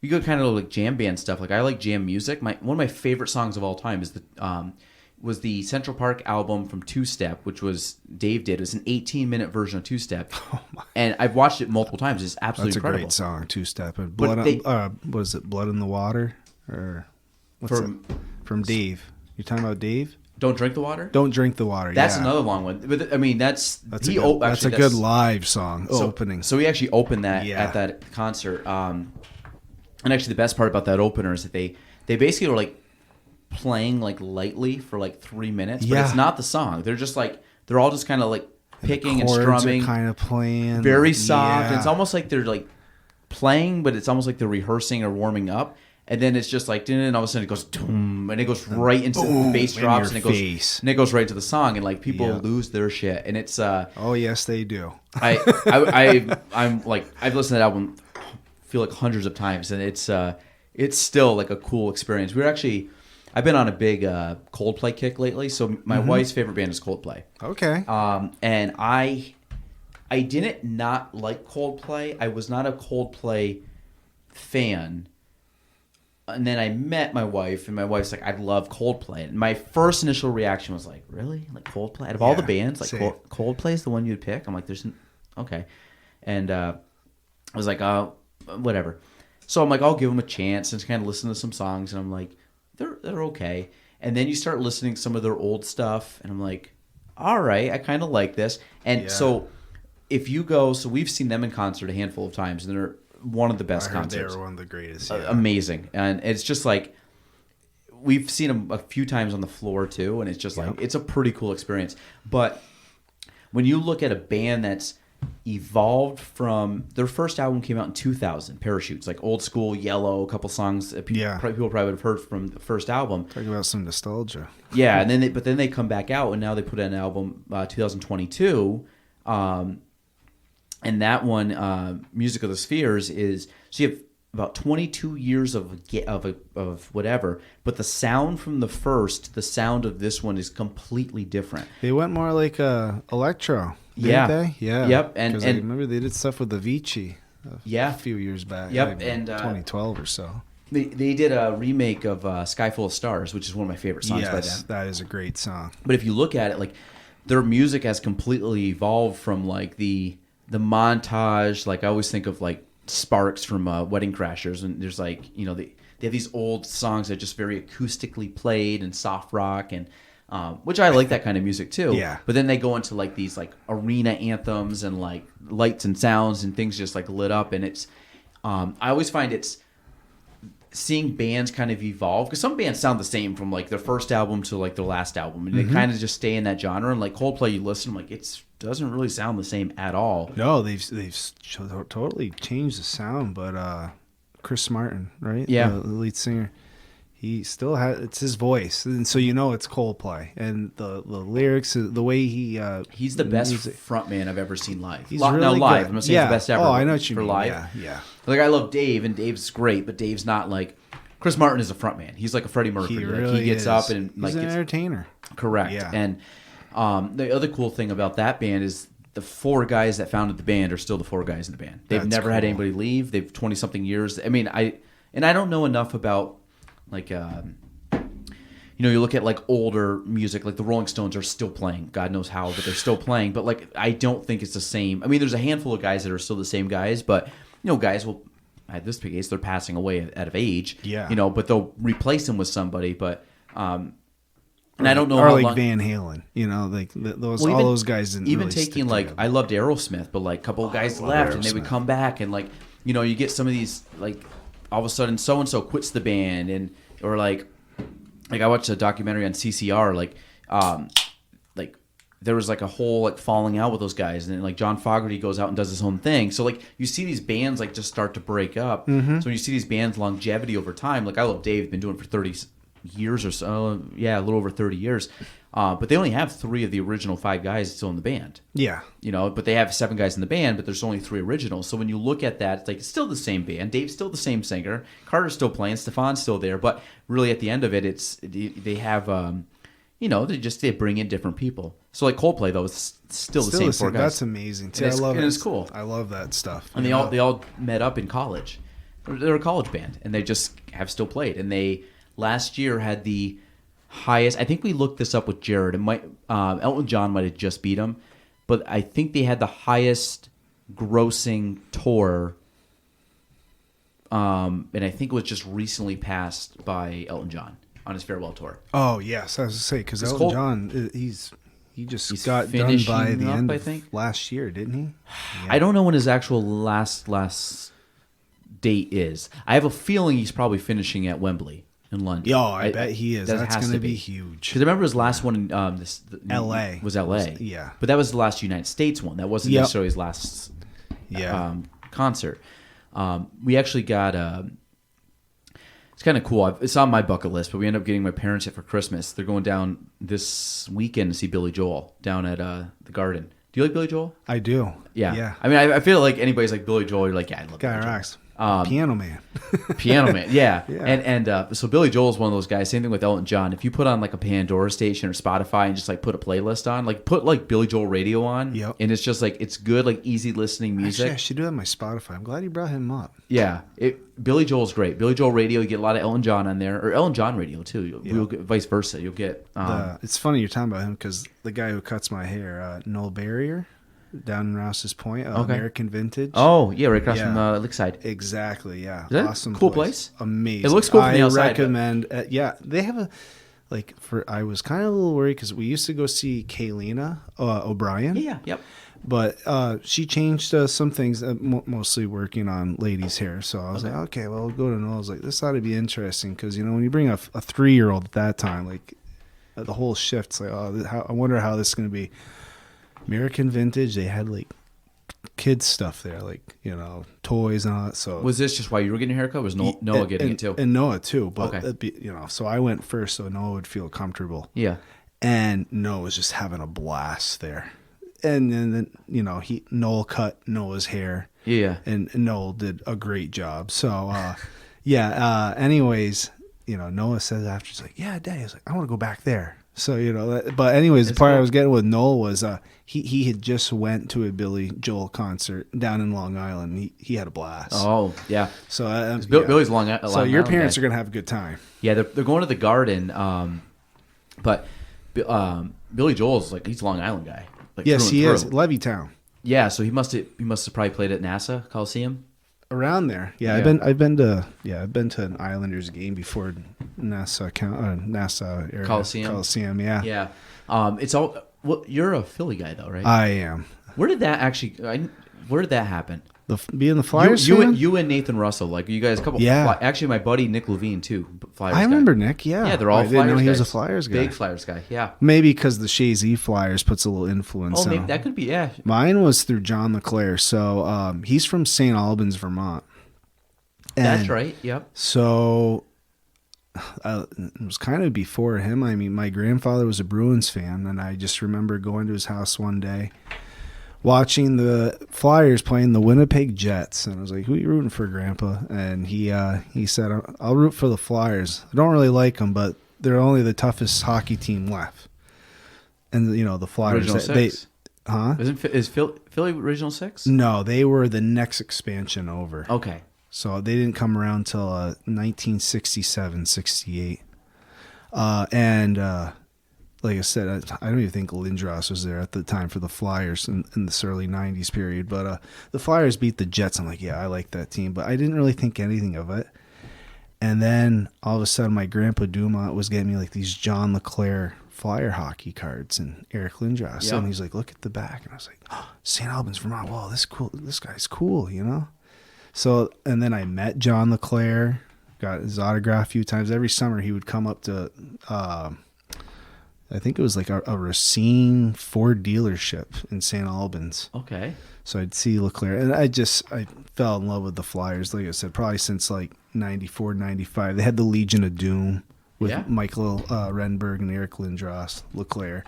you go kind of like jam band stuff. Like I like jam music. One of my favorite songs of all time is was the Central Park album from Two Step, which was Dave did. It was an 18-minute version of Two Step, and I've watched it multiple times. It's absolutely incredible. That's a great song, Two Step. But What is it? Blood in the Water, or what's from Dave? You're talking about Dave? Don't Drink the Water. Don't Drink the Water. That's another long one. But I mean, that's a good live song opening. So he actually opened that at that concert. And actually, the best part about that opener is that they basically were like playing like lightly for like 3 minutes, but it's not the song. They're just like they're all just kind of like picking and strumming, kind of playing very soft. And it's almost like they're like playing, but it's almost like they're rehearsing or warming up. And then it's just like, and all of a sudden it goes, doom, and it goes right into the bass drops, and it goes right to the song, and like people lose their shit, and it's oh yes they do. I'm like I've listened to that album, I feel like hundreds of times, and it's still like a cool experience. I've been on a big Coldplay kick lately, so my wife's favorite band is Coldplay. Okay. And I didn't not like Coldplay. I was not a Coldplay fan. And then I met my wife, and my wife's like, I love Coldplay. And my first initial reaction was like, really? Like Coldplay? Out of all the bands, like Coldplay is the one you'd pick? I'm like, okay. And I was like, oh, whatever. So I'm like, I'll give them a chance and kind of listen to some songs. And I'm like, they're okay. And then you start listening to some of their old stuff, and I'm like, all right, I kind of like this. And so if you go, so we've seen them in concert a handful of times, and they're one of the best I heard concerts. they were one of the greatest. Amazing, and it's just like we've seen them a few times on the floor too, and it's just like it's a pretty cool experience. But when you look at a band that's evolved from their first album came out in 2000, Parachutes, like old school Yellow, a couple songs that people probably would have heard from the first album. Talking about some nostalgia. Yeah, and then they come back out, and now they put out an album 2022, and that one, Music of the Spheres, is so you have about 22 years of whatever, but the sound from the sound of this one is completely different. They went more like electro. Yeah. Didn't they? Yeah. Yep. And I remember they did stuff with Avicii a few years back. Yep. Maybe And 2012 or so. They did a remake of Sky Full of Stars, which is one of my favorite songs by them. Yes, that is a great song. But if you look at it, like their music has completely evolved from like the montage. Like I always think of like Sparks from Wedding Crashers, and there's like they have these old songs that are just very acoustically played and soft rock and. Which I like that kind of music too. Yeah. But then they go into like these like arena anthems and like lights and sounds and things just like lit up, and it's. I always find it's seeing bands kind of evolve, because some bands sound the same from like their first album to like their last album, and they kind of just stay in that genre. And like Coldplay, you listen, like it doesn't really sound the same at all. No, they've totally changed the sound, but Chris Martin, right? Yeah, the lead singer. He still has, it's his voice, and so it's Coldplay, and the lyrics, the way he's the best frontman I've ever seen live. He's really now live, good. I'm not saying he's the best ever. Oh, I know what you for mean. Live. Yeah. Like I love Dave, and Dave's great, but Dave's not like Chris Martin is a frontman. He's like a Freddie Mercury. He like, really he gets is. up and he's an entertainer. Correct. Yeah. And the other cool thing about that band is the 4 guys that founded the band are still the 4 guys in the band. They've never had anybody leave. They've 20 something years. I mean, I don't know enough about like. You look at like older music, like the Rolling Stones are still playing. God knows how, but they're still playing. But like, I don't think it's the same. I mean, there's a handful of guys that are still the same guys, but guys will. At this case, they're passing away out of age. Yeah. But they'll replace them with somebody. But and I don't know or how like long. Van Halen. Like those Well, all even- those guys didn't even really taking stick like together. I loved Aerosmith, but like a couple of guys left and they would Aerosmith. come back, and like you get some of these like all of a sudden so and so quits the band, and or like I watched a documentary on CCR, like there was like a whole like falling out with those guys, and then like John Fogerty goes out and does his own thing. So like you see these bands like just start to break up. So when you see these bands longevity over time, like I love Dave, been doing it for 30 years or so, a little over 30 years. But they only have 3 of the original 5 guys still in the band. Yeah. But they have 7 guys in the band, but there's only 3 originals. So when you look at that, it's like it's still the same band. Dave's still the same singer. Carter's still playing. Stefan's still there. But really, at the end of it, it's they have they bring in different people. So like Coldplay though, it's still the same 4 guys. That's amazing. See, And I love it. it's cool. I love that stuff. And they all met up in college. They're a college band, and they just have still played. And they last year had the highest. I think we looked this up with Jared. It might Elton John might have just beat him, but I think they had the highest grossing tour. And I think it was just recently passed by Elton John on his farewell tour. Oh yes, I was to say because It's Elton cold. John, he's got done finishing by the up, end I of think. last year, didn't he? I don't know when his actual last date is. I have a feeling he's probably finishing at Wembley in London. Yeah, I bet he is. that That's has going to to be be. huge. Because I remember his last one in L.A. was L.A. Yeah. But that was the last United States one. That wasn't Yep. necessarily his last concert. We actually got it's kind of cool. It's on my bucket list, but we end up getting my parents it for Christmas. They're going down this weekend to see Billy Joel down at the Garden. Do you like Billy Joel? I do. Yeah. Yeah. I mean, I feel like anybody's like Billy Joel, you're like, yeah, I love Guy Billy Joel. rocks. Piano Man. Piano Man, yeah. Yeah. And so Billy Joel's one of those guys. Same thing with Elton John. If you put on like a Pandora station or Spotify and just like put a playlist on, like put like Billy Joel radio on, Yep. and it's just like it's good, like easy listening music. Actually, I should do that on my Spotify. I'm glad you brought him up. Yeah, Billy Joel's great. Billy Joel radio, you get a lot of Elton John on there, or Elton John radio too. You'll get, vice versa. You'll get. It's funny you're talking about him because the guy who cuts my hair, Noel Barrier, down in Rouse's Point, American Vintage. Oh yeah, right across Yeah. from Lakeside. Exactly. Yeah. Is that a awesome. cool place? Amazing. It looks cool from the outside, I recommend. Yeah, they have I was kind of a little worried because we used to go see Kaylina O'Brien. Yeah. Yep. But she changed some things, mostly working on ladies' hair. So I was like, okay, well, we'll go to Noel. I was like, this ought to be interesting because, when you bring a 3-year-old at that time, like the whole shift's like, I wonder how this is going to be. American Vintage, they had like kids stuff there, like, toys and all that. So Was this just why you were getting your haircut? Was Noah getting it too? And Noah too. But, Okay. So I went first so Noah would feel comfortable. Yeah. And Noah was just having a blast there. And then, Noel cut Noah's hair. Yeah. And Noel did a great job. So, anyways, Noah says after, he's like, yeah, Daddy. I was like, I want to go back there. So, but anyways, the part I was getting with Noel was he had just went to a Billy Joel concert down in Long Island. He had a blast. Oh, yeah. So, Billy's Long so your Island parents guy. are going to have a good time. Yeah, they're going to the Garden, but Billy Joel's he's a Long Island guy. Yes, he is. Through. Levittown. Yeah, so he must have probably played at NASA Coliseum. Around there, yeah. I've been to an Islanders game before. NASA area. Coliseum, yeah. Yeah, it's all. Well, you're a Philly guy though, right? I am. Where did that happen? Being the Flyers you fan? and Nathan Russell, you guys, a couple. Yeah. Actually, my buddy Nick Levine too. Flyers I remember Nick. Yeah. Yeah, they're all. I Flyers didn't know he was a guys. Flyers guy. Big Flyers guy. Yeah. Maybe because the Shazy Flyers puts a little influence. Oh, maybe on that could be. Yeah. Mine was through John LeClaire. So he's from St. Albans, Vermont. That's right. Yep. So it was kind of before him. I mean, my grandfather was a Bruins fan, and I just remember going to his house one day, watching the Flyers playing the Winnipeg Jets, and I was like, "Who are you rooting for, Grandpa?" And he said, "I'll root for the Flyers. I don't really like them, but they're only the toughest hockey team left." And the Flyers, Original Six. huh? Is Philly Original Six? No, they were the next expansion over. Okay. So they didn't come around till 1967, 68. And like I said, I don't even think Lindros was there at the time for the Flyers in this early 90s period. But the Flyers beat the Jets. I'm like, yeah, I like that team. But I didn't really think anything of it. And then all of a sudden, my grandpa Dumont was getting me these John LeClaire Flyer hockey cards and Eric Lindros. Yep. And he's like, look at the back. And I was like, oh, St. Albans, Vermont. Wow, this cool. This guy's cool, So, and then I met John LeClaire, got his autograph a few times. Every summer he would come up to, I think it was a Racine Ford dealership in St. Albans. Okay. So I'd see LeClaire, and I fell in love with the Flyers. Like I said, probably since 94, 95. They had the Legion of Doom with Michael Renberg and Eric Lindros, LeClaire.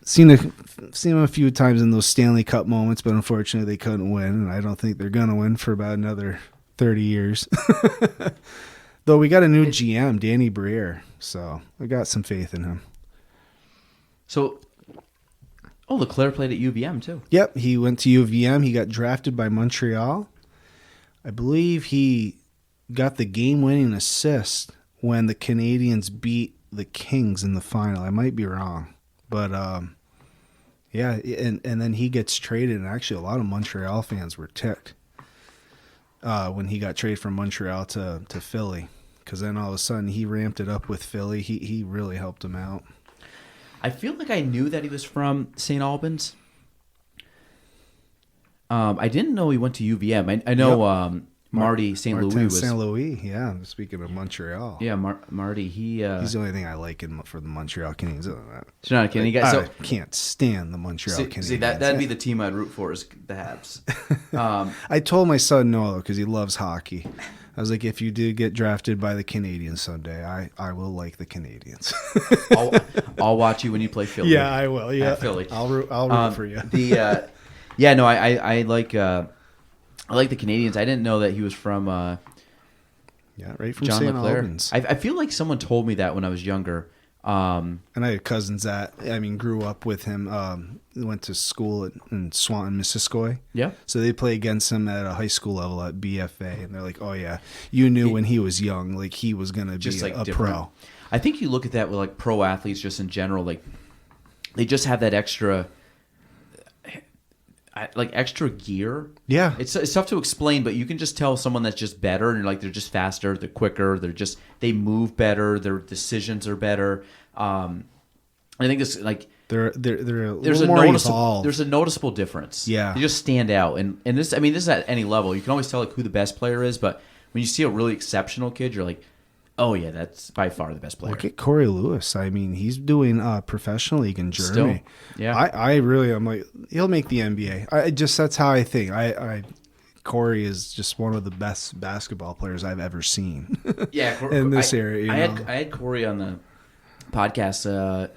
Seen them a few times in those Stanley Cup moments, but unfortunately they couldn't win, and I don't think they're gonna win for about another 30 years. Though we got a new GM, Danny Briere, so I got some faith in him. So, LeClaire played at UVM too. Yep, he went to UVM. He got drafted by Montreal. I believe he got the game-winning assist when the Canadiens beat the Kings in the final. I might be wrong. But, yeah, and then he gets traded, and actually a lot of Montreal fans were ticked when he got traded from Montreal to Philly, because then all of a sudden he ramped it up with Philly. He really helped him out. I feel like I knew that he was from St. Albans. I didn't know he went to UVM. I know Marty St. Louis was. St. Louis, yeah. Speaking of Montreal. Yeah, Marty, he's the only thing I like for the Montreal Canadiens. He's not a Canadian guy. So, I can't stand the Montreal Canadiens. See, that'd be the team I'd root for is the Habs. I told my son no, because he loves hockey. I was like, if you do get drafted by the Canadiens someday, I will like the Canadiens. I'll watch you when you play Philly. Yeah, I will. Yeah, Philly. I'll root for you. I like the Canadiens. I didn't know that he was from right from John St. LeClaire. Albans. I feel like someone told me that when I was younger. And I had cousins that grew up with him. Went to school in Swanton, Missisquoi. Yeah. So they play against him at a high school level at BFA, and they're like, "Oh yeah, you knew when he was young, he was gonna be a pro." I think you look at that with pro athletes just in general, they just have that extra. like extra gear. Yeah. It's tough to explain, but you can just tell someone that's just better, and you're like, they're just faster, they're quicker, they move better, their decisions are better. I think it's like they're a little more evolved. There's a noticeable difference. Yeah. They just stand out, and this is at any level. You can always tell like who the best player is, but when you see a really exceptional kid, you're like, oh yeah, that's by far the best player. Look at Corey Lewis. I mean, he's doing professional league in Germany. Still, yeah. I'm like, he'll make the NBA. That's how I think. Corey is just one of the best basketball players I've ever seen. Yeah, in this area. I had Corey on the podcast.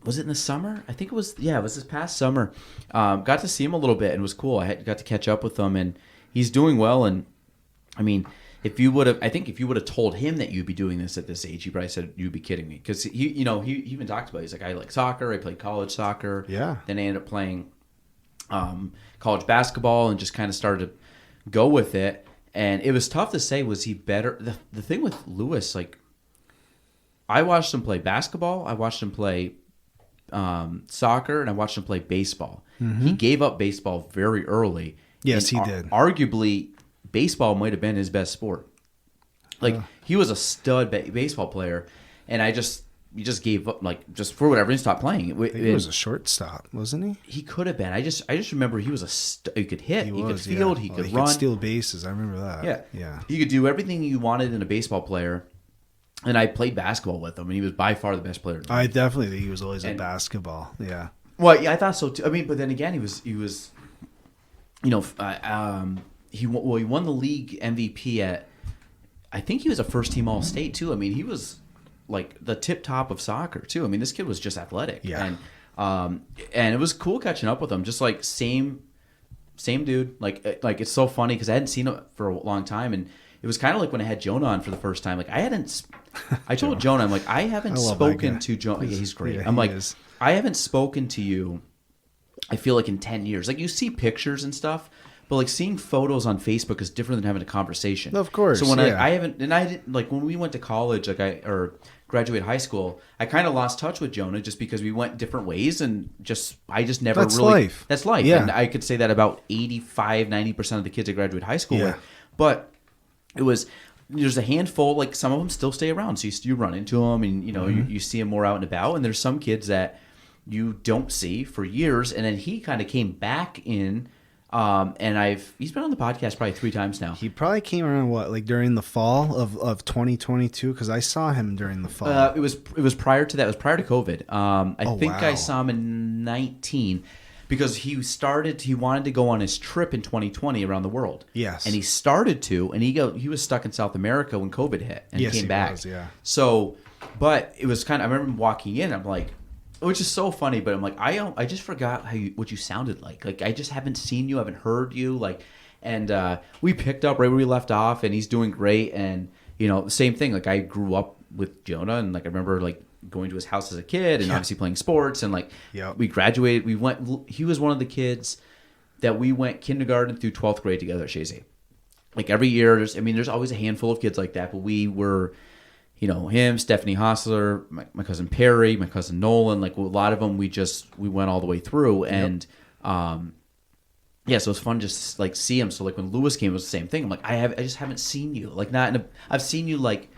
Was it in the summer? I think it was. Yeah, it was this past summer. Got to see him a little bit, and it was cool. I got to catch up with him, and he's doing well. And I mean, if you would have told him that you'd be doing this at this age, he probably said you'd be kidding me, because he even talked about it. He's like, I like soccer. I played college soccer. Yeah. Then I ended up playing college basketball and just kind of started to go with it. And it was tough to say, was he better? The thing with Lewis, like, I watched him play basketball. I watched him play soccer, and I watched him play baseball. Mm-hmm. He gave up baseball very early. Yes, he did. Arguably, baseball might have been his best sport. Like, he was a stud baseball player, and he just gave up, like, just for whatever, he stopped playing. He was a shortstop, wasn't he? He could have been. I just remember he was he could hit, he could field, he could he run, could steal bases. I remember that. Yeah. He could do everything you wanted in a baseball player. And I played basketball with him, and he was by far the best player. I definitely think he was always in basketball. Yeah. Well, yeah, I thought so too. I mean, but then again, he was, he won the league MVP at, I think he was a first team All State too. I mean, he was like the tip top of soccer too. I mean, this kid was just athletic. Yeah. And it was cool catching up with him. Just like same dude. Like it's so funny because I hadn't seen him for a long time, and it was kind of like when I had Jonah on for the first time. Like I told Jonah, I'm like, I haven't spoken to Jonah. Yeah, he's great. Yeah, I'm like, is. I haven't spoken to you, I feel like, in 10 years. Like, you see pictures and stuff, but like seeing photos on Facebook is different than having a conversation. Of course. So when yeah. I haven't, and I didn't, like when we went to college, or graduate high school, I kind of lost touch with Jonah just because we went different ways, and I just never That's really. life. That's life. Yeah. And I could say that about 85-90% of the kids I graduate high school Yeah. with. But there's a handful, like some of them still stay around. So you run into them, and you see them more out and about. And there's some kids that you don't see for years. And then he kind of came back in, and he's been on the podcast probably 3 times now. He probably came around like during the fall of 2022, because I saw him during the fall. It was prior to that. It was prior to COVID. I think wow. I saw him in 19. Because he wanted to go on his trip in 2020 around the world. Yes. And he started to, and he was stuck in South America when COVID hit, and Yes, he came he back. was, yeah. So, but it was kind of, I remember walking in, I'm like, which is so funny, but I'm like, I just forgot what you sounded like. Like, I just haven't seen you, haven't heard you, like, and we picked up right where we left off, and he's doing great, and the same thing. Like, I grew up with Jonah, and like I remember like going to his house as a kid, and obviously playing sports, and like we graduated. He was one of the kids that we went kindergarten through 12th grade together at Shazy. Like every year, there's always a handful of kids like that, but we were, him, Stephanie Hostler, my cousin Perry, my cousin Nolan, like a lot of them, we went all the way through, and so it was fun just like see him. So like when Lewis came, it was the same thing. I'm like, I just haven't seen you, like I've seen you like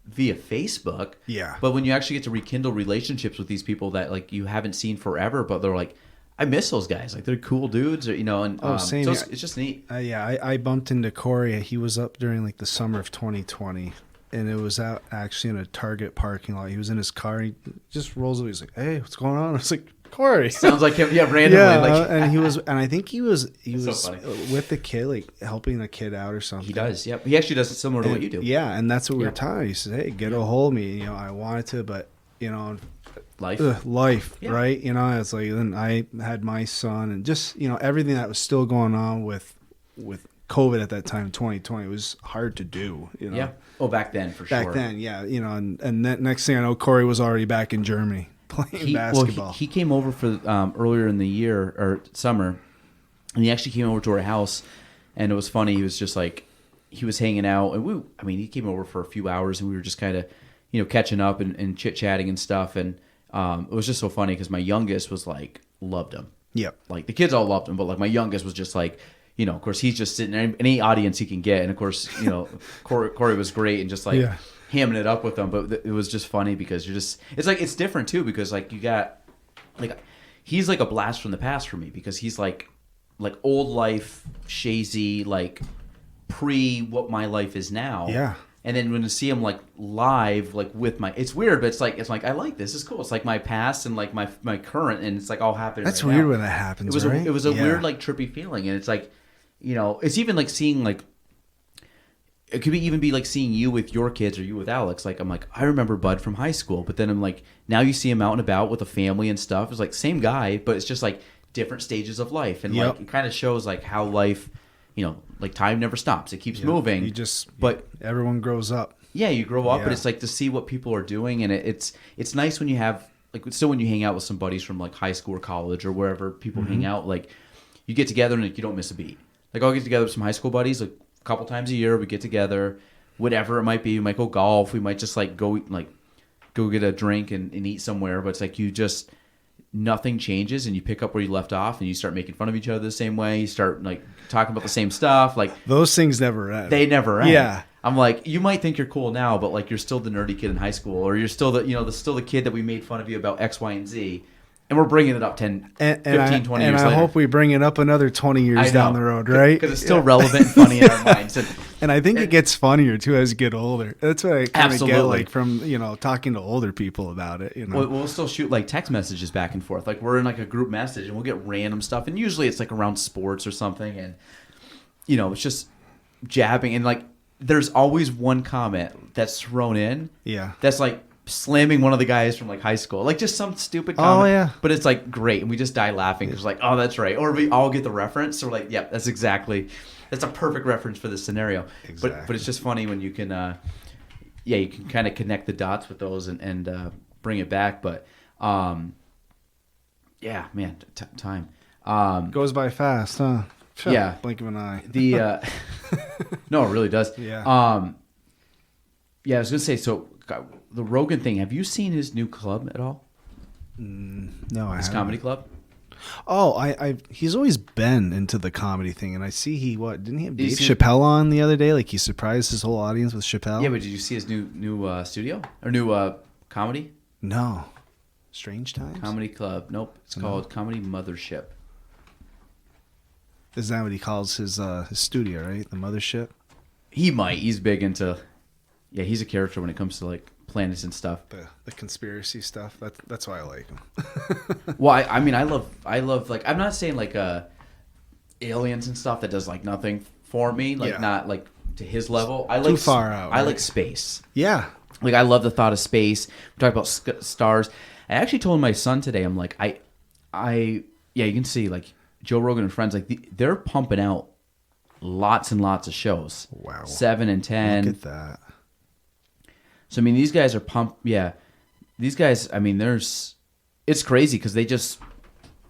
via Facebook, but when you actually get to rekindle relationships with these people that like you haven't seen forever, but they're like, I miss those guys, like they're cool dudes, or and same. so it's just neat. I bumped into Corey. He was up during like the summer of 2020, and it was out actually in a Target parking lot. He was in his car, and he just rolls up. He's like, "Hey, what's going on?" I was like, "Corey." Sounds like him, randomly. And I think he was so with the kid, like helping the kid out or something. He does, yep. He actually does it similar to what you do. Yeah, and that's what we were talking. He said, "Hey, get a hold of me." I wanted to, but life, yeah. Right? It's like then I had my son, and just everything that was still going on with COVID at that time, 2020, it was hard to do. Yeah. Oh, back then for sure. Back then, yeah. And that next thing I know, Corey was already back in Germany playing basketball. Well, he came over for earlier in the year or summer, and he actually came over to our house, and it was funny. He was just like, he was hanging out, and he came over for a few hours, and we were just kind of catching up and chit chatting and stuff, and it was just so funny because my youngest was like loved him. Yep. Like the kids all loved him, but like my youngest was just like, you know, of course he's just sitting there, any audience he can get, and of course, you know, Corey was great and just like hamming it up with them. But it was just funny because it's different too, because like you got like he's like a blast from the past for me, because he's like old life Shazy, like pre what my life is now. Yeah. And then when to see him like live, like with my, it's weird, but it's like I like this. It's cool. It's like my past and like my current, and it's like all happening. That's right weird now. when that happens. It was a weird like trippy feeling, and it's like, you know, it's even like seeing like, it could even be like seeing you with your kids or you with Alex. Like I'm like, I remember Bud from high school, but then I'm like, now you see him out and about with a family and stuff. It's like same guy, but it's just like different stages of life, and like it kind of shows like how life, you know, like time never stops. It keeps moving. But everyone grows up. Yeah, you grow up, but it's like to see what people are doing, and it's nice when you have like still when you hang out with some buddies from like high school or college or wherever people hang out. Like you get together and like, you don't miss a beat. Like I'll get together with some high school buddies like a couple times a year. We get together, whatever it might be. We might go golf. We might just like go get a drink and eat somewhere. But it's like you just nothing changes, and you pick up where you left off, and you start making fun of each other the same way. You start like talking about the same stuff. Like those things never end. They never end. Yeah. I'm like, you might think you're cool now, but like you're still the nerdy kid in high school, or you're still the kid that we made fun of you about X, Y, and Z. And we're bringing it up 10, 15, 20 years later. And I hope we bring it up another 20 years down the road, right? Because it's still relevant and funny in our minds. And I think it gets funnier, too, as you get older. That's what I kind of get, like, from, you know, talking to older people about it, you know? We'll still shoot, like, text messages back and forth. Like, we're in, like, a group message, and we'll get random stuff. And usually it's, like, around sports or something. And, you know, it's just jabbing. And, like, there's always one comment that's thrown in. Yeah. That's, like, slamming one of the guys from like high school, like just some stupid comment. Oh yeah, but it's like great, and we just die laughing because like, oh, that's right, or we all get the reference. So we're like, yep, that's a perfect reference for this scenario. Exactly. But it's just funny when you can, you can kind of connect the dots with those and bring it back. But yeah, man, time goes by fast, huh? Yeah, blink of an eye. No, it really does. Yeah. Yeah, I was gonna say so. The Rogan thing. Have you seen his new club at all? No, I haven't. His comedy club. Oh, he's always been into the comedy thing, and I see didn't he have Dave Chappelle on the other day? Like he surprised his whole audience with Chappelle. Yeah, but did you see his new studio or new comedy? No. Strange Times Comedy Club. Nope, it's called Comedy Mothership. Is that what he calls his studio? Right, the Mothership. He's big into. Yeah, he's a character when it comes to like planets and stuff. The conspiracy stuff. That's why I like him. Well, I mean, I love like, I'm not saying like aliens and stuff that does like nothing for me, like not like to his level. I like too far out. I like space. Yeah, like I love the thought of space. We talk about stars. I actually told my son today. I'm like, yeah, you can see like Joe Rogan and friends, like they're pumping out lots and lots of shows. Wow, 7 and 10. Look at that. So, I mean, these guys are pumped. Yeah. These guys, I mean, it's crazy because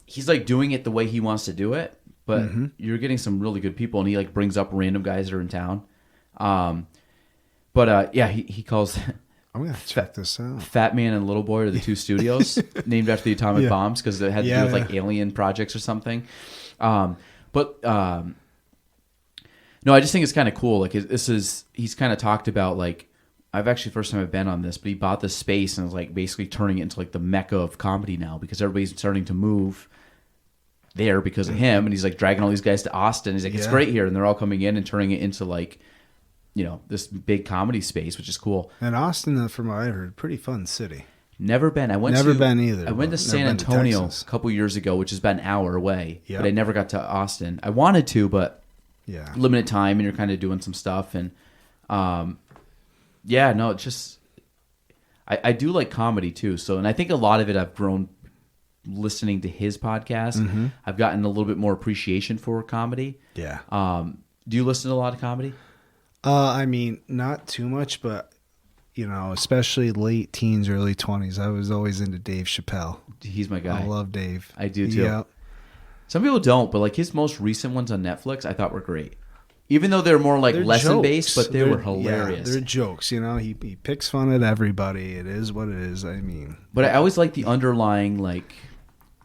he's like doing it the way he wants to do it, but you're getting some really good people, and he like brings up random guys that are in town. Yeah, he calls. I'm going to check this out. Fat Man and Little Boy are the two studios named after the atomic bombs because it had to do with like alien projects or something. No, I just think it's kind of cool. Like he's kind of talked about like, I've actually first time I've been on this, but he bought this space and is like basically turning it into like the mecca of comedy now because everybody's starting to move there because of him, and he's like dragging all these guys to Austin. He's like, it's great here, and they're all coming in and turning it into like, you know, this big comedy space, which is cool. And Austin, from what I heard, pretty fun city. Never been. Never been either. I went to San Antonio a couple years ago, which is about an hour away, but I never got to Austin. I wanted to, but limited time, and you're kind of doing some stuff, and yeah, no, it's just I do like comedy too. So, and I think a lot of it I've grown listening to his podcast. I've gotten a little bit more appreciation for comedy. Yeah. Do you listen to a lot of comedy? I mean, not too much, but you know, especially late teens, early 20s, I was always into Dave Chappelle. He's my guy. I love Dave. I do too. Yep. Some people don't, but like his most recent ones on Netflix, I thought were great. Even though they're more like lesson based, but they're hilarious. Yeah, they're jokes, you know. He picks fun at everybody. It is what it is. I mean, but I always like the underlying like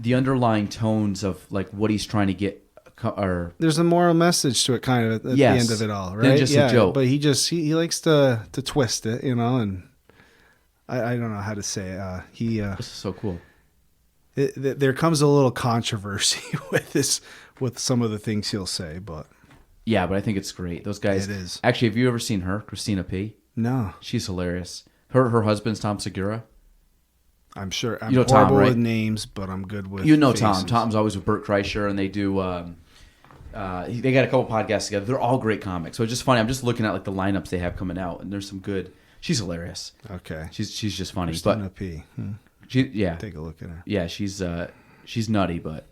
the underlying tones of like what he's trying to get, or There's a moral message to it, kind of at Yes. the end of it all, Than right? just a joke. But he likes to twist it, and I don't know how to say it. this is so cool. There comes a little controversy with some of the things he'll say, but Yeah, but I think it's great. Those guys. It is. Actually, have you ever seen her, Christina P? no, She's hilarious. Her husband's Tom Segura. I'm sure I'm You know Tom, horrible right? with names, but I'm good with You know faces. Tom. Tom's always with Bert Kreischer, and they do. They got a couple podcasts together. They're all great comics. So it's just funny. I'm just looking at like the lineups they have coming out, and there's some good. She's hilarious. Okay, She's just funny. Christina But P. yeah, Take a look at her. yeah, she's nutty, but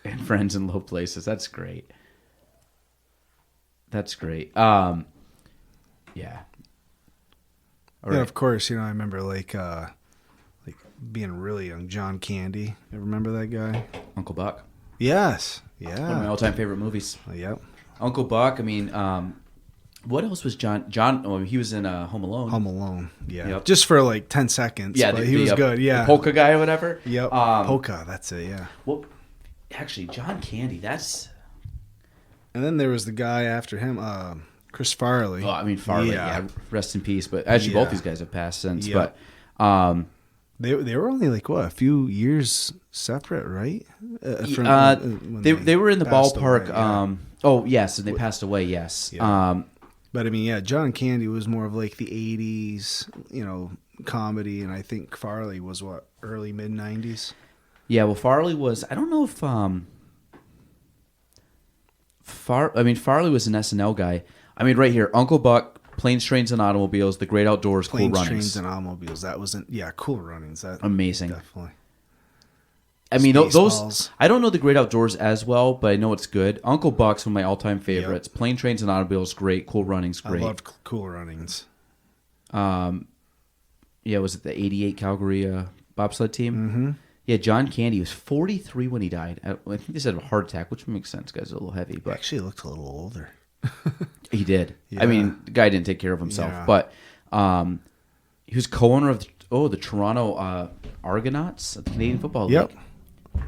and friends in low places. That's great. That's great. Yeah. All Yeah, right. of course. I remember like being really young. John Candy. You remember that guy? Uncle Buck. Yes. One of my Yeah. all-time favorite movies. Yep. Uncle Buck. I mean, what else was John? Oh, he was in Home Alone. Home Alone. Yeah. Yep. Just for like 10 seconds. Yeah, but he was good. Yeah. the polka guy or whatever. Yep. Um, Polka. That's it. Yeah. Well, actually, John Candy. That's. And then there was the guy after him, Chris Farley. Well, I mean, Farley. Yeah. Rest in peace. But actually, both Yeah. these guys have passed since. Yeah. But They were only like a few years separate, right? When they were in the passed ballpark. away, yeah. Oh yes, and they passed away. Yes. Yeah. But I mean, yeah, John Candy was more of like the '80s, comedy, and I think Farley was early mid '90s. Yeah. Well, Farley was. I don't know if Farley was an SNL guy. I mean, right here, Uncle Buck, Planes, Trains, and Automobiles, The Great Outdoors, Planes, Cool Trains, Runnings. and Automobiles. That wasn't, Cool Runnings. That Amazing. definitely. I mean, those. Spaceballs. I don't know The Great Outdoors as well, but I know it's good. Uncle Buck's one of my all-time favorites. Plane, Trains, and Automobiles, great. Cool Runnings, great. I loved Cool Runnings. Yeah, was it the '88 Calgary bobsled team? Mm-hmm. Yeah, John Candy was 43 when he died. I think they said a heart attack, which makes sense. Guy's a little heavy, but Actually, looked a little older. he did. Yeah. I mean, the guy didn't take care of himself, Yeah. but he was co-owner of the Toronto Argonauts, the Canadian Football Yep. League.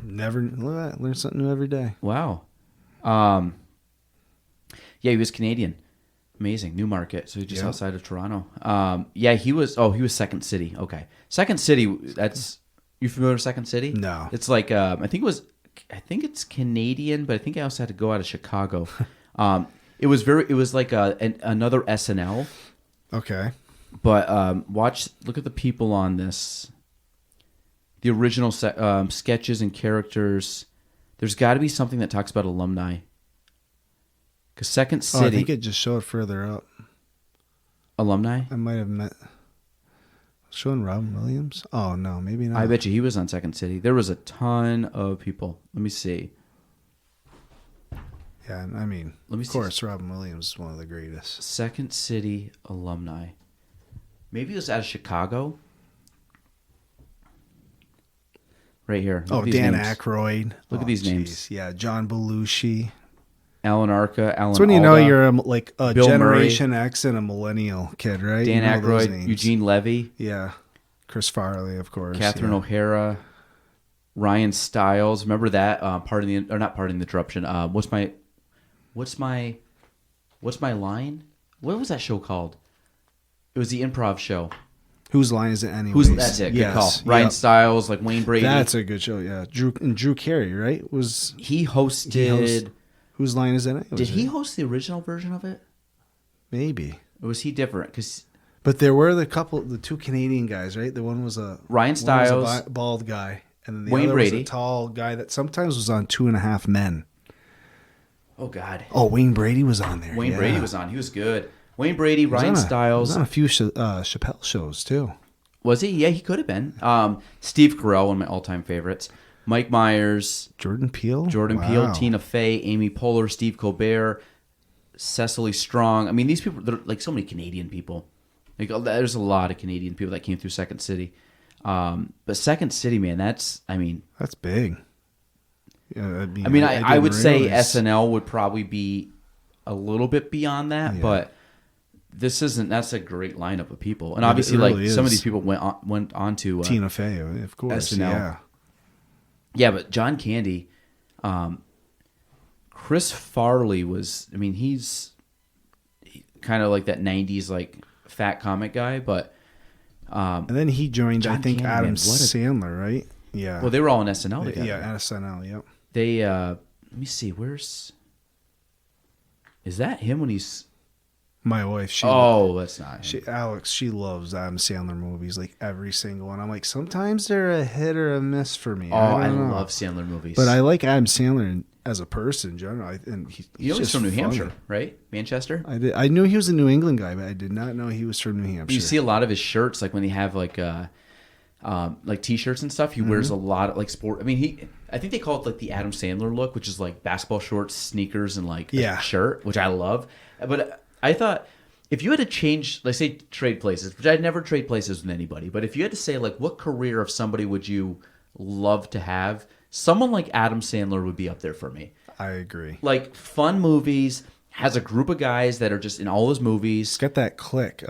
Never look at that. Learn something new every day. Wow. Yeah, he was Canadian. Amazing. Newmarket, so just Yeah. outside of Toronto. Yeah, he was Second City. Okay. Second City, that's you familiar with Second City? No. It's like I think it's Canadian, but I think I also had to go out of Chicago. It was like another SNL, Okay. but look at the people on this. The original sketches and characters. There's got to be something that talks about alumni. Because Second Oh, I City think it just showed further up. alumni. I might have met. Showing Robin Williams? Oh, no, maybe not. I bet you he was on Second City. There was a ton of people. Let me see. Yeah, I mean, Let me of see. course, Robin Williams is one of the greatest. Second City alumni. Maybe it was out of Chicago. Right here. Look Oh, at these Dan names. Aykroyd. Look at Oh, these jeez. names. Yeah, John Belushi. Alan Arca, Alan That's when you know Alda, you're a Bill Generation X and a millennial kid, right? Dan You know those Aykroyd, names. Eugene Levy, Yeah. Chris Farley, of course. Catherine yeah. O'Hara, Ryan Stiles. Remember that? Not pardon the interruption. What's my line? What was that show called? It was the improv show. Whose line is it anyways? That's it. Good Yes. call. Ryan Yep. Stiles, like Wayne Brady. That's a good show, yeah. Drew Carey, right? He hosted. Whose line is it? Did he host the original version of it? Maybe. Or was he different? Because But there were the two Canadian guys, right? The one was a Ryan one was Stiles, a bald guy, and then the Wayne other Brady. was a tall guy that sometimes was on 2.5 Men. oh God, Oh, Wayne Brady was on there. Wayne yeah. Brady was on. He was good. Wayne Brady, He was Ryan on Stiles. He was on a few Chappelle shows too. Was he? Yeah, he could have been. Steve Carell, one of my all-time favorites. Mike Myers, Jordan Peele. Jordan Wow. Peele, Tina Fey, Amy Poehler, Steve Colbert, Cecily Strong. I mean, these people, they're like so many Canadian people. Like, there's a lot of Canadian people that came through Second City. But Second City, man, that's big. Yeah, I would didn't say realize. SNL would probably be a little bit beyond that, Yeah. but that's a great lineup of people. And It obviously, really like some of is. these people went on to Tina Fey, of course. SNL. Yeah. Yeah, but John Candy, Chris Farley was. I mean, he's kind of like that '90s like fat comic guy, but And then he joined, John I think, Candy, Adam man, what a- Sandler, right? Yeah. well, they were all in SNL together. Yeah, SNL, yep. They let me see, is that him when he's My wife, that's not him. Alex, she loves Adam Sandler movies, like every single one. I'm like, sometimes they're a hit or a miss for me. I don't know. love Sandler movies. But I like Adam Sandler as a person in general. And he's he's just from New funny. Hampshire, right? Manchester. I knew he was a New England guy, but I did not know he was from New Hampshire. You see a lot of his shirts, like when they have like T-shirts and stuff. He wears a lot of like sport. I mean, I think they call it like the Adam Sandler look, which is like basketball shorts, sneakers, and like a shirt, which I love. But I thought if you had to change, like say trade places, which I'd never trade places with anybody, but if you had to say like what career of somebody would you love to have, someone like Adam Sandler would be up there for me. I agree. Like fun movies, has a group of guys that are just in all his movies. He's got that click.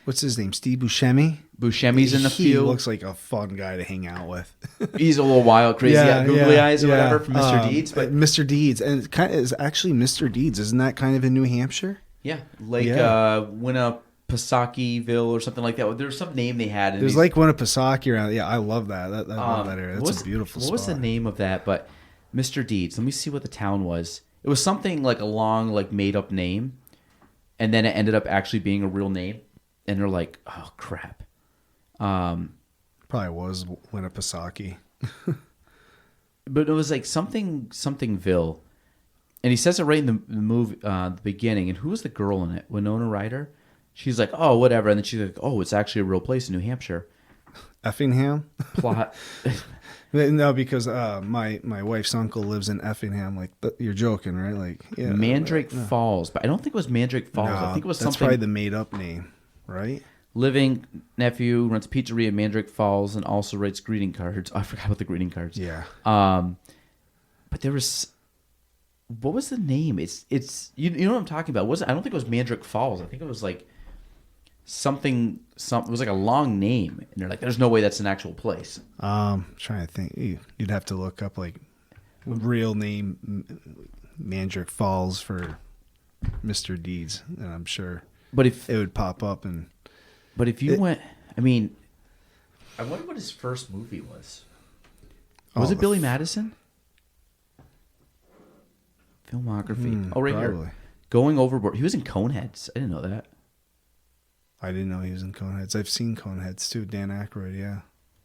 What's his name? Steve Buscemi? Buscemi's in the He field. looks like a fun guy to hang out with. He's a little wild, crazy, googly eyes or whatever from Mr. Deeds. But Mr. Deeds, and it kind of is actually Mr. Deeds. Isn't that kind of in New Hampshire? yeah, like Yeah. Winnapesaukeville or something like that. There's some name they had. There's like Winnipesaukee around. Yeah, I love that. I love that area. That's a beautiful What spot. was the name of that? But Mr. Deeds. Let me see what the town was. It was something like a long, like made up name, and then it ended up actually being a real name. And they're like, oh crap. Probably was Winnipesaukee. But it was like somethingville, and he says it right in the movie, the beginning. And who was the girl in it? Winona Ryder. She's like, oh, whatever, and then she's like, oh, it's actually a real place in New Hampshire. Effingham? Plot. No, because my wife's uncle lives in Effingham. Like, but you're joking, right? Like, yeah, Mandrake Falls, but I don't think it was Mandrake Falls. No, I think it was that's something. probably the made up name, right? Living nephew runs a pizzeria in Mandrake Falls and also writes greeting cards. Oh, I forgot about the greeting cards. Yeah. But there was, what was the name? It's you know what I'm talking about. I don't think it was Mandrake Falls. I think it was like something. It was like a long name, and they're like, "There's no way that's an actual place." Trying to think. You'd have to look up like real name Mandrake Falls for Mr. Deeds, and I'm sure. But if it would pop up and. But if you went, I mean, I wonder what his first movie was. Was it Billy Madison? Filmography. Right probably. here. Going Overboard. He was in Coneheads. I didn't know that. I didn't know he was in Coneheads. I've seen Coneheads too. Dan Aykroyd, yeah.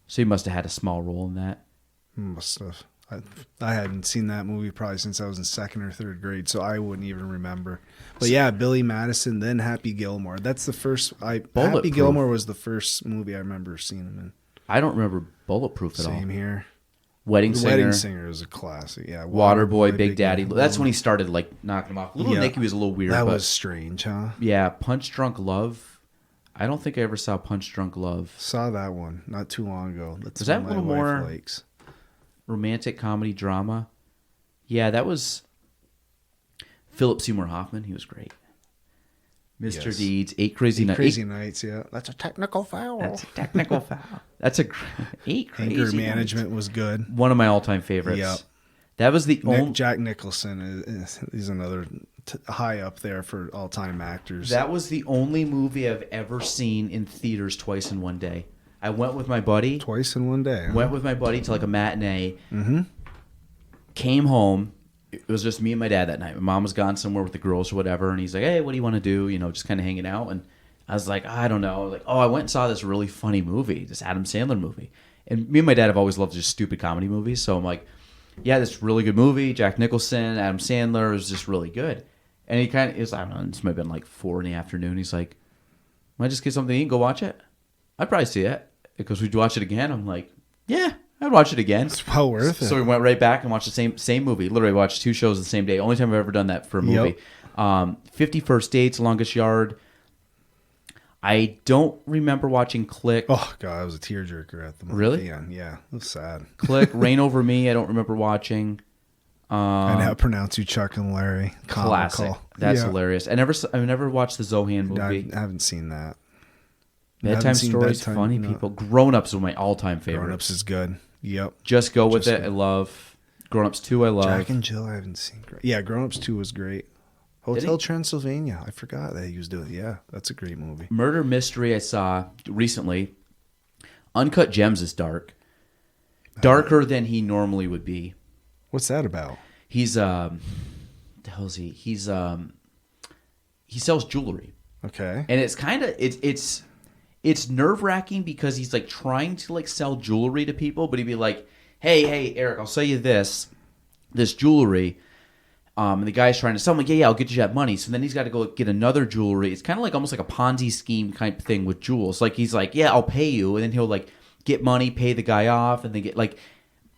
So he must have had a small role in that. Must have. I hadn't seen that movie probably since I was in second or third grade, so I wouldn't even remember. But yeah, Billy Madison, then Happy Gilmore. That's the first. Happy Gilmore was the first movie I remember seeing him in. I don't remember Bulletproof at all. Same here. Wedding Singer. Wedding Singer is a classic. Yeah. Waterboy, Big Daddy. That's when he started like knocking him off. Little Nicky was a little weird. That but was strange, huh? Yeah, Punch Drunk Love. I don't think I ever saw Punch Drunk Love. Saw that one not too long ago. That's was that a my little wife more likes. Romantic comedy drama? Yeah, that was Philip Seymour Hoffman. He was great. Mr. Deeds, Eight Crazy Nights. Crazy Nights, yeah. That's a technical foul. That's a technical foul. That's Eight Crazy Anger Nights. Management was good. One of my all-time favorites. Yep. That was the only. Jack Nicholson is another high up there for all-time actors. That was the only movie I've ever seen in theaters twice in one day. I went with my buddy. Twice in one day. Huh? Went with my buddy to like a matinee. Mm-hmm. Came home. It was just me and my dad that night. My mom was gone somewhere with the girls or whatever, and he's like, "Hey, what do you want to do?" You know, just kind of hanging out. And I was like, "I don't know." Like, I went and saw this really funny movie, this Adam Sandler movie. And me and my dad have always loved just stupid comedy movies, so I'm like, "Yeah, this really good movie. Jack Nicholson, Adam Sandler is just really good." And he kind of is, I don't know, this might have been like 4 PM. He's like, "Might just get something to eat and go watch it?" I'd probably see it. Because we'd watch it again. I'm like, yeah, I'd watch it again. It's well worth it. So we went right back and watched the same movie. Literally watched 2 shows the same day. Only time I've ever done that for a movie. Yep. 50 First Dates, Longest Yard. I don't remember watching Click. Oh, God, I was a tearjerker at the moment. Really? Yeah, it was sad. Click, Rain Over Me, I don't remember watching. I now pronounce you Chuck and Larry. Classic. That's hilarious. I never watched the Zohan movie. I haven't seen that. Bedtime Stories, funny people. Grown Ups are my all-time favorite. Grown Ups is good. Yep. Just Go With Just It. Go. I love. Grown Ups 2. I love. Jack and Jill, I haven't seen. Yeah, Grown Ups 2 was great. Hotel he? Transylvania. I forgot that he was doing. Yeah, that's a great movie. Murder Mystery I saw recently. Uncut Gems is darker than he normally would be. What's that about? He's what the hell is he? He sells jewelry, Okay. and it's kind of it's nerve wracking because he's like trying to like sell jewelry to people, but he'd be like, hey Eric, I'll sell you this jewelry. And the guy's trying to sell him, like, yeah, I'll get you that money. So then he's got to go get another jewelry. It's kind of like almost like a Ponzi scheme kind of thing with jewels. Like he's like, yeah, I'll pay you, and then he'll like get money, pay the guy off, and they get like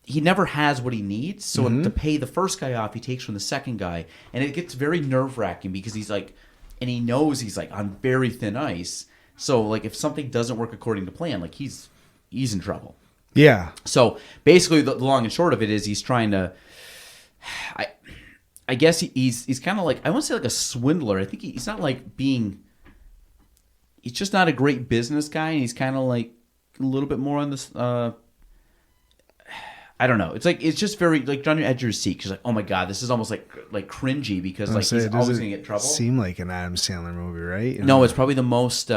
he never has what he needs. So to pay the first guy off, he takes from the second guy, and it gets very nerve wracking because he's like, and he knows he's like on very thin ice. So like if something doesn't work according to plan, like he's in trouble. Yeah. So basically, the long and short of it is he's trying to. I guess he's kind of like, I won't say like a swindler. I think he's not like being. He's just not a great business guy, and he's kind of like a little bit more on this. I don't know. It's like it's just very like on your edge of your seat. Because like, oh my god, this is almost like cringy because like he's always gonna get in trouble. Seem like an Adam Sandler movie, right? No, it's probably the most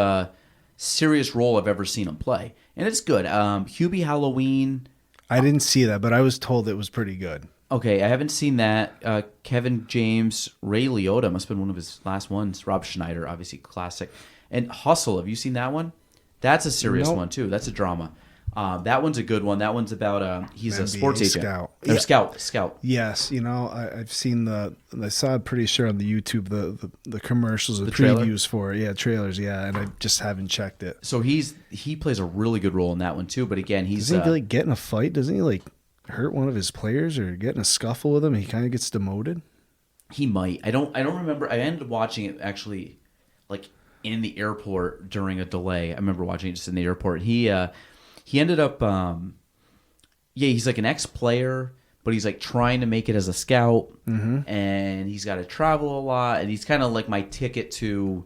serious role I've ever seen him play, and it's good. Hubie Halloween. I didn't see that, but I was told it was pretty good. Okay, I haven't seen that. Kevin James, Ray Liotta must have been one of his last ones. Rob Schneider, obviously classic. And Hustle, have you seen that one? That's a serious one too. That's a drama. That one's a good one. That one's about he's a NBA sports agent. scout. Or Yeah. Scout. Yes, I've seen I saw it pretty sure on the YouTube the commercials, the trailer? previews for it. Yeah, trailers. Yeah, and I just haven't checked it. So he plays a really good role in that one too. But again, he's Doesn't he like get in a fight? Doesn't he like hurt one of his players or get in a scuffle with him? And he kind of gets demoted. he might. I don't remember. I ended up watching it actually, like in the airport during a delay. I remember watching it just in the airport. He ended up, he's like an ex-player, but he's like trying to make it as a scout, and he's got to travel a lot, and he's kind of like my ticket to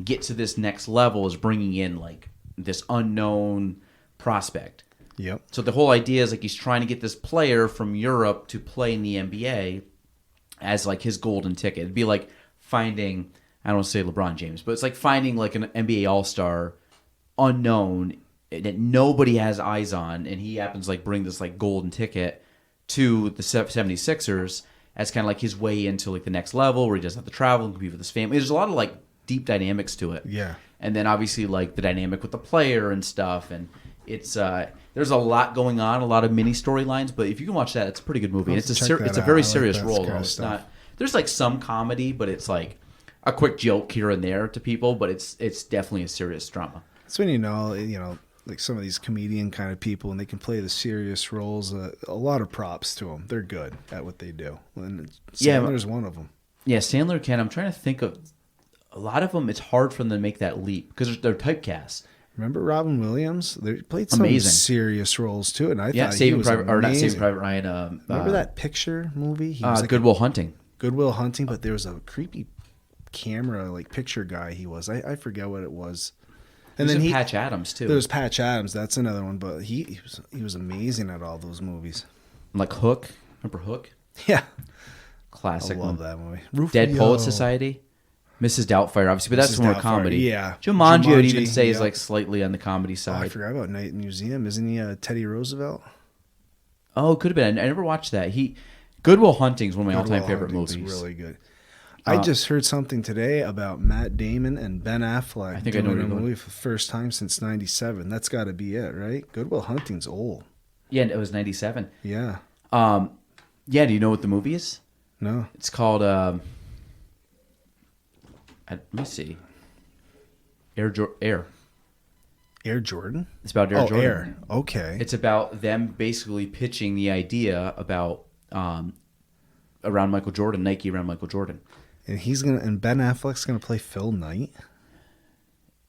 get to this next level is bringing in like this unknown prospect. Yep. So the whole idea is like he's trying to get this player from Europe to play in the NBA as like his golden ticket. It'd be like finding, I don't want to say LeBron James, but it's like finding like an NBA All-Star unknown that nobody has eyes on, and he happens to like bring this like golden ticket to the 76ers as kind of like his way into like the next level where he doesn't have to travel and compete with his family. There's a lot of like deep dynamics to it. Yeah. And then obviously like the dynamic with the player and stuff, and it's there's a lot going on, a lot of mini storylines, but if you can watch that, it's a pretty good movie. And it's check that it's a out. very I like serious that role kind though. of It's stuff. not, there's like some comedy, but it's like a quick joke here and there to people, but it's definitely a serious drama. That's when you know, like some of these comedian kind of people, and they can play the serious roles. A lot of props to them. They're good at what they do. And Sandler's one of them. Yeah, Sandler can. I'm trying to think of a lot of them. It's hard for them to make that leap because they're typecast. Remember Robin Williams? They played some Amazing. serious roles too, and I thought he Saving was Private or not amazing. Saving Private Ryan. Remember that picture movie? He was like Good Will Hunting. Good Will Hunting, but there was a creepy camera like picture guy. He was. I forget what it was. And then Patch Adams too. There was Patch Adams. That's another one. But he was amazing at all those movies. Like Hook. Remember Hook? Yeah, Classic. I love that movie. Dead Rufio. Poet Society. Mrs. Doubtfire, obviously, but that's Mrs. more Doubtfire, comedy. yeah. Jumanji, I would even Jumanji, say, is yeah. like slightly on the comedy Oh, I side. forgot about Night Museum. Isn't he Teddy Roosevelt? Oh, it could have been. I never watched that. Good Will Hunting is one of my Good all-time Will favorite Hunting's movies. Really good. I just heard something today about Matt Damon and Ben Affleck I think I know doing what a you're movie for the first time since '97. That's got to be it, right? Good Will Hunting's old. Yeah, it was 97. Yeah. Yeah, do you know what the movie is? No. It's called, let me see. Air. Air Jordan? It's about Air Jordan. Air. Okay. It's about them basically pitching the idea about around Michael Jordan, Nike around Michael Jordan. and Ben Affleck's gonna play Phil Knight.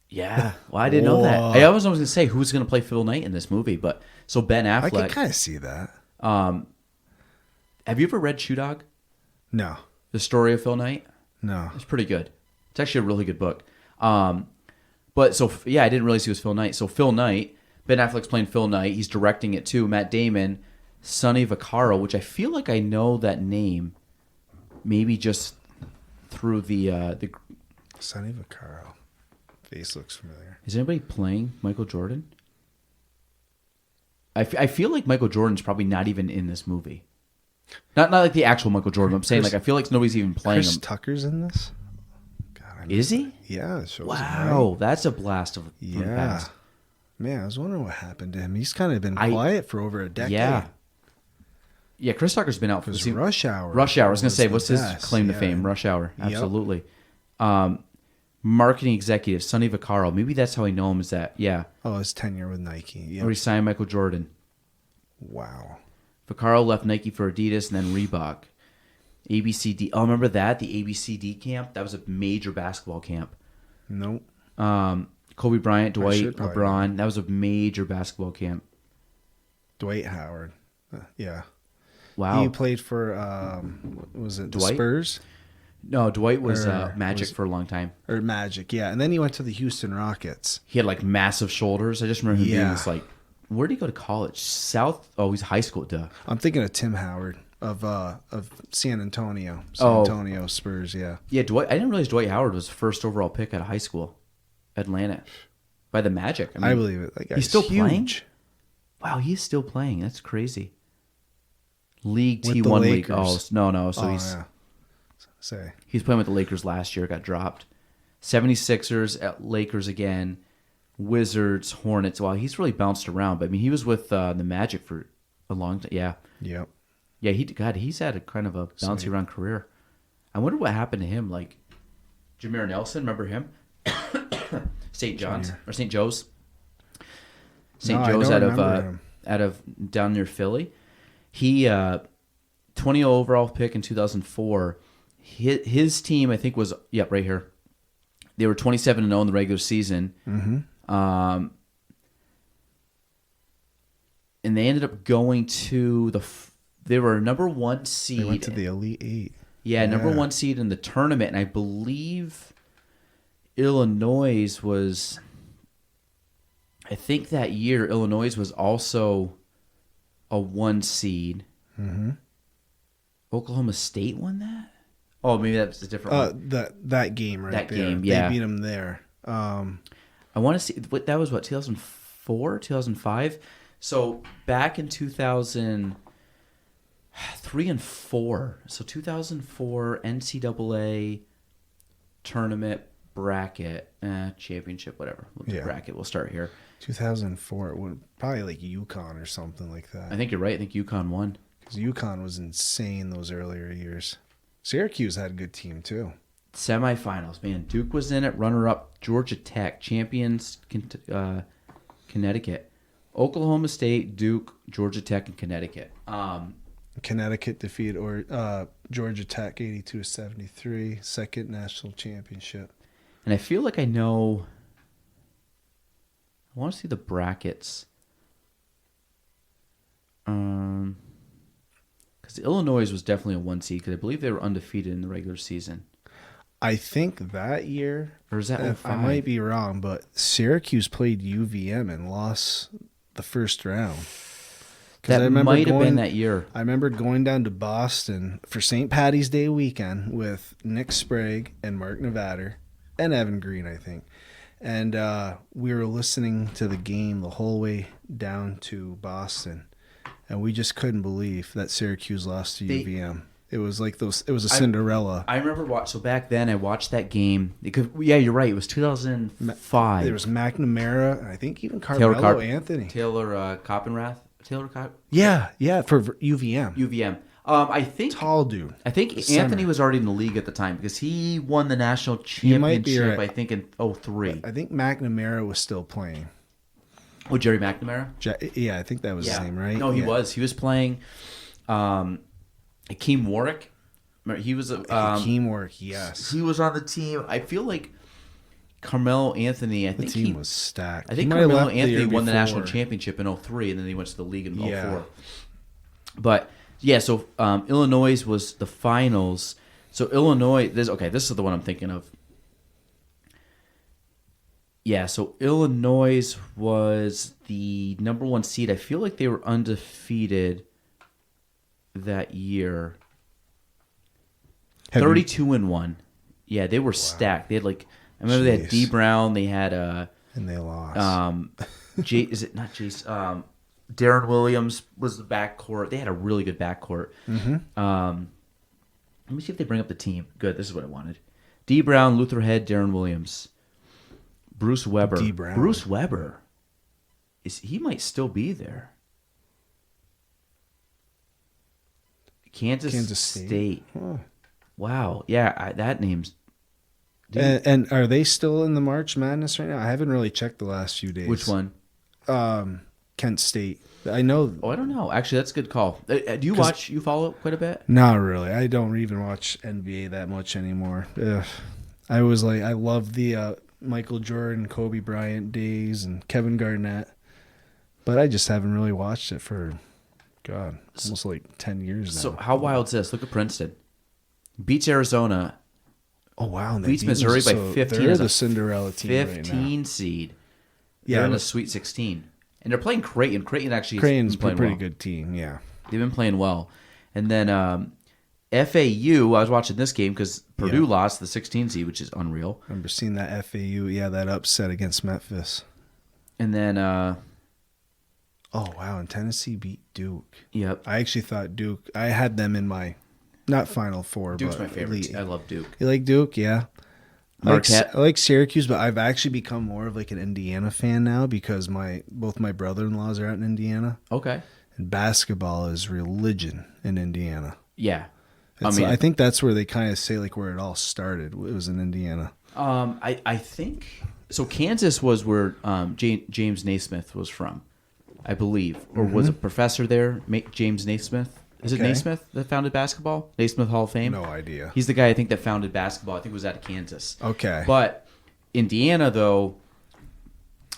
Yeah, well, I didn't know that. I always was going to say who's going to play Phil Knight in this movie, but so Ben I Affleck. can kind of see that. Have you ever read Shoe Dog? No. The story of Phil Knight? No. It's pretty good. It's actually a really good book. But so yeah, I didn't realize he was Phil Knight. So Phil Knight Ben Affleck's playing Phil Knight. He's directing it too. Matt Damon, Sonny Vaccaro, which I feel like I know that name, maybe just through the. Sonny Vaccaro. Face looks familiar. Is anybody playing Michael Jordan? I feel like Michael Jordan's probably not even in this movie. Not like the actual Michael Jordan. I'm saying like I feel like nobody's even playing Chris him. Tucker's in this. God, Is he? Yeah. It shows him, Wow, right? that's a blast from the Yeah. past. Man, I was wondering what happened to him. He's kind of been quiet for over a decade. Yeah, Chris Tucker's been out for Because Rush Hour. Rush Hour. I was going to say, the what's his best. claim to Yeah. fame? Rush Hour. Yep. Absolutely. Marketing executive, Sonny Vaccaro. Maybe that's how I know him, is that, yeah. Oh, his tenure with Nike. Yeah. Or he signed Michael Jordan. Wow. Vaccaro left Nike for Adidas and then Reebok. ABCD. Oh, remember that? The ABCD camp? That was a major basketball camp. Nope. Kobe Bryant, Dwight, should probably LeBron. That was a major basketball camp. Dwight Howard. Yeah. Wow. He played for, was it the Dwight? Spurs? No, Dwight was Or Magic was- for a long time. Or Magic, yeah. And then he went to the Houston Rockets. He had like massive shoulders. I just remember him being Yeah. this like, where did he go to college? South? Oh, he's high school, duh. I'm thinking of Tim Howard of San Antonio. Oh. Antonio Spurs, yeah. Yeah, Dwight. I didn't realize Dwight Howard was the first overall pick out of high school, Atlanta, by the Magic. I believe it. That guy's he's still huge. playing? Wow, he's still playing. That's crazy. League With the T1 league. Oh Lakers. no. So yeah. Say. he's playing with the Lakers last year. Got dropped. 76ers at Lakers again. Wizards, Hornets. Wow, he's really bounced around. But I mean, he was with the Magic for a long time. Yeah, Yep. yeah. He's had a kind of a bouncy around career. I wonder what happened to him. Like Jameer Nelson, remember him? St. John's or St. Joe's. St. No, I Joe's don't out remember him. of down near Philly. He 20 overall pick in 2004. His team, I think, was right here. They were 27-0 in the regular season. Mm-hmm. And they ended up going to they were a number one seed. They went to the Elite Eight. Yeah, number one seed in the tournament, and I believe Illinois was. I think that year Illinois was also a 1 seed. Mm-hmm. Oklahoma State won that. Oh, maybe that's a different one. That game right That there. game, yeah. They beat them there. I want to see that was 2004, 2005. So back in 2003 and 4. So 2004 NCAA tournament bracket championship, whatever. Bracket. We'll start here. 2004. It would probably like UConn or something like that. I think you're right. I think UConn won. Because UConn was insane those earlier years. Syracuse had a good team too. Semifinals, man. Duke was in it. Runner-up Georgia Tech, champions Connecticut, Oklahoma State, Duke, Georgia Tech, and Connecticut. Connecticut defeated Georgia Tech 82-73, second national championship. And I feel like I know. I want to see the brackets. Because Illinois was definitely a 1 seed because I believe they were undefeated in the regular season. I think that year, Or is that I 05? might be wrong, but Syracuse played UVM and lost the first round. 'Cause I That remember might have been going- that year. I remember going down to Boston for St. Patty's Day weekend with Nick Sprague and Mark Nevada and Evan Green, I think. And we were listening to the game the whole way down to Boston. And we just couldn't believe that Syracuse lost to UVM. It was like it was a Cinderella. I remember So back then, I watched that game. Because, yeah, you're right. It was 2005. There was McNamara, and I think even Carmelo Anthony. Taylor Coppenrath. Yeah, for UVM. UVM. I think Tall dude. I think Center. Anthony was already in the league at the time because he won the national He might be championship. right. I think in 03. I think McNamara was still playing. Oh, Jerry McNamara. Yeah, I think that was his name, right? No, he Yeah. was. He was playing. Hakeem Warwick. He was Hakeem Warwick, yes. He was on the team. I feel like Carmelo Anthony. I The think team was stacked. I think He might have Carmelo left the Anthony year won the national before. championship in 03, and then he went to the league in 04. Yeah. But yeah, so Illinois was the finals. So Illinois, this is the one I'm thinking of. Yeah, so Illinois was the number 1 seed. I feel like they were undefeated that year. 32-1. Yeah, they were stacked. They had I remember they had D Brown. They had and they lost. Is it not Jace? Darren Williams was the backcourt. They had a really good backcourt. Mm-hmm. Let me see if they bring up the team. Good, this is what I wanted. D Brown, Luther Head, Darren Williams, Bruce Weber. D Brown. Bruce Weber he might still be there. Kansas State. Huh. Wow. Yeah, that name's... And are they still in the March Madness right now? I haven't really checked the last few days. Which one? Kent State. I know. Oh, I don't know. Actually, that's a good call. Do you watch? You follow it quite a bit? Not really. I don't even watch NBA that much anymore. Ugh. I love the Michael Jordan, Kobe Bryant days and Kevin Garnett, but I just haven't really watched it for, God, almost 10 years now. So how wild is this? Look at Princeton. Beats Arizona. Oh, wow. And Beats Missouri by 15. They're as the a Cinderella team 15 right now. seed. Yeah, They're in the Sweet 16. And they're playing Creighton. Creighton's Creighton's playing a pretty well. good team, yeah. They've been playing well. And then FAU, I was watching this game because Purdue lost the 16 seed, which is unreal. I remember seeing that FAU, that upset against Memphis. And then... oh, wow, and Tennessee beat Duke. Yep. I actually thought Duke... I had them in my... Not Final Four, Duke's but... my favorite. I love Duke. You like Duke? Yeah. Marquette. I like Syracuse, but I've actually become more of an Indiana fan now because both my brother-in-laws are out in Indiana. Okay. And basketball is religion in Indiana. Yeah. I think that's where they kind of say where it all started. It was in Indiana. I think so. Kansas was where James Naismith was from, I believe, or was a professor there. James Naismith. Is it Naismith that founded basketball? Naismith Hall of Fame? No idea. He's the guy I think that founded basketball. I think it was out of Kansas. Okay. But Indiana, though,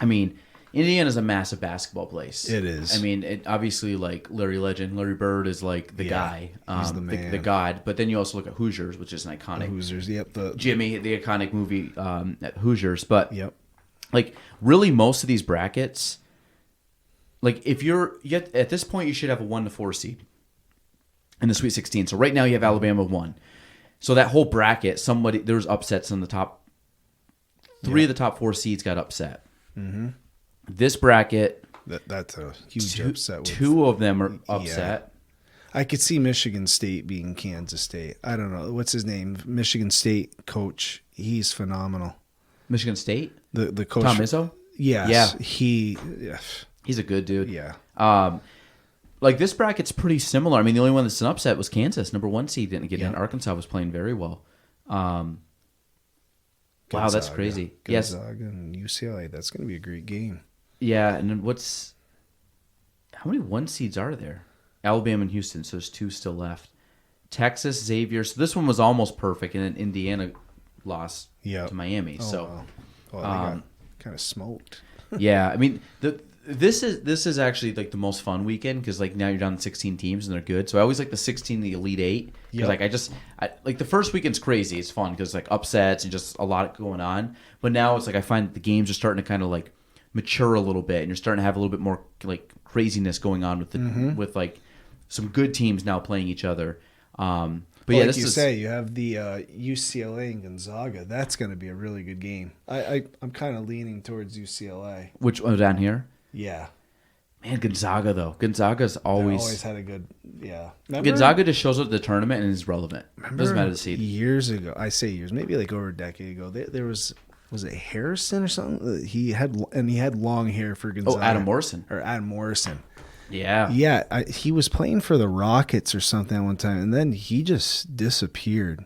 Indiana's a massive basketball place. It is. Obviously, Larry Legend, Larry Bird is the guy. He's the man. The god. But then you also look at Hoosiers, which is an iconic. The Hoosiers, yep. Jimmy, the iconic movie at Hoosiers. But, yep. Really most of these brackets, if you're at this point, you should have a 1 to 4 seed in the Sweet 16. So right now you have Alabama 1. So that whole bracket, there's upsets in the top 3 of the top 4 seeds got upset. Mm-hmm. This bracket, that's a huge upset. 2 of them are upset. Yeah. I could see Michigan State being Kansas State. I don't know what's his name. Michigan State coach. He's phenomenal. Michigan State. The coach. Tom Izzo. Yes, yeah. He's a good dude. Yeah. This bracket's pretty similar. The only one that's an upset was Kansas. Number 1 seed didn't get in. Arkansas was playing very well. Wow, that's crazy. Gonzaga and UCLA. That's going to be a great game. Yeah, and then how many 1 seeds are there? Alabama and Houston, so there's 2 still left. Texas, Xavier. So this one was almost perfect, and then Indiana lost to Miami. Oh, so, wow. Well, they got kind of smoked. Yeah, this is actually the most fun weekend because now you're down to 16 teams and they're good. So I always like the 16, the Elite 8. Because the first weekend's crazy. It's fun because upsets and just a lot going on. But now it's I find the games are starting to kind of mature a little bit, and you're starting to have a little bit more craziness going on with the with some good teams now playing each other. But you say, you have the UCLA and Gonzaga. That's going to be a really good game. I'm kind of leaning towards UCLA. Which one down here? Yeah. Man, Gonzaga though. Gonzaga's always had a good Gonzaga just shows up at the tournament and is relevant. Doesn't matter the seed. Years ago, I say years, maybe over a decade ago, there was it Harrison or something? He had long hair for Gonzaga. Oh, Adam Morrison. Yeah. Yeah, he was playing for the Rockets or something at one time, and then he just disappeared.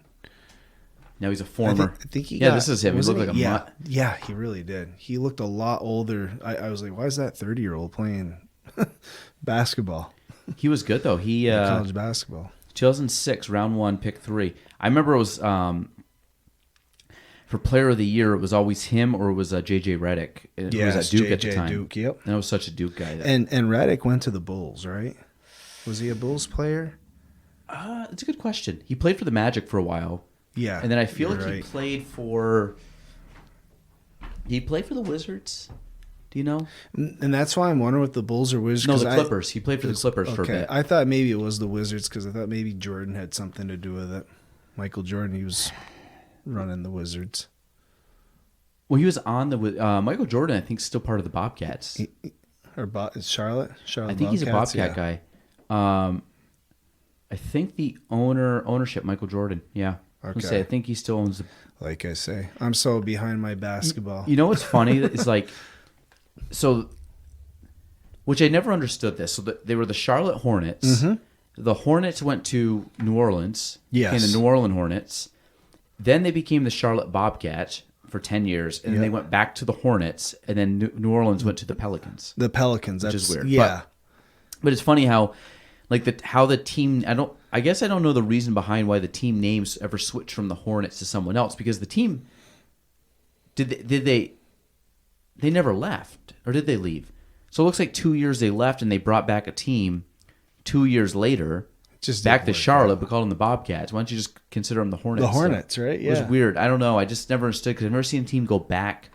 Now he's a former. I think he this is him. He looked like a mutt. Yeah, he really did. He looked a lot older. I was like, why is that 30-year-old playing basketball? He was good, though. He college basketball. 2006, round 1, pick 3. I remember it was for player of the year, it was always him or it was J.J. Redick. It was at Duke at the time. Duke, yep. And I was such a Duke guy. And Redick went to the Bulls, right? Was he a Bulls player? It's a good question. He played for the Magic for a while. Yeah. And then I feel he played for... He played for the Wizards. Do you know? And that's why I'm wondering what the Bulls or Wizards. No, 'cause the Clippers. He played for the Clippers for a bit. I thought maybe it was the Wizards because I thought maybe Jordan had something to do with it. Michael Jordan, he was running the Wizards. Well, he was on the Michael Jordan. I think still part of the Bobcats. Charlotte. I think he's a Bobcat guy. I think the ownership Michael Jordan. Yeah. Okay. I think he still owns the. Like I say, I'm so behind my basketball. You know what's funny? It's like, so, which I never understood this. So they were the Charlotte Hornets. Mm-hmm. The Hornets went to New Orleans. Yes. And the New Orleans Hornets. Then they became the Charlotte Bobcats for 10 years, and then they went back to the Hornets, and then New Orleans went to the Pelicans. The Pelicans, which is weird. Yeah, but it's funny how, like how the team. I guess I don't know the reason behind why the team names ever switched from the Hornets to someone else, because the team did they never left, or did they leave? So it looks like 2 years they left, and they brought back a team 2 years later. Just back to Charlotte, but called them the Bobcats. Why don't you just consider them the Hornets? The Hornets, right? Yeah. It was weird. I don't know. I just never understood because I've never seen a team go back.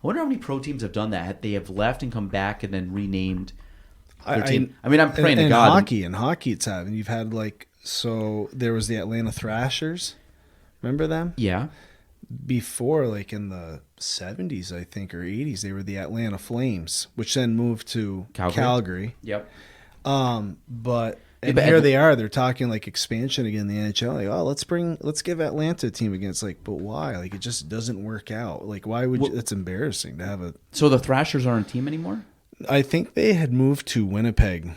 I wonder how many pro teams have done that. They have left and come back and then renamed their team. I mean, I'm praying to God. In hockey, it's happened. You've had there was the Atlanta Thrashers. Remember them? Yeah. Before, in the 70s, I think, or 80s, they were the Atlanta Flames, which then moved to Calgary. Yep. But here they are. They're talking expansion again in the NHL. Let's give Atlanta a team again. It's but why? It just doesn't work out. Why would you? It's embarrassing to have a. So the Thrashers aren't a team anymore? I think they had moved to Winnipeg,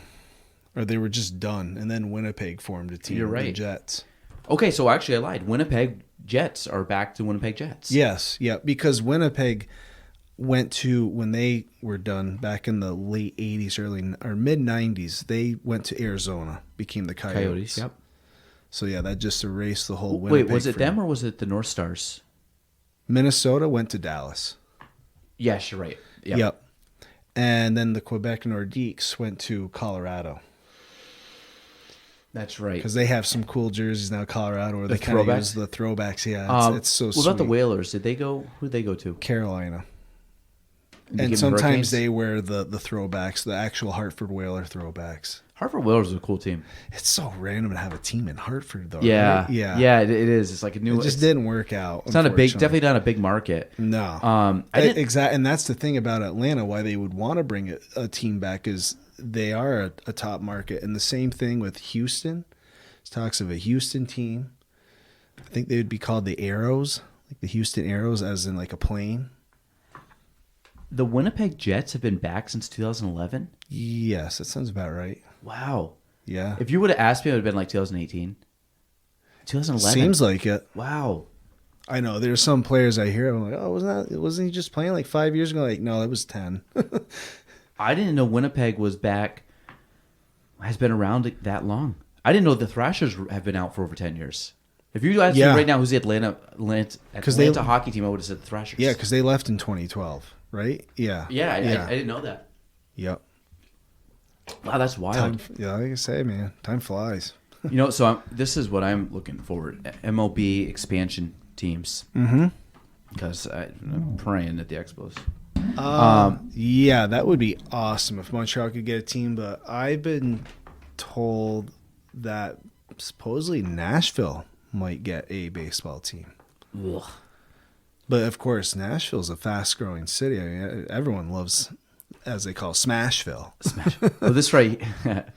or they were just done, and then Winnipeg formed a team. You're right. The Jets. Okay, so actually I lied. Winnipeg Jets are back to Winnipeg Jets. Yes, yeah, because Winnipeg went to, when they were done back in the late 80s, early or mid 90s, they went to Arizona, became the Coyotes. Yep. So yeah, that just erased the whole Winnipeg. Wait, was it them or was it the North Stars? Minnesota went to Dallas. Yes, you're right. Yep. And then the Quebec Nordiques went to Colorado. That's right. Because they have some cool jerseys now, Colorado, where they kind of use the throwbacks. Yeah, it's so sweet. What about the Whalers? Did they go? Who did they go to? Carolina. And sometimes Hurricanes? they wear the throwbacks, the actual Hartford Whaler throwbacks. Hartford Whalers is a cool team. It's so random to have a team in Hartford, though. Yeah, right? yeah. It is. It's like a new. It just didn't work out. It's not definitely not a big market. No. Exactly, and that's the thing about Atlanta. Why they would want to bring a team back is they are a top market, and the same thing with Houston. There's talks of a Houston team. I think they would be called the Arrows, like the Houston Arrows, as in a plane. The Winnipeg Jets have been back since 2011? Yes, that sounds about right. Wow. Yeah. If you would have asked me, it would have been 2018. 2011? Seems like it. Wow. I know. There's some players I hear, I'm like, oh, wasn't he just playing 5 years ago? No, that was 10. I didn't know Winnipeg was back, has been around that long. I didn't know the Thrashers have been out for over 10 years. If you asked me right now who's the Atlanta hockey team, I would have said the Thrashers. Yeah, because they left in 2012. Right? Yeah. Yeah, I didn't know that. Yep. Wow, that's wild. Like I say, man, time flies. So this is what I'm looking forward. MLB expansion teams. Mm-hmm. Because I'm praying at the Expos. Yeah, that would be awesome if Montreal could get a team. But I've been told that supposedly Nashville might get a baseball team. Ugh. But of course, Nashville's a fast-growing city. I mean, everyone loves, as they call, Smashville. Well, this right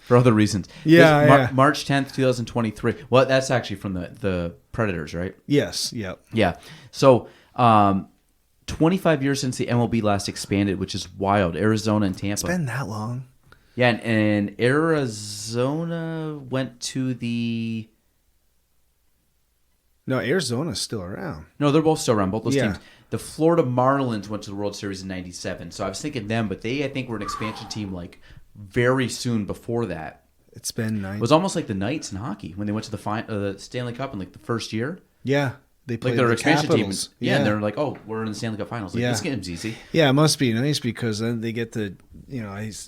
for other reasons. Yeah, March 10th, 2023. Well, that's actually from the Predators, right? Yes. Yep. Yeah. So, 25 years since the MLB last expanded, which is wild. Arizona and Tampa. It's been that long. Yeah, and Arizona went to the. No, Arizona's still around. No, they're both still around, both those teams. The Florida Marlins went to the World Series in '97, so I was thinking them, but they, I think, were an expansion team very soon before that. It's been nice. It was almost like the Knights in hockey when they went to the Stanley Cup in the first year. Yeah, they played their the expansion Capitals. team. Yeah, and they're like, oh, we're in the Stanley Cup Finals. This game's easy. Yeah, it must be nice because then they get to,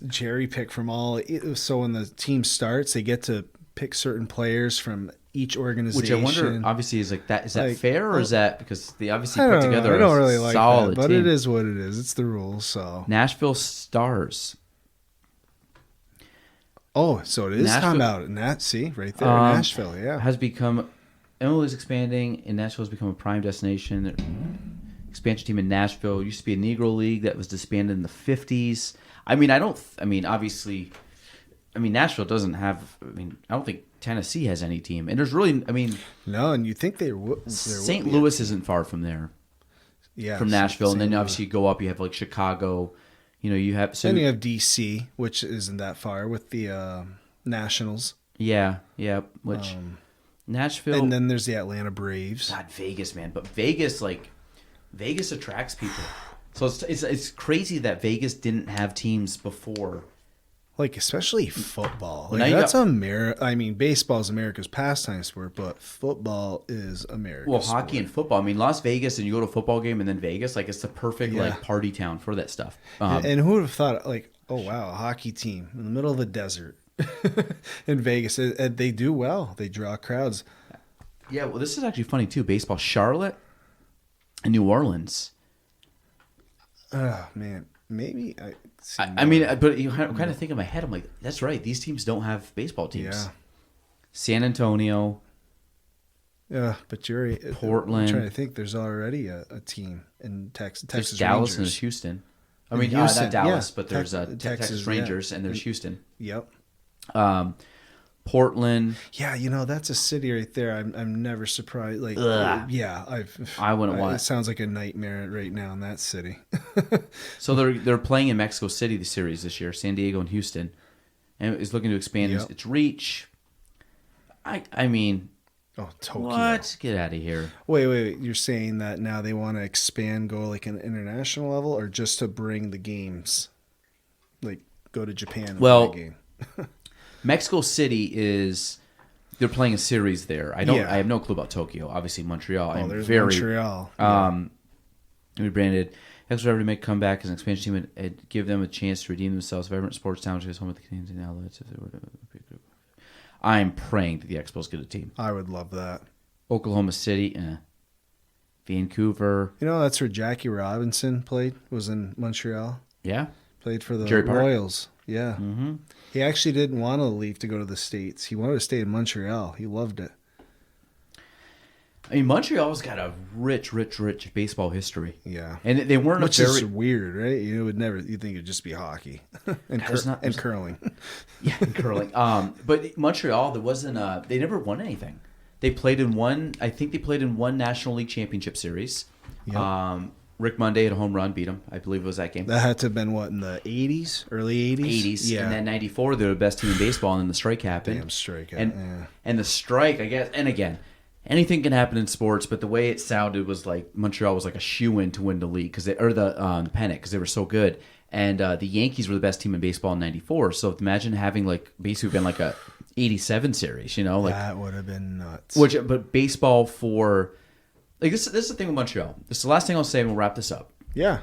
cherry pick from all. So when the team starts, they get to pick certain players from each organization. Which I wonder, obviously, is like that. Is that Like, fair, or is that because they obviously I put don't know. together I don't a really like solid that, but team? it is what it is. It's the rules. So Nashville Stars. Oh, so it is Nashville- time out. See, right there, Nashville. Yeah. Has become MLB is expanding, and Nashville has become a prime destination. Expansion team in Nashville used to be a Negro League that was disbanded in the 50s. I mean, obviously, Nashville doesn't have. I don't think Tennessee has any team, and there's really, No, and you think they would. St. Louis isn't far from there, Yeah, from Nashville, and St. then Louis. obviously you go up, you have like Chicago. You have so Then you have DC, which isn't that far with the Nationals, yeah, which Nashville, and then there's the Atlanta Braves. God, Vegas, man, but Vegas attracts people. So it's crazy that Vegas didn't have teams before. Like, especially football. Well, Like, now you that's got- baseball is America's pastime sport, but football is America's Well, sport. hockey and football. Las Vegas, and you go to a football game, and then Vegas, like it's the perfect Yeah. like party town for that stuff. And who would have thought, like, oh, wow, a hockey team in the middle of a desert in Vegas. And they do well. They draw crowds. Yeah, well, this is actually funny too. Baseball, Charlotte and New Orleans. Oh, man. Maybe. But You kind of think in my head, I'm like, that's right. These teams don't have baseball teams. Yeah. San Antonio. Yeah, but you're Portland. I'm trying to think. There's already a team in Texas. There's Texas Dallas and Rangers. there's Houston. Houston, Not Dallas, yeah. but there's Texas Rangers and there's Houston. Yep. Portland. Yeah, that's a city right there. I'm never surprised. Like, Ugh. yeah, I wouldn't want It it. sounds like a nightmare right now in that city. So they're playing in Mexico City the series this year, San Diego and Houston, and is looking to expand Yep. its reach. Oh, Tokyo. What? Get out of here. Wait. You're saying that now they want to expand, go like an international level, or just to bring the games, like go to Japan and Well, play a game? Mexico City they're playing a series there. I have no clue about Tokyo. Obviously Montreal. Oh, there's Montreal. Rebranded. Extra to make a comeback as an expansion team and give them a chance to redeem themselves. Vibrant sports town is home with the Canadians and outlets. I'm praying that the Expos get a team. I would love that. Oklahoma City, Vancouver. That's where Jackie Robinson played. Was in Montreal. Yeah. Played for the Jerry Park? Royals. Yeah. Mm-hmm. He actually didn't want to leave to go to the States. He wanted to stay in Montreal. He loved it. Montreal's got a rich baseball history. Yeah. And they weren't Which is weird, right? You think it'd just be hockey and curling. Yeah, and curling. But Montreal, there wasn't they never won anything. They played in one National League Championship Series. Yep. Rick Monday had a home run, beat him. I believe it was that game. That had to have been what, in the 80s? Early 80s? 80s. Yeah. And then 94, they were the best team in baseball, and then the strike happened. Damn strike. And the strike, I guess, and again, anything can happen in sports, but the way it sounded was like Montreal was like a shoo-in to win the league, the pennant, because they were so good. And the Yankees were the best team in baseball in 94. So imagine having basically been like a 87 series, that would have been nuts. But baseball for... this is the thing with Montreal. This is the last thing I'll say, and we'll wrap this up. Yeah.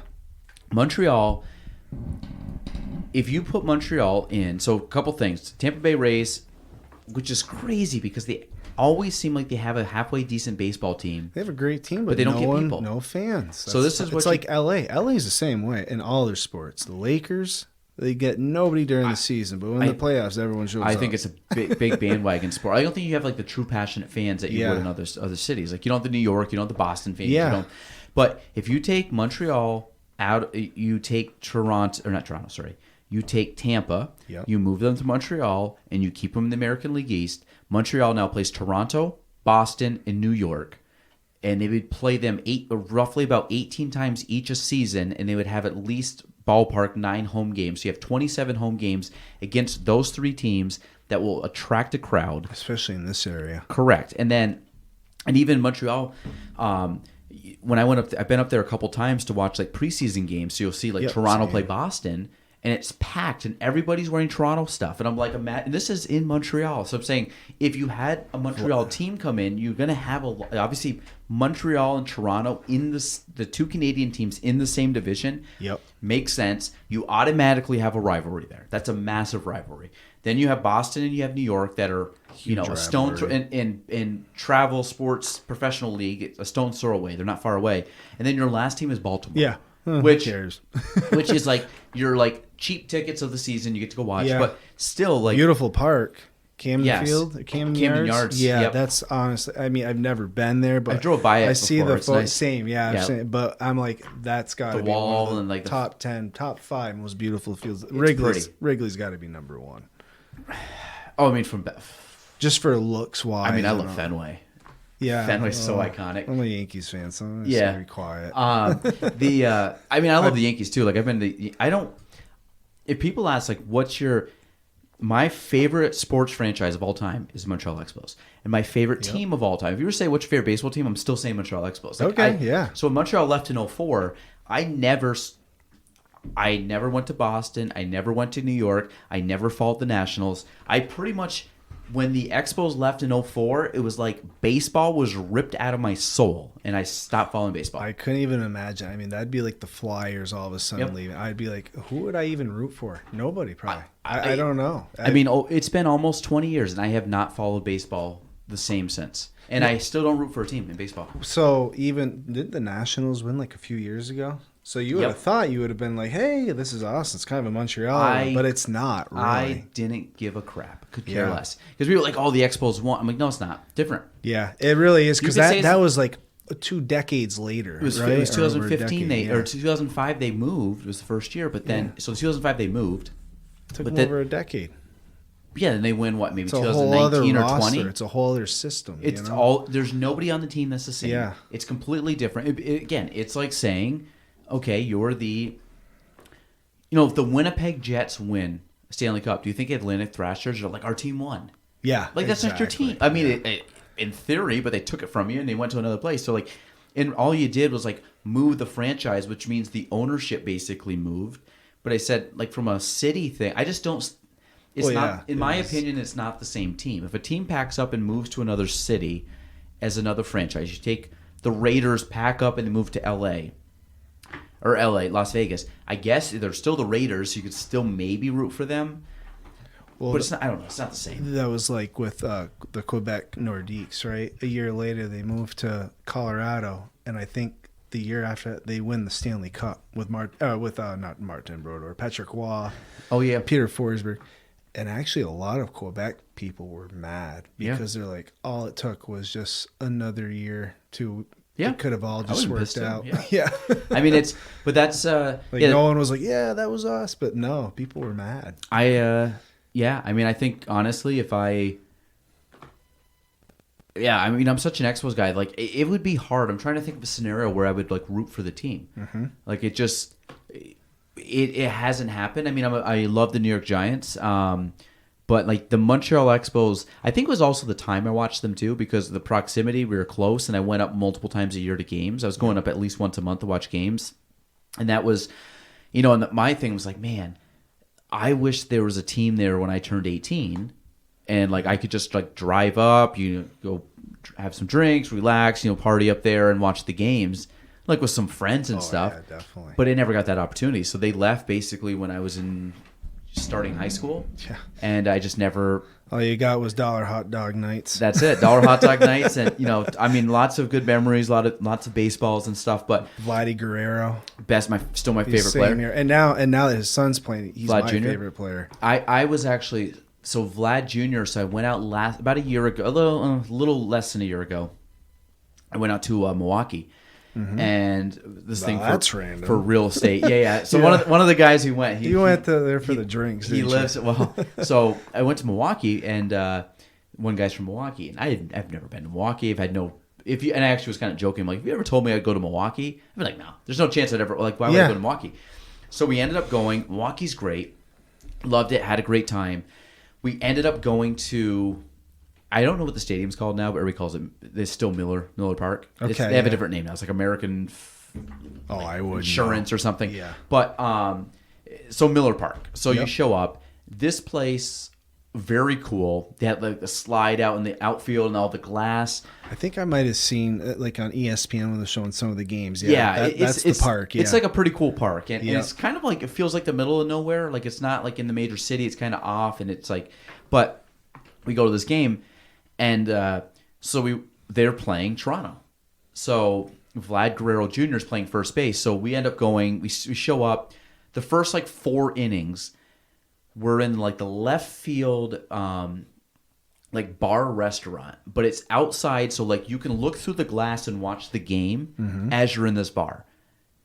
Montreal, if you put Montreal in, so a couple things. Tampa Bay Rays, which is crazy because they always seem like they have a halfway decent baseball team. They have a great team, but they don't get people. No fans. So this is what it's like LA. LA's the same way in all their sports. The Lakers, they get nobody during the season, but when the playoffs, everyone shows up. I think it's a big bandwagon sport. I don't think you have the true passionate fans that you would in other cities. Like you don't have the New York, you don't have the Boston fans. Yeah. But if you take Montreal out, you take you take Tampa, you move them to Montreal, and you keep them in the American League East. Montreal now plays Toronto, Boston, and New York. And they would play them roughly about 18 times each a season, and they would have at least ballpark 9 home games. So you have 27 home games against those 3 teams that will attract a crowd. Especially in this area. Correct. And even Montreal, when I went up, I've been up there a couple times to watch preseason games. So you'll see Toronto play Boston, and it's packed, and everybody's wearing Toronto stuff. And I'm like, and this is in Montreal. So I'm saying, if you had a Montreal team come in, you're going to have obviously Montreal and Toronto in the 2 Canadian teams in the same division. Yep. Makes sense. You automatically have a rivalry there. That's a massive rivalry. Then you have Boston and you have New York that are a stone throw in travel sports professional league, a stone's throw away. They're not far away. And then your last team is Baltimore. Yeah. Which who cares? which is like your like cheap tickets of the season you get to go watch, Yeah. but still like Beautiful park. Camden Yes. Field, Camden Camden Yards. Yards, Yeah, yep. that's honestly. I mean, I've never been there, but I drove by it I see before. the It's nice. same. Yeah, Yeah. I've seen it, but I'm like, that's got to The be one wall of the and, like, the top 10, top 5 most beautiful fields. pretty. Wrigley's got to be number 1, oh, I mean from just for looks wise. I mean I love and all. Fenway. Yeah, Fenway's so iconic. I'm a Yankees fan, so I'm Yeah. very quiet. I mean I love the Yankees too. Like I've been to I don't if people ask like what's my favorite sports franchise of all time is Montreal Expos. And my favorite team of all time, if you were to say what's your favorite baseball team, I'm still saying Montreal Expos. Like, Okay, yeah. So when Montreal left in 2004, I never went to Boston. I never went to New York. I never followed the Nationals. I pretty much, when the Expos left in 2004, it was like baseball was ripped out of my soul, and I stopped following baseball. I couldn't even imagine. I mean, that'd be like the Flyers all of a sudden Yep. leaving. I'd be like, who would I even root for? Nobody, probably. I don't know. I mean, it's been almost 20 years, and I have not followed baseball the same since. And I still don't root for a team in baseball. So even did the Nationals win like a few years ago? So you would Yep. have thought you would have been like, "Hey, this is awesome. It's kind of a Montreal," but it's not really. I didn't give a crap. Could care Yeah. less. Because people were like, "Oh, the Expos won." I'm like, "No, it's not. Different." Yeah, it really is You because could say that it's- was like 2 decades later. It was, right? it was Or over a 2015 decade, or yeah. 2005 they moved. It was the first year, but then so 2005 they moved. Took but them then- over a decade. Yeah, and they win what maybe It's a whole other 2019 or roster. 20. It's a whole other system. It's you know? all there's nobody on the team that's the same. Yeah. It's completely different. Again, it's like saying, okay, you're the if the Winnipeg Jets win Stanley Cup, do you think Atlantic Thrashers are like our team won? Yeah, Like that's not your exactly. team. I mean, in theory, but they took it from you and they went to another place. So like, and all you did was like move the franchise, which means the ownership basically moved. But I said like from a city thing, I just don't. It's Well, not, yeah, in it my is. opinion, it's not the same team. If a team packs up and moves to another city as another franchise, you take the Raiders, pack up and they move to L.A. or L.A., Las Vegas. I guess they're still the Raiders, so you could still maybe root for them. Well, But it's not. I don't know. It's not the same. that was like with the Quebec Nordiques, right? A year later, they moved to Colorado, and I think the year after that, they win the Stanley Cup with not Martin Brodeur, Patrick Waugh, Oh yeah, Peter Forsberg. And actually, a lot of Quebec people were mad Yeah. because they're like, all it took was just another year to. Yeah. It could have all I just would've worked pissed out. them, Yeah. I mean but that's Like yeah. no one was like, yeah, that was us, but no, people were mad. I mean I think honestly I'm such an Expos guy. Like it would be hard. I'm trying to think of a scenario where I would like root for the team. Mm-hmm. Like it hasn't happened. I mean I love the New York Giants. But like the Montreal Expos, I think it was also the time I watched them too because of the proximity. We were close, and I went up multiple times a year to games. I was going up at least once a month to watch games, and that was, and my thing was like, man, I wish there was a team there when I turned 18, and like I could just like drive up, go have some drinks, relax, party up there and watch the games, like with some friends and stuff. Yeah, definitely. But I never got that opportunity, so they left basically when I was starting high school. Yeah. And I just never. All you got was dollar hot dog nights. That's it, dollar hot dog nights, and I mean, lots of good memories, lots of baseballs and stuff. But Vladdy Guerrero, still my He's favorite same player. here. And now that his son's playing, he's Vlad my Jr.? favorite player. I was actually Vlad Jr. So I went out about a year ago, a little less than a year ago. I went out to Milwaukee. And this thing that's random. for real estate, yeah. So one of the guys who went, You went there for the drinks. He didn't lives you? well. So I went to Milwaukee, and one guy's from Milwaukee, and I've never been to Milwaukee. I've had no. And I actually was kind of joking, like, if you ever told me I'd go to Milwaukee, I'd be like, no, there's no chance I'd ever. Like, why would I go to Milwaukee? So we ended up going. Milwaukee's great, loved it, had a great time. We ended up going to. I don't know what the stadium's called now, but everybody calls it. It's still Miller Park. Okay, They have a different name now. It's like American I would Insurance or something. Yeah. But so Miller Park. So you Yep. show up. This place very cool. They had like the slide out in the outfield and all the glass. I think I might have seen like on ESPN when they're showing some of the games. It's the park. Yeah. It's like a pretty cool park, and it's kind of like it feels like the middle of nowhere. Like it's not like in the major city. It's kind of off, and it's like, but we go to this game, and so they're playing Toronto. So Vlad Guerrero Jr. is playing first base. So we end up going. We show up. The first like 4 innings, we're in like the left field. Like bar restaurant, but it's outside, so like you can look through the glass and watch the game as you're in this bar.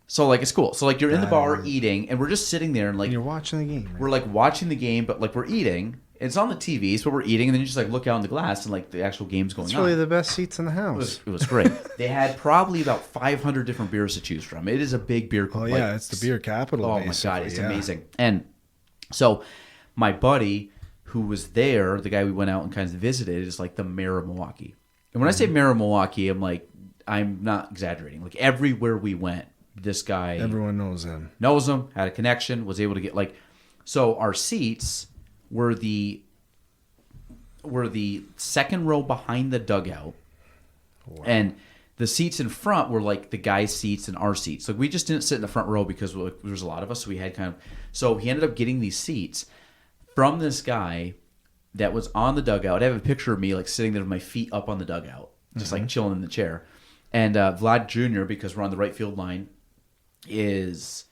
So like it's cool. So like you're in the bar eating, and we're just sitting there and like you're watching the game. Right? We're like watching the game, but like we're eating. It's on the TVs, but we're eating, and then you just like look out in the glass and like the actual game's going on. It's really the best seats in the house. It was great. They had probably about 500 different beers to choose from. It is a big beer. Oh yeah, it's the beer capital. Oh my god, it's amazing. And so my buddy, who was there, the guy we went out and kind of visited, is like the mayor of Milwaukee. And when I say mayor of Milwaukee, I'm not exaggerating. Like everywhere we went, this guy, everyone knows him, had a connection, was able to get like. So our seats were the second row behind the dugout, and the seats in front were like the guy's seats and our seats. Like we just didn't sit in the front row because there was a lot of us. So we had so he ended up getting these seats from this guy that was on the dugout. I have a picture of me like sitting there with my feet up on the dugout, just like chilling in the chair. And Vlad Jr., because we're on the right field line, is,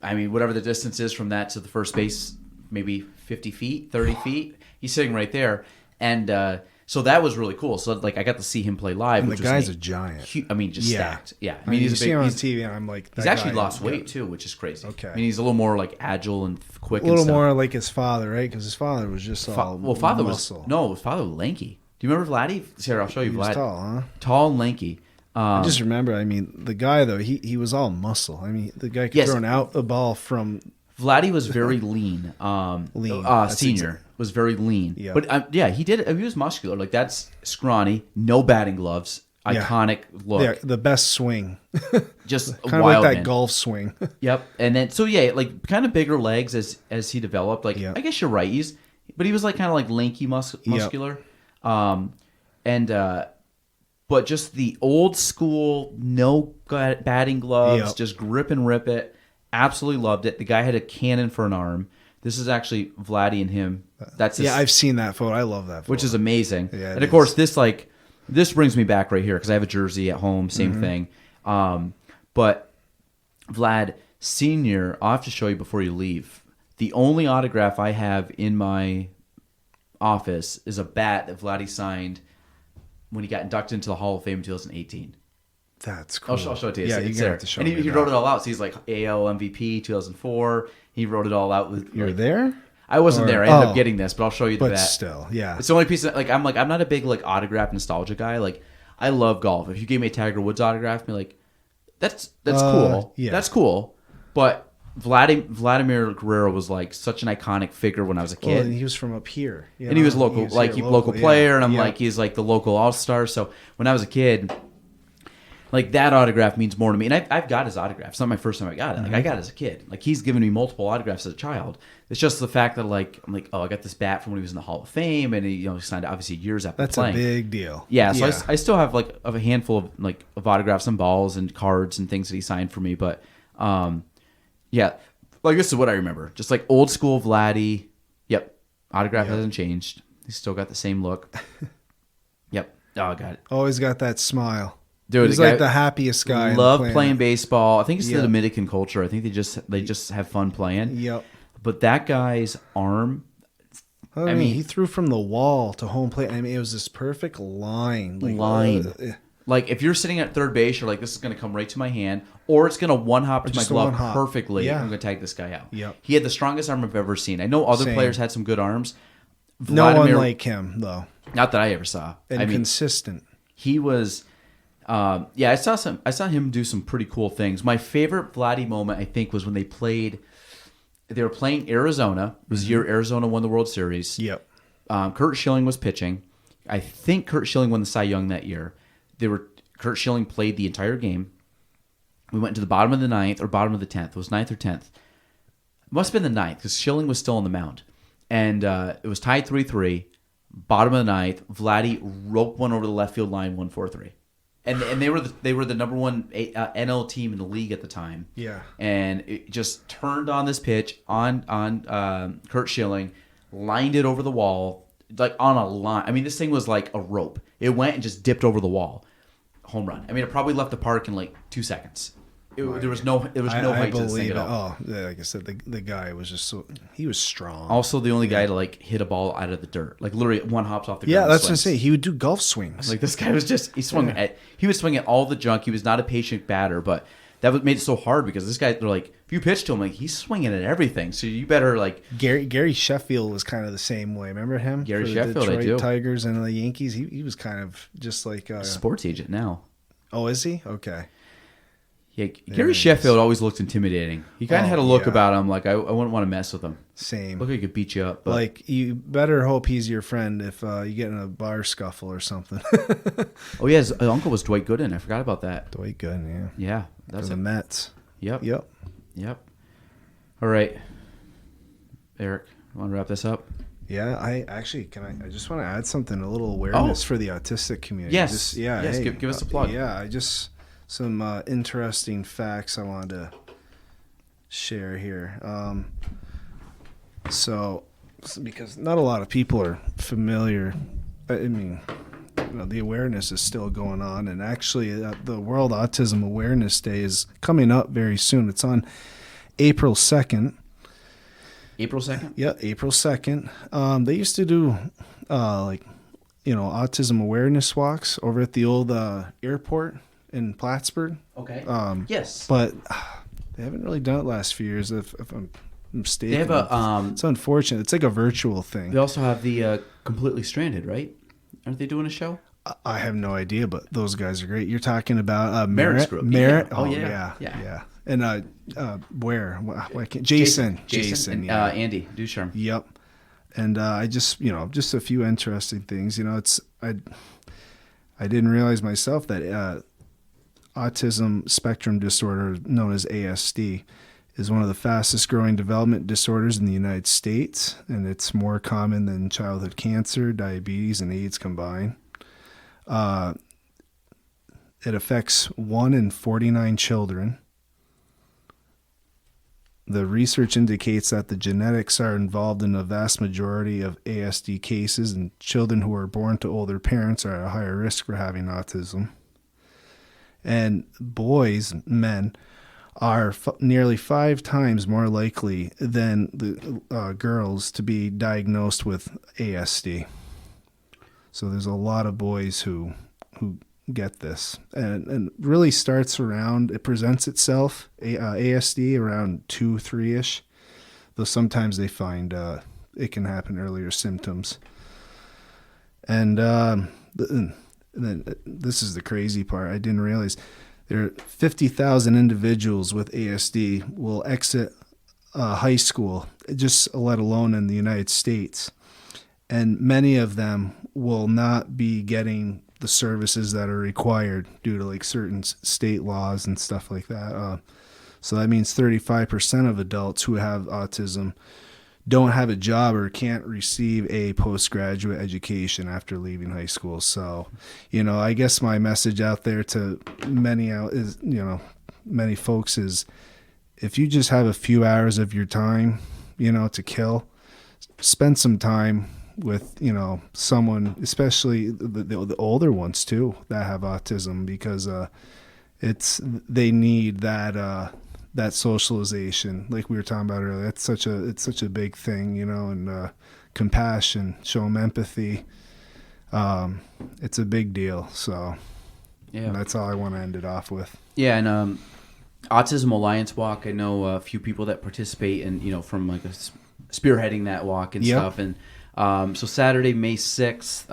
whatever the distance is from that to the first base, maybe 50 feet, 30 feet. He's sitting right there. And so that was really cool. So like I got to see him play live. And which the guy's a giant. Stacked. Yeah. He's a big. See him on TV, and I'm like, he's actually lost weight too, which is crazy. Okay. He's a little more like agile and quick. A little more like his father, right? Because his father was just all father muscle. His father was lanky. Do you remember Vladdy? Here, I'll show you He Vlad. was tall, huh? Tall and lanky. I just remember. The guy though, he was all muscle. The guy could throw out a ball from. Vladdy was very lean. Senior was very lean. Yeah. But he did. He was muscular. Like that's scrawny. No batting gloves. Iconic look. Yeah, the best swing. Just kind wild, of like that man. golf swing. Yep. And then like kind of bigger legs as he developed. Like I guess you're right. But he was like kind of like lanky muscular. But just the old school, no batting gloves, just grip and rip it. Absolutely loved it. The guy had a cannon for an arm. This is actually Vladdy and him. I've seen that photo. I love that photo. Which is amazing. Yeah, and of course, this brings me back right here because I have a jersey at home. Same thing. But Vlad Senior, I'll have to show you before you leave. The only autograph I have in my office is a bat that Vladdy signed when he got inducted into the Hall of Fame in 2018. That's cool. I'll show it to you. Yeah, it's you there. have to show and me he wrote it all out. So he's like AL MVP 2004. He wrote it all out. You're there? I wasn't there. I ended up getting this, but I'll show you the bat. But still, yeah. It's the only piece that, I'm not a big autograph nostalgia guy. Like I love golf. If you gave me a Tiger Woods autograph, be like, that's cool. Yeah. That's cool. But Vladimir Guerrero was like such an iconic figure when I was a kid. And he was from up here. And he was local, local player, and I'm like, he's like the local all-star. So when I was a kid, like that autograph means more to me. And I've got his autograph. It's not my first time I got it. Like I got it as a kid. Like he's given me multiple autographs as a child. It's just the fact that I'm like, oh, I got this bat from when he was in the Hall of Fame, and he signed it obviously years after playing. That's a big deal. Yeah, so I still have like a handful of autographs and balls and cards and things that he signed for me. But like this is what I remember. Just like old school Vladdy. Yep. Autograph hasn't changed. He's still got the same look. Yep. Oh, got it. Always got that smile. Dude, he's like the happiest guy. Love playing baseball. I think it's the Dominican culture. I think they just have fun playing. Yep. But that guy's arm. I mean, he threw from the wall to home plate. it was this perfect line. Like if you're sitting at third base, you're like, this is going to come right to my hand, or it's going to one hop to my glove perfectly. Yeah. I'm going to tag this guy out. Yep. He had the strongest arm I've ever seen. I know other players had some good arms. No one like him though. Not that I ever saw. And consistent. He was. I saw him do some pretty cool things. My favorite Vladdy moment, I think, was when they were playing Arizona. It was the year Arizona won the World Series. Yep. Kurt Schilling was pitching. I think Kurt Schilling won the Cy Young that year. Kurt Schilling played the entire game. We went to the bottom of the ninth or bottom of the 10th. It was 9th or 10th. It must have been the 9th because Schilling was still on the mound. and it was tied 3-3. Bottom of the ninth, Vladdy roped one over the left field line, 1-4-3. And they were the number one NL team in the league at the time. Yeah. And it just turned on this pitch on Kurt Schilling, lined it over the wall, like on a line. I mean, this thing was like a rope. It went and just dipped over the wall. Home run. I mean, it probably left the park in like 2 seconds. There was no height to this thing at all. Oh, like I said, the guy was just he was strong. Also, the only guy to like hit a ball out of the dirt, like literally one hops off the ground. Yeah, that's what I swings. say. He would do golf swings. Like this guy was just he would swing at all the junk. He was not a patient batter, but that made it so hard because this guy, they're like, if you pitch to him, like he's swinging at everything. So you better like Gary Sheffield was kind of the same way. Remember him? Gary For the Sheffield, I Detroit do. Tigers and the Yankees. He was kind of just like sports agent now. Oh, is he? Okay. Yeah, Gary Sheffield always looked intimidating. He kind of had a look yeah. about him like I wouldn't want to mess with him. Same. Look like he could beat you up. But. Like you better hope he's your friend if you get in a bar scuffle or something. Oh yeah, his uncle was Dwight Gooden. I forgot about that. Dwight Gooden, yeah. Yeah, For that's the it. Mets. Yep. Yep. All right, Eric, want to wrap this up? Yeah, I just want to add something, a little awareness for the autistic community. Yes. Yes, Hey, give us a plug. Some interesting facts I wanted to share here. So, because not a lot of people are familiar, I mean, the awareness is still going on, and actually, the World Autism Awareness Day is coming up very soon. It's on April 2nd. April 2nd? Yeah, April 2nd. They used to do autism awareness walks over at the old airport in Plattsburgh. Okay. Yes. But they haven't really done it last few years, if I'm mistaken. They have it's unfortunate. It's like a virtual thing. They also have the Completely Stranded, right? Aren't they doing a show? I have no idea, but those guys are great. You're talking about Merritt's Group. Merritt? Yeah. Oh, Oh, yeah. yeah. And where? Why can't Jason, and yeah. Andy Ducharme. Yep. And I just a few interesting things. I didn't realize myself that autism spectrum disorder, known as ASD, is one of the fastest growing development disorders in the United States, and it's more common than childhood cancer, diabetes, and AIDS combined. It affects 1 in 49 children. The research indicates that the genetics are involved in the vast majority of ASD cases, and children who are born to older parents are at a higher risk for having autism. And men, are nearly 5 times more likely than the girls to be diagnosed with ASD. So there's a lot of boys who get this, and really starts around, it presents itself, ASD, around 2-3ish, though sometimes they find it can happen earlier symptoms. And then this is the crazy part, I didn't realize, there are 50,000 individuals with ASD will exit high school, just let alone in the United States, and many of them will not be getting the services that are required due to like certain state laws and stuff like that. So that means 35% of adults who have autism don't have a job or can't receive a postgraduate education after leaving high school. So, I guess my message out there to many folks is, if you just have a few hours of your time, to kill, spend some time with someone, especially the older ones too that have autism, because they need that socialization, like we were talking about earlier. It's such a big thing, and compassion, show them empathy. It's a big deal. So yeah, that's all I want to end it off with. Yeah, and Autism Alliance Walk, I know a few people that participate in, from like spearheading that walk and stuff. And so Saturday, May 6th,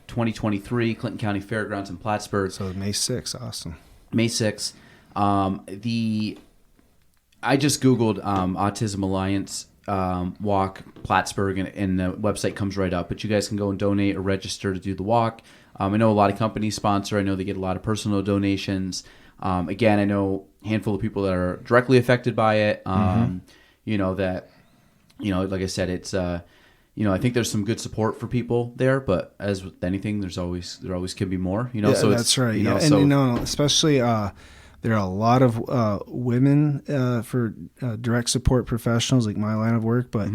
2023, Clinton County Fairgrounds in Plattsburgh. So May 6th, awesome. May 6th. I just Googled Autism Alliance Walk Plattsburgh, and the website comes right up. But you guys can go and donate or register to do the walk. I know a lot of companies sponsor. I know they get a lot of personal donations. Again, I know a handful of people that are directly affected by it. Like I said, it's I think there's some good support for people there, but as with anything, there always can be more. Yeah, so that's right. Yeah, and especially there are a lot of women for direct support professionals, like my line of work. But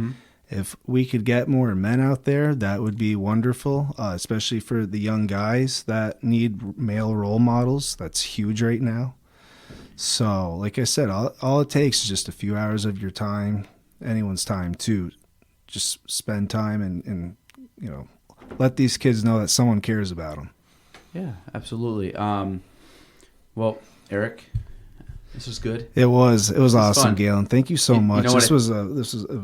if we could get more men out there, that would be wonderful. Especially for the young guys that need male role models. That's huge right now. So, like I said, all it takes is just a few hours of your time, anyone's time, to just spend time and let these kids know that someone cares about them. Yeah, absolutely. Well, Eric, this was good. It was awesome, fun. Galen. Thank you so much. You know It was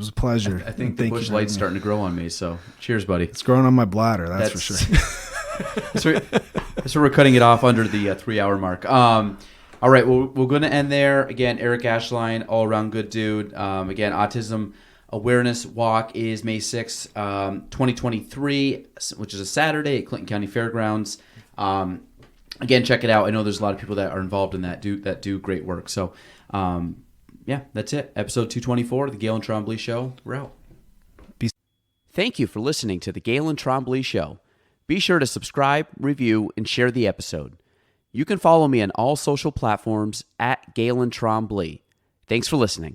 a pleasure. I think the bush light's starting to grow on me. So, cheers, buddy. It's growing on my bladder. That's for sure. That's where we're cutting it off under the 3-hour mark. All right, well, we're going to end there. Again, Eric Ashline, all-around good dude. Again, Autism Awareness Walk is May 6th, 2023, which is a Saturday at Clinton County Fairgrounds. Again, check it out. I know there's a lot of people that are involved in that do great work. So, yeah, that's it. Episode 224 of the Galen Trombley Show. We're out. Peace. Thank you for listening to the Galen Trombley Show. Be sure to subscribe, review, and share the episode. You can follow me on all social platforms at Galen Trombley. Thanks for listening.